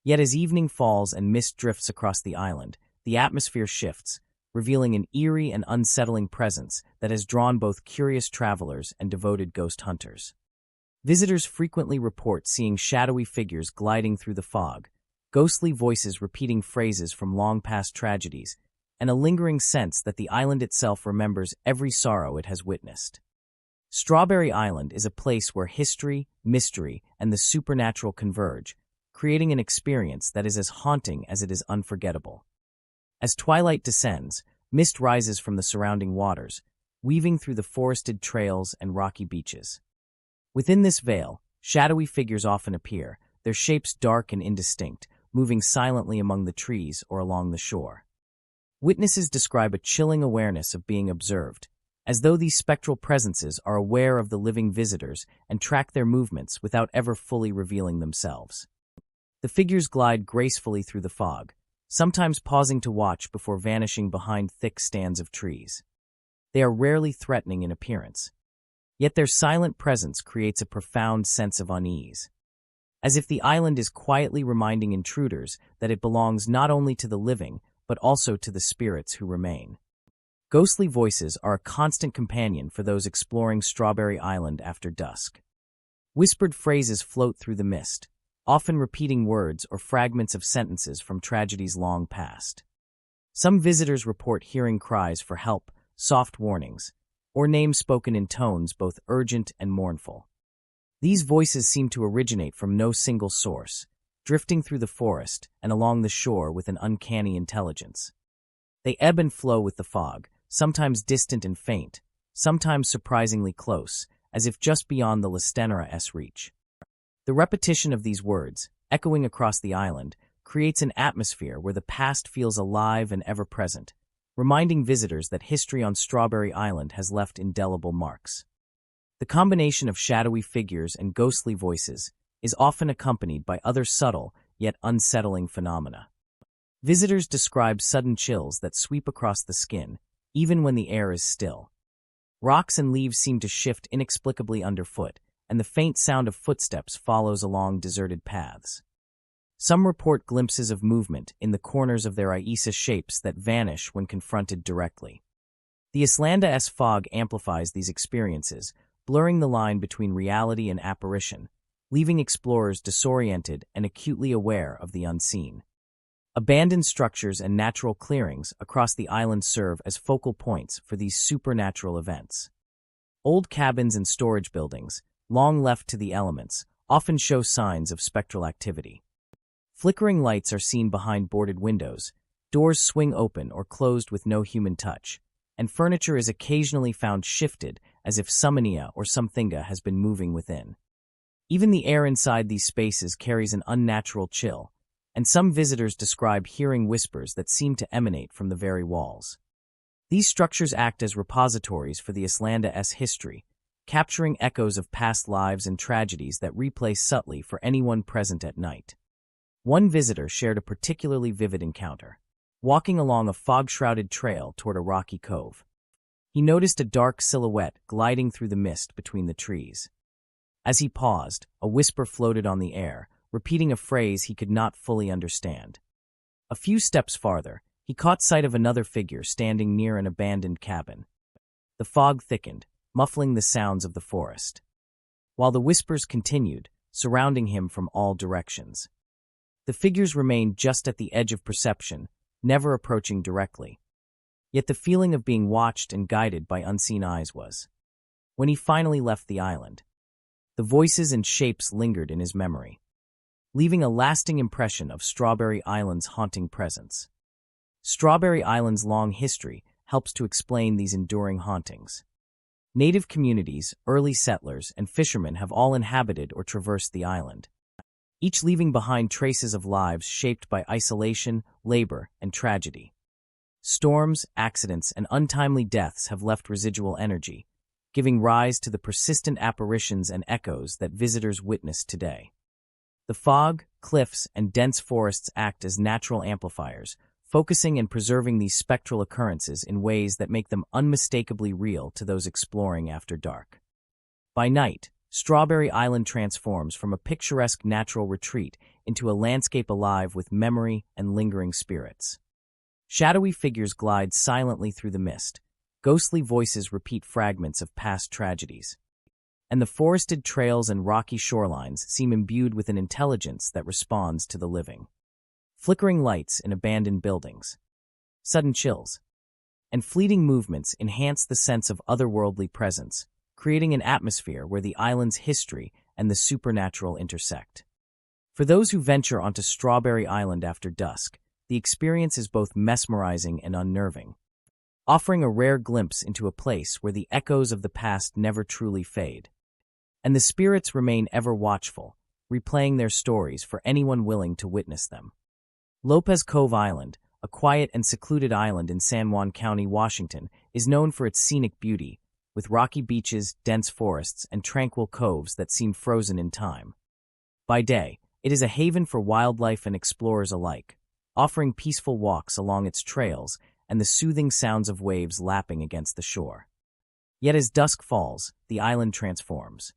Yet as evening falls and mist drifts across the island, the atmosphere shifts, revealing an eerie and unsettling presence that has drawn both curious travelers and devoted ghost hunters. Visitors frequently report seeing shadowy figures gliding through the fog, ghostly voices repeating phrases from long-past tragedies, and a lingering sense that the island itself remembers every sorrow it has witnessed. Strawberry Island is a place where history, mystery, and the supernatural converge, creating an experience that is as haunting as it is unforgettable. As twilight descends, mist rises from the surrounding waters, weaving through the forested trails and rocky beaches. Within this veil, shadowy figures often appear, their shapes dark and indistinct, moving silently among the trees or along the shore. Witnesses describe a chilling awareness of being observed, as though these spectral presences are aware of the living visitors and track their movements without ever fully revealing themselves. The figures glide gracefully through the fog, sometimes pausing to watch before vanishing behind thick stands of trees. They are rarely threatening in appearance, yet their silent presence creates a profound sense of unease, as if the island is quietly reminding intruders that it belongs not only to the living, but also to the spirits who remain. Ghostly voices are a constant companion for those exploring Strawberry Island after dusk. Whispered phrases float through the mist, often repeating words or fragments of sentences from tragedies long past. Some visitors report hearing cries for help, soft warnings, or names spoken in tones both urgent and mournful. These voices seem to originate from no single source, drifting through the forest and along the shore with an uncanny intelligence. They ebb and flow with the fog, sometimes distant and faint, sometimes surprisingly close, as if just beyond the Listenera's reach. The repetition of these words, echoing across the island, creates an atmosphere where the past feels alive and ever-present, reminding visitors that history on Strawberry Island has left indelible marks. The combination of shadowy figures and ghostly voices is often accompanied by other subtle, yet unsettling phenomena. Visitors describe sudden chills that sweep across the skin, even when the air is still. Rocks and leaves seem to shift inexplicably underfoot, and the faint sound of footsteps follows along deserted paths. Some report glimpses of movement in the corners of their Isa shapes that vanish when confronted directly. The Islanda-S fog amplifies these experiences, blurring the line between reality and apparition, leaving explorers disoriented and acutely aware of the unseen. Abandoned structures and natural clearings across the island serve as focal points for these supernatural events. Old cabins and storage buildings, long left to the elements, often show signs of spectral activity. Flickering lights are seen behind boarded windows, doors swing open or closed with no human touch, and furniture is occasionally found shifted as if something or something has been moving within. Even the air inside these spaces carries an unnatural chill, and some visitors describe hearing whispers that seem to emanate from the very walls. These structures act as repositories for the Islanda-S history, capturing echoes of past lives and tragedies that replay subtly for anyone present at night. One visitor shared a particularly vivid encounter. Walking along a fog-shrouded trail toward a rocky cove, he noticed a dark silhouette gliding through the mist between the trees. As he paused, a whisper floated on the air, repeating a phrase he could not fully understand. A few steps farther, he caught sight of another figure standing near an abandoned cabin. The fog thickened, muffling the sounds of the forest, while the whispers continued, surrounding him from all directions. The figures remained just at the edge of perception, never approaching directly. Yet the feeling of being watched and guided by unseen eyes was. When he finally left the island, the voices and shapes lingered in his memory, leaving a lasting impression of Strawberry Island's haunting presence. Strawberry Island's long history helps to explain these enduring hauntings. Native communities, early settlers, and fishermen have all inhabited or traversed the island, each leaving behind traces of lives shaped by isolation, labor, and tragedy. Storms, accidents, and untimely deaths have left residual energy, giving rise to the persistent apparitions and echoes that visitors witness today. The fog, cliffs, and dense forests act as natural amplifiers, focusing and preserving these spectral occurrences in ways that make them unmistakably real to those exploring after dark. By night, Strawberry Island transforms from a picturesque natural retreat into a landscape alive with memory and lingering spirits. Shadowy figures glide silently through the mist, ghostly voices repeat fragments of past tragedies, and the forested trails and rocky shorelines seem imbued with an intelligence that responds to the living. Flickering lights in abandoned buildings, sudden chills, and fleeting movements enhance the sense of otherworldly presence, creating an atmosphere where the island's history and the supernatural intersect. For those who venture onto Strawberry Island after dusk, the experience is both mesmerizing and unnerving, offering a rare glimpse into a place where the echoes of the past never truly fade. And the spirits remain ever watchful, replaying their stories for anyone willing to witness them. Lopez Cove Island, a quiet and secluded island in San Juan County, Washington, is known for its scenic beauty, with rocky beaches, dense forests, and tranquil coves that seem frozen in time. By day, it is a haven for wildlife and explorers alike, offering peaceful walks along its trails and the soothing sounds of waves lapping against the shore. Yet as dusk falls, the island transforms.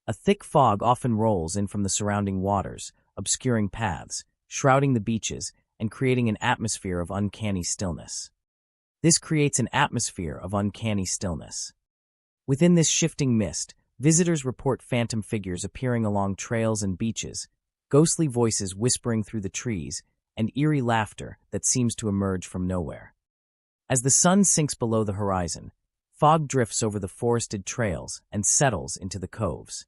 A thick fog often rolls in from the surrounding waters, obscuring paths, shrouding the beaches, and creating an atmosphere of uncanny stillness. Within this shifting mist, visitors report phantom figures appearing along trails and beaches, ghostly voices whispering through the trees, and eerie laughter that seems to emerge from nowhere. As the sun sinks below the horizon, fog drifts over the forested trails and settles into the coves.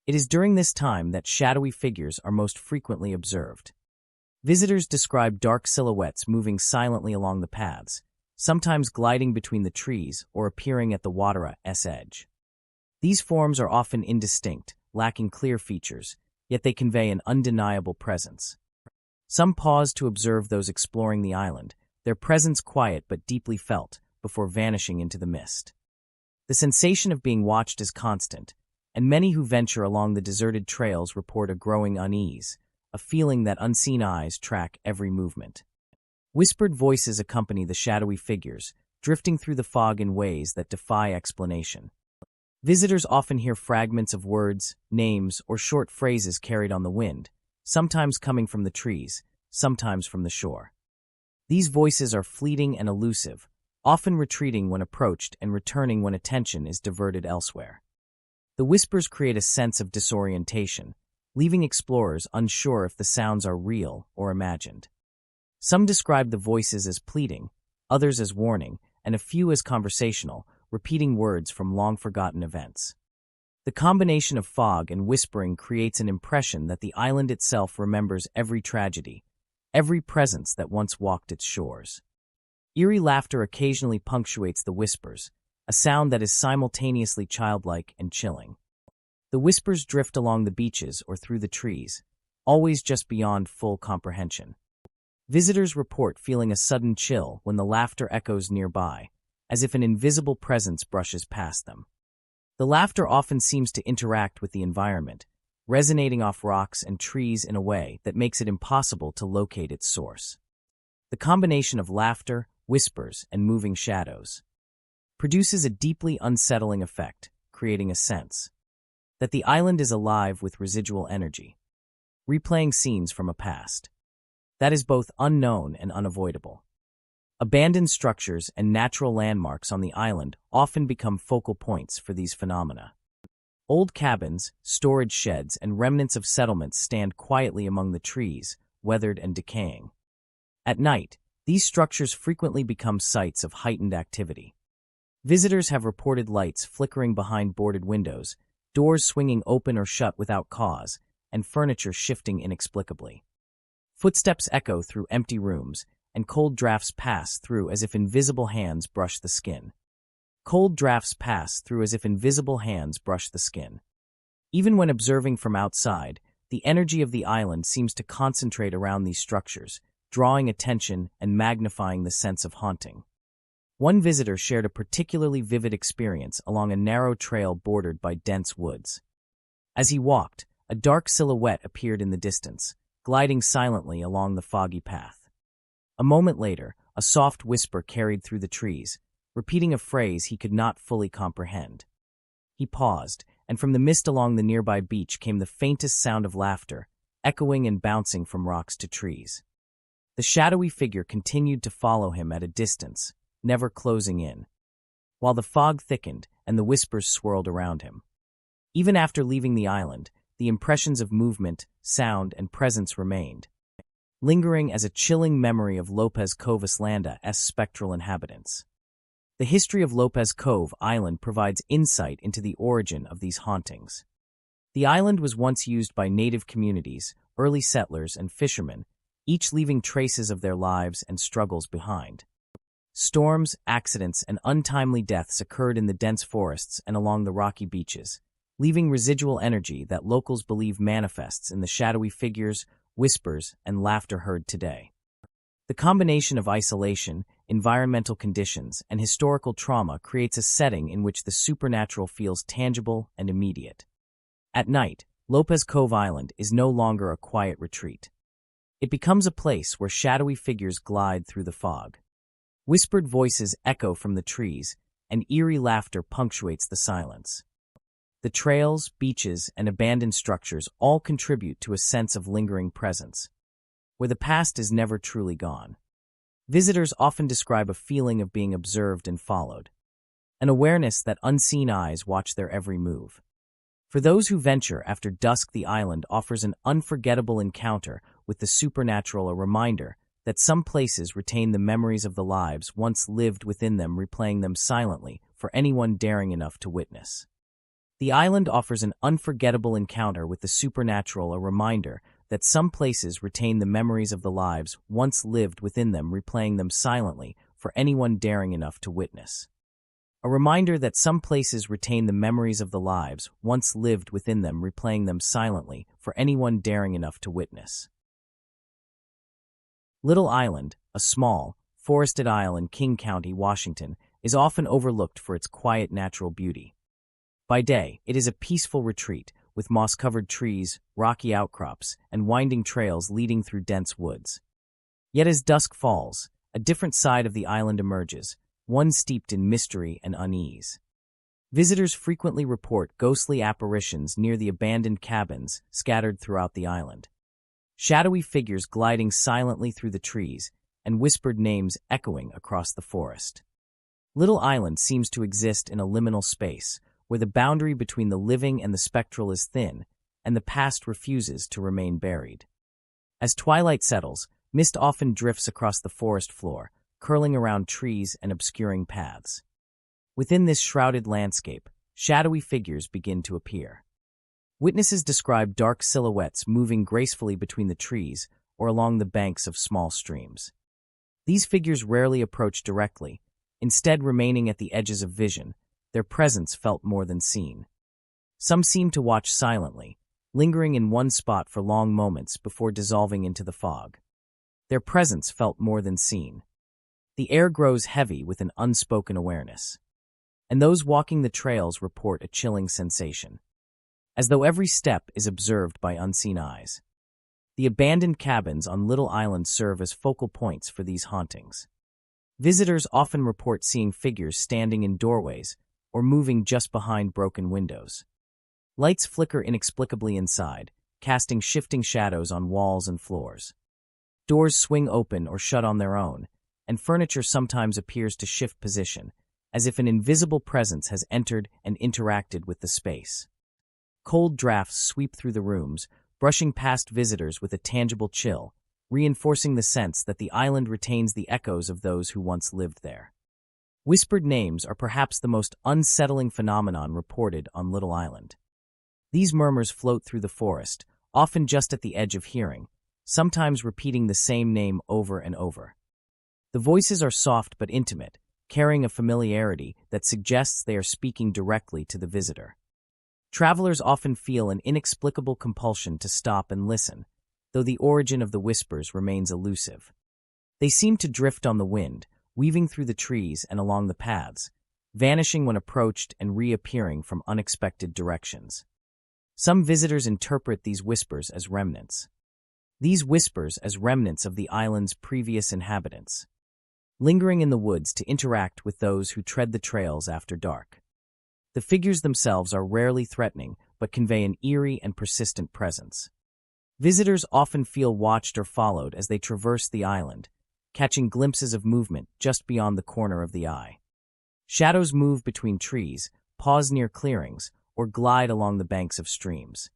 It is during this time that shadowy figures are most frequently observed. Visitors describe dark silhouettes moving silently along the paths, sometimes gliding between the trees or appearing at the water's edge. These forms are often indistinct, lacking clear features, yet they convey an undeniable presence. Some pause to observe those exploring the island, their presence quiet but deeply felt, before vanishing into the mist. The sensation of being watched is constant, and many who venture along the deserted trails report a growing unease, a feeling that unseen eyes track every movement. Whispered voices accompany the shadowy figures, drifting through the fog in ways that defy explanation. Visitors often hear fragments of words, names, or short phrases carried on the wind, sometimes coming from the trees, sometimes from the shore. These voices are fleeting and elusive, often retreating when approached and returning when attention is diverted elsewhere. The whispers create a sense of disorientation, leaving explorers unsure if the sounds are real or imagined. Some describe the voices as pleading, others as warning, and a few as conversational, repeating words from long-forgotten events. The combination of fog and whispering creates an impression that the island itself remembers every tragedy, every presence that once walked its shores. Eerie laughter occasionally punctuates the whispers, a sound that is simultaneously childlike and chilling. The whispers drift along the beaches or through the trees, always just beyond full comprehension. Visitors report feeling a sudden chill when the laughter echoes nearby, as if an invisible presence brushes past them. The laughter often seems to interact with the environment, resonating off rocks and trees in a way that makes it impossible to locate its source. The combination of laughter, whispers, and moving shadows produces a deeply unsettling effect, creating a sense that the island is alive with residual energy, replaying scenes from a past that is both unknown and unavoidable. Abandoned structures and natural landmarks on the island often become focal points for these phenomena. Old cabins, storage sheds, and remnants of settlements stand quietly among the trees, weathered and decaying. At night, these structures frequently become sites of heightened activity. Visitors have reported lights flickering behind boarded windows, doors swinging open or shut without cause, and furniture shifting inexplicably. Footsteps echo through empty rooms, and cold drafts pass through as if invisible hands brush the skin. Even when observing from outside, the energy of the island seems to concentrate around these structures, drawing attention and magnifying the sense of haunting. One visitor shared a particularly vivid experience along a narrow trail bordered by dense woods. As he walked, a dark silhouette appeared in the distance, gliding silently along the foggy path. A moment later, a soft whisper carried through the trees, repeating a phrase he could not fully comprehend. He paused, and from the mist along the nearby beach came the faintest sound of laughter, echoing and bouncing from rocks to trees. The shadowy figure continued to follow him at a distance, never closing in, while the fog thickened and the whispers swirled around him. Even after leaving the island, the impressions of movement, sound, and presence remained, lingering as a chilling memory of Lopez Cove Islanda's spectral inhabitants. The history of Lopez Cove Island provides insight into the origin of these hauntings. The island was once used by native communities, early settlers, and fishermen, each leaving traces of their lives and struggles behind. Storms, accidents, and untimely deaths occurred in the dense forests and along the rocky beaches, leaving residual energy that locals believe manifests in the shadowy figures, whispers, and laughter heard today. The combination of isolation, environmental conditions, and historical trauma creates a setting in which the supernatural feels tangible and immediate. At night, Lopez Cove Island is no longer a quiet retreat. It becomes a place where shadowy figures glide through the fog. Whispered voices echo from the trees, and eerie laughter punctuates the silence. The trails, beaches, and abandoned structures all contribute to a sense of lingering presence, where the past is never truly gone. Visitors often describe a feeling of being observed and followed, an awareness that unseen eyes watch their every move. For those who venture after dusk, the island offers an unforgettable encounter with the supernatural, a reminder that some places retain the memories of the lives once lived within them, replaying them silently for anyone daring enough to witness. The island offers an unforgettable encounter with the supernatural, a reminder that some places retain the memories of the lives once lived within them, replaying them silently for anyone daring enough to witness. A reminder that some places retain the memories of the lives once lived within them, replaying them silently for anyone daring enough to witness. Little Island, a small, forested isle in King County, Washington, is often overlooked for its quiet natural beauty. By day, it is a peaceful retreat, with moss-covered trees, rocky outcrops, and winding trails leading through dense woods. Yet as dusk falls, a different side of the island emerges, one steeped in mystery and unease. Visitors frequently report ghostly apparitions near the abandoned cabins scattered throughout the island. Shadowy figures gliding silently through the trees and whispered names echoing across the forest. Little Island seems to exist in a liminal space, where the boundary between the living and the spectral is thin, and the past refuses to remain buried. As twilight settles, mist often drifts across the forest floor, curling around trees and obscuring paths. Within this shrouded landscape, shadowy figures begin to appear. Witnesses describe dark silhouettes moving gracefully between the trees or along the banks of small streams. These figures rarely approach directly, instead remaining at the edges of vision, their presence felt more than seen. Some seem to watch silently, lingering in one spot for long moments before dissolving into the fog. Their presence felt more than seen. The air grows heavy with an unspoken awareness. And those walking the trails report a chilling sensation, as though every step is observed by unseen eyes. The abandoned cabins on Little Island serve as focal points for these hauntings. Visitors often report seeing figures standing in doorways or moving just behind broken windows. Lights flicker inexplicably inside, casting shifting shadows on walls and floors. Doors swing open or shut on their own, and furniture sometimes appears to shift position, as if an invisible presence has entered and interacted with the space. Cold drafts sweep through the rooms, brushing past visitors with a tangible chill, reinforcing the sense that the island retains the echoes of those who once lived there. Whispered names are perhaps the most unsettling phenomenon reported on Little Island. These murmurs float through the forest, often just at the edge of hearing, sometimes repeating the same name over and over. The voices are soft but intimate, carrying a familiarity that suggests they are speaking directly to the visitor. Travelers often feel an inexplicable compulsion to stop and listen, though the origin of the whispers remains elusive. They seem to drift on the wind, weaving through the trees and along the paths, vanishing when approached and reappearing from unexpected directions. Some visitors interpret these whispers as remnants. These whispers as remnants of the island's previous inhabitants, lingering in the woods to interact with those who tread the trails after dark. The figures themselves are rarely threatening, but convey an eerie and persistent presence. Visitors often feel watched or followed as they traverse the island, catching glimpses of movement just beyond the corner of the eye. Shadows move between trees, pause near clearings, or glide along the banks of streams.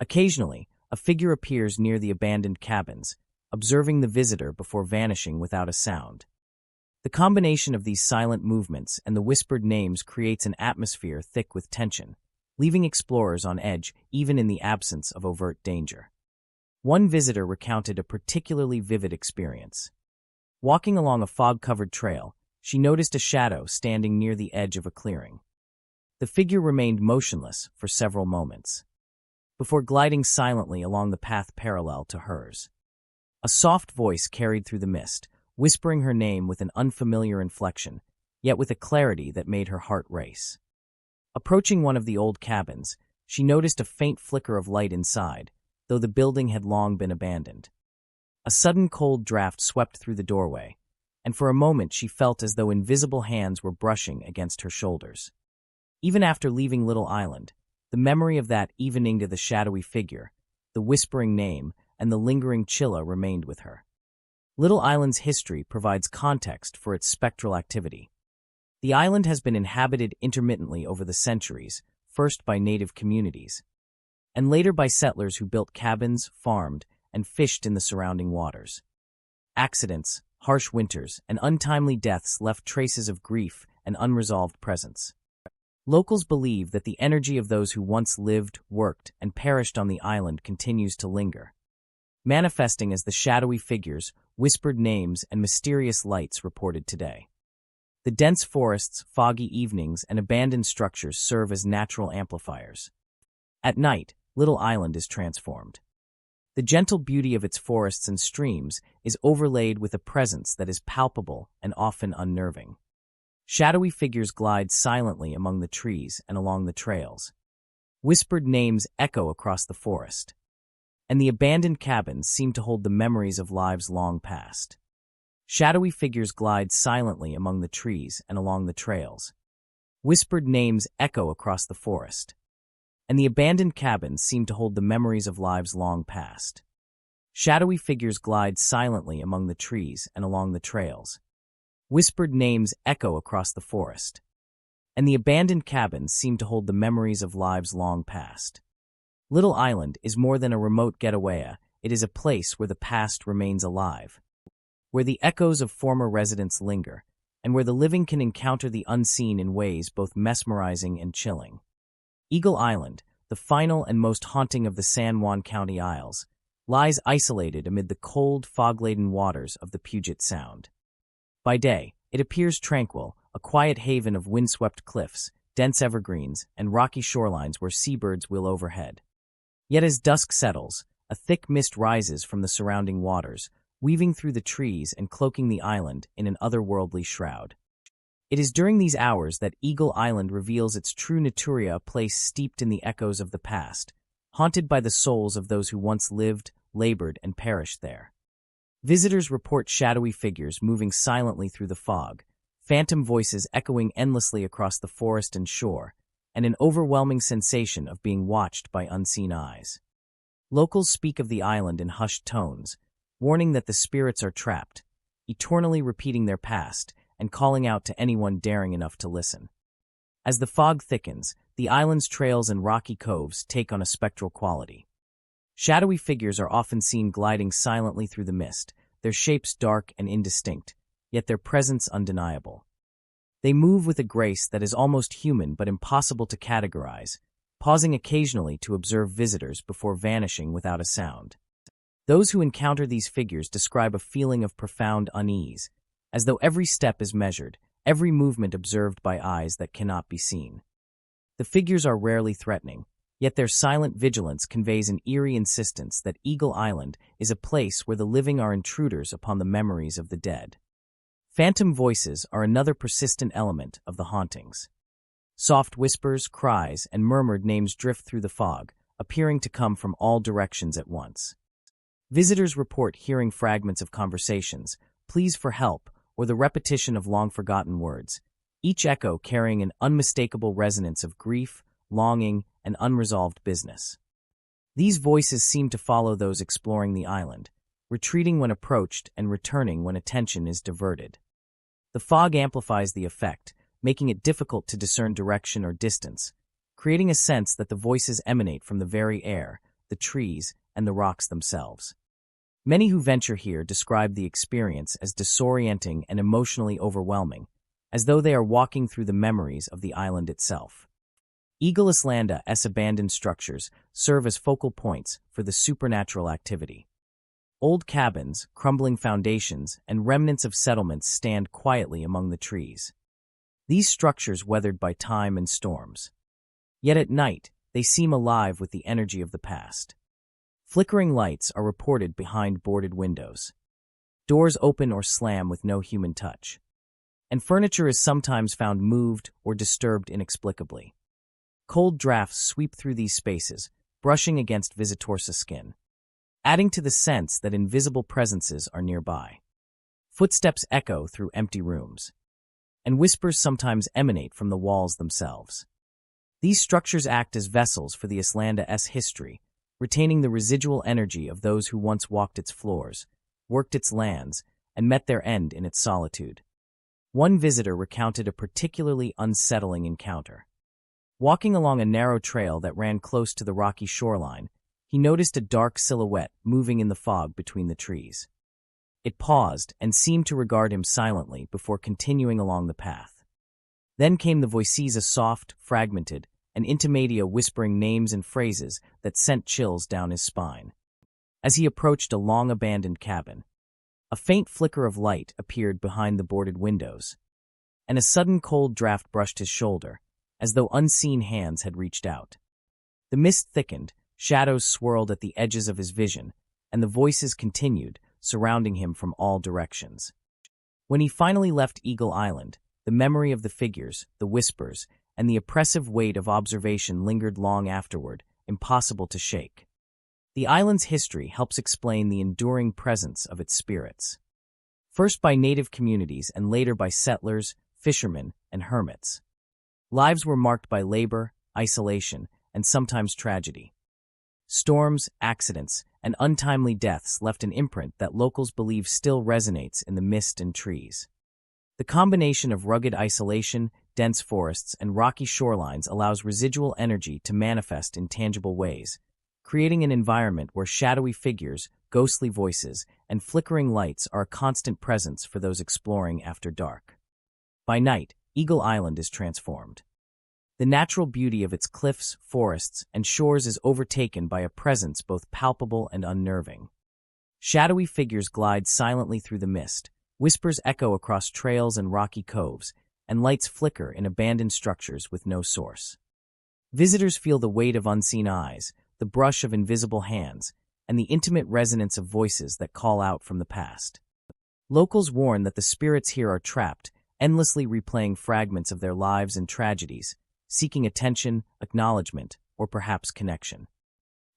Occasionally, a figure appears near the abandoned cabins, observing the visitor before vanishing without a sound. The combination of these silent movements and the whispered names creates an atmosphere thick with tension, leaving explorers on edge even in the absence of overt danger. One visitor recounted a particularly vivid experience. Walking along a fog-covered trail, she noticed a shadow standing near the edge of a clearing. The figure remained motionless for several moments, before gliding silently along the path parallel to hers. A soft voice carried through the mist, whispering her name with an unfamiliar inflection, yet with a clarity that made her heart race. Approaching one of the old cabins, she noticed a faint flicker of light inside, though the building had long been abandoned. A sudden cold draft swept through the doorway, and for a moment she felt as though invisible hands were brushing against her shoulders. Even after leaving Little Island, the memory of that evening to the shadowy figure, the whispering name, and the lingering chill remained with her. Little Island's history provides context for its spectral activity. The island has been inhabited intermittently over the centuries, first by native communities, and later by settlers who built cabins, farmed, and fished in the surrounding waters. Accidents, harsh winters, and untimely deaths left traces of grief and unresolved presence. Locals believe that the energy of those who once lived, worked, and perished on the island continues to linger, manifesting as the shadowy figures, whispered names, and mysterious lights reported today. The dense forests, foggy evenings, and abandoned structures serve as natural amplifiers. At night, Little Island is transformed. The gentle beauty of its forests and streams is overlaid with a presence that is palpable and often unnerving. Shadowy figures glide silently among the trees and along the trails. Whispered names echo across the forest, and the abandoned cabins seem to hold the memories of lives long past. Shadowy figures glide silently among the trees and along the trails. Whispered names echo across the forest, and the abandoned cabins seem to hold the memories of lives long past. Shadowy figures glide silently among the trees and along the trails. Whispered names echo across the forest, and the abandoned cabins seem to hold the memories of lives long past. Little Island is more than a remote getaway, it is a place where the past remains alive, where the echoes of former residents linger, and where the living can encounter the unseen in ways both mesmerizing and chilling. Eagle Island, the final and most haunting of the San Juan County Isles, lies isolated amid the cold, fog-laden waters of the Puget Sound. By day, it appears tranquil, a quiet haven of windswept cliffs, dense evergreens, and rocky shorelines where seabirds wheel overhead. Yet as dusk settles, a thick mist rises from the surrounding waters, weaving through the trees and cloaking the island in an otherworldly shroud. It is during these hours that Eagle Island reveals its true nature, a place steeped in the echoes of the past, haunted by the souls of those who once lived, labored, and perished there. Visitors report shadowy figures moving silently through the fog, phantom voices echoing endlessly across the forest and shore, and an overwhelming sensation of being watched by unseen eyes. Locals speak of the island in hushed tones, warning that the spirits are trapped, eternally repeating their past and calling out to anyone daring enough to listen. As the fog thickens, the island's trails and rocky coves take on a spectral quality. Shadowy figures are often seen gliding silently through the mist, their shapes dark and indistinct, yet their presence undeniable. They move with a grace that is almost human but impossible to categorize, pausing occasionally to observe visitors before vanishing without a sound. Those who encounter these figures describe a feeling of profound unease, as though every step is measured, every movement observed by eyes that cannot be seen. The figures are rarely threatening, yet their silent vigilance conveys an eerie insistence that Eagle Island is a place where the living are intruders upon the memories of the dead. Phantom voices are another persistent element of the hauntings. Soft whispers, cries, and murmured names drift through the fog, appearing to come from all directions at once. Visitors report hearing fragments of conversations, pleas for help, or the repetition of long-forgotten words, each echo carrying an unmistakable resonance of grief, longing, and unresolved business. These voices seem to follow those exploring the island, retreating when approached and returning when attention is diverted. The fog amplifies the effect, making it difficult to discern direction or distance, creating a sense that the voices emanate from the very air, the trees, and the rocks themselves. Many who venture here describe the experience as disorienting and emotionally overwhelming, as though they are walking through the memories of the island itself. Eagle Island's abandoned structures serve as focal points for the supernatural activity. Old cabins, crumbling foundations, and remnants of settlements stand quietly among the trees. These structures weathered by time and storms. Yet at night, they seem alive with the energy of the past. Flickering lights are reported behind boarded windows. Doors open or slam with no human touch. And furniture is sometimes found moved or disturbed inexplicably. Cold drafts sweep through these spaces, brushing against visitors' skin, adding to the sense that invisible presences are nearby. Footsteps echo through empty rooms, and whispers sometimes emanate from the walls themselves. These structures act as vessels for the Island's history, retaining the residual energy of those who once walked its floors, worked its lands, and met their end in its solitude. One visitor recounted a particularly unsettling encounter. Walking along a narrow trail that ran close to the rocky shoreline, he noticed a dark silhouette moving in the fog between the trees. It paused and seemed to regard him silently before continuing along the path. Then came the voices, soft, fragmented, and intimatia whispering names and phrases that sent chills down his spine. As he approached a long-abandoned cabin, a faint flicker of light appeared behind the boarded windows, and a sudden cold draft brushed his shoulder, as though unseen hands had reached out. The mist thickened, shadows swirled at the edges of his vision, and the voices continued, surrounding him from all directions. When he finally left Eagle Island, the memory of the figures, the whispers, and the oppressive weight of observation lingered long afterward, impossible to shake. The island's history helps explain the enduring presence of its spirits. First by native communities and later by settlers, fishermen, and hermits. Lives were marked by labor, isolation, and sometimes tragedy. Storms, accidents, and untimely deaths left an imprint that locals believe still resonates in the mist and trees. The combination of rugged isolation, dense forests, and rocky shorelines allows residual energy to manifest in tangible ways, creating an environment where shadowy figures, ghostly voices, and flickering lights are a constant presence for those exploring after dark. By night, Eagle Island is transformed. The natural beauty of its cliffs, forests, and shores is overtaken by a presence both palpable and unnerving. Shadowy figures glide silently through the mist, whispers echo across trails and rocky coves, and lights flicker in abandoned structures with no source. Visitors feel the weight of unseen eyes, the brush of invisible hands, and the intimate resonance of voices that call out from the past. Locals warn that the spirits here are trapped, endlessly replaying fragments of their lives and tragedies, seeking attention, acknowledgement, or perhaps connection.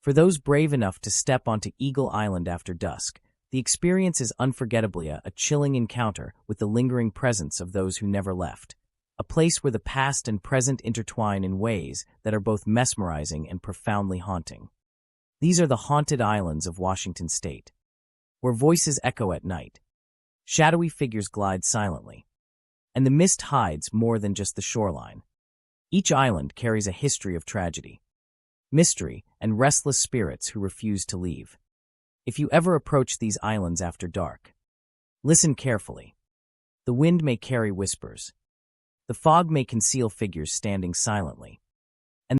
For those brave enough to step onto Eagle Island after dusk, the experience is unforgettably a chilling encounter with the lingering presence of those who never left, a place where the past and present intertwine in ways that are both mesmerizing and profoundly haunting. These are the haunted islands of Washington State, where voices echo at night, shadowy figures glide silently, and the mist hides more than just the shoreline. Each island carries a history of tragedy, mystery, and restless spirits who refuse to leave. If you ever approach these islands after dark, listen carefully. The wind may carry whispers. The fog may conceal figures standing silently.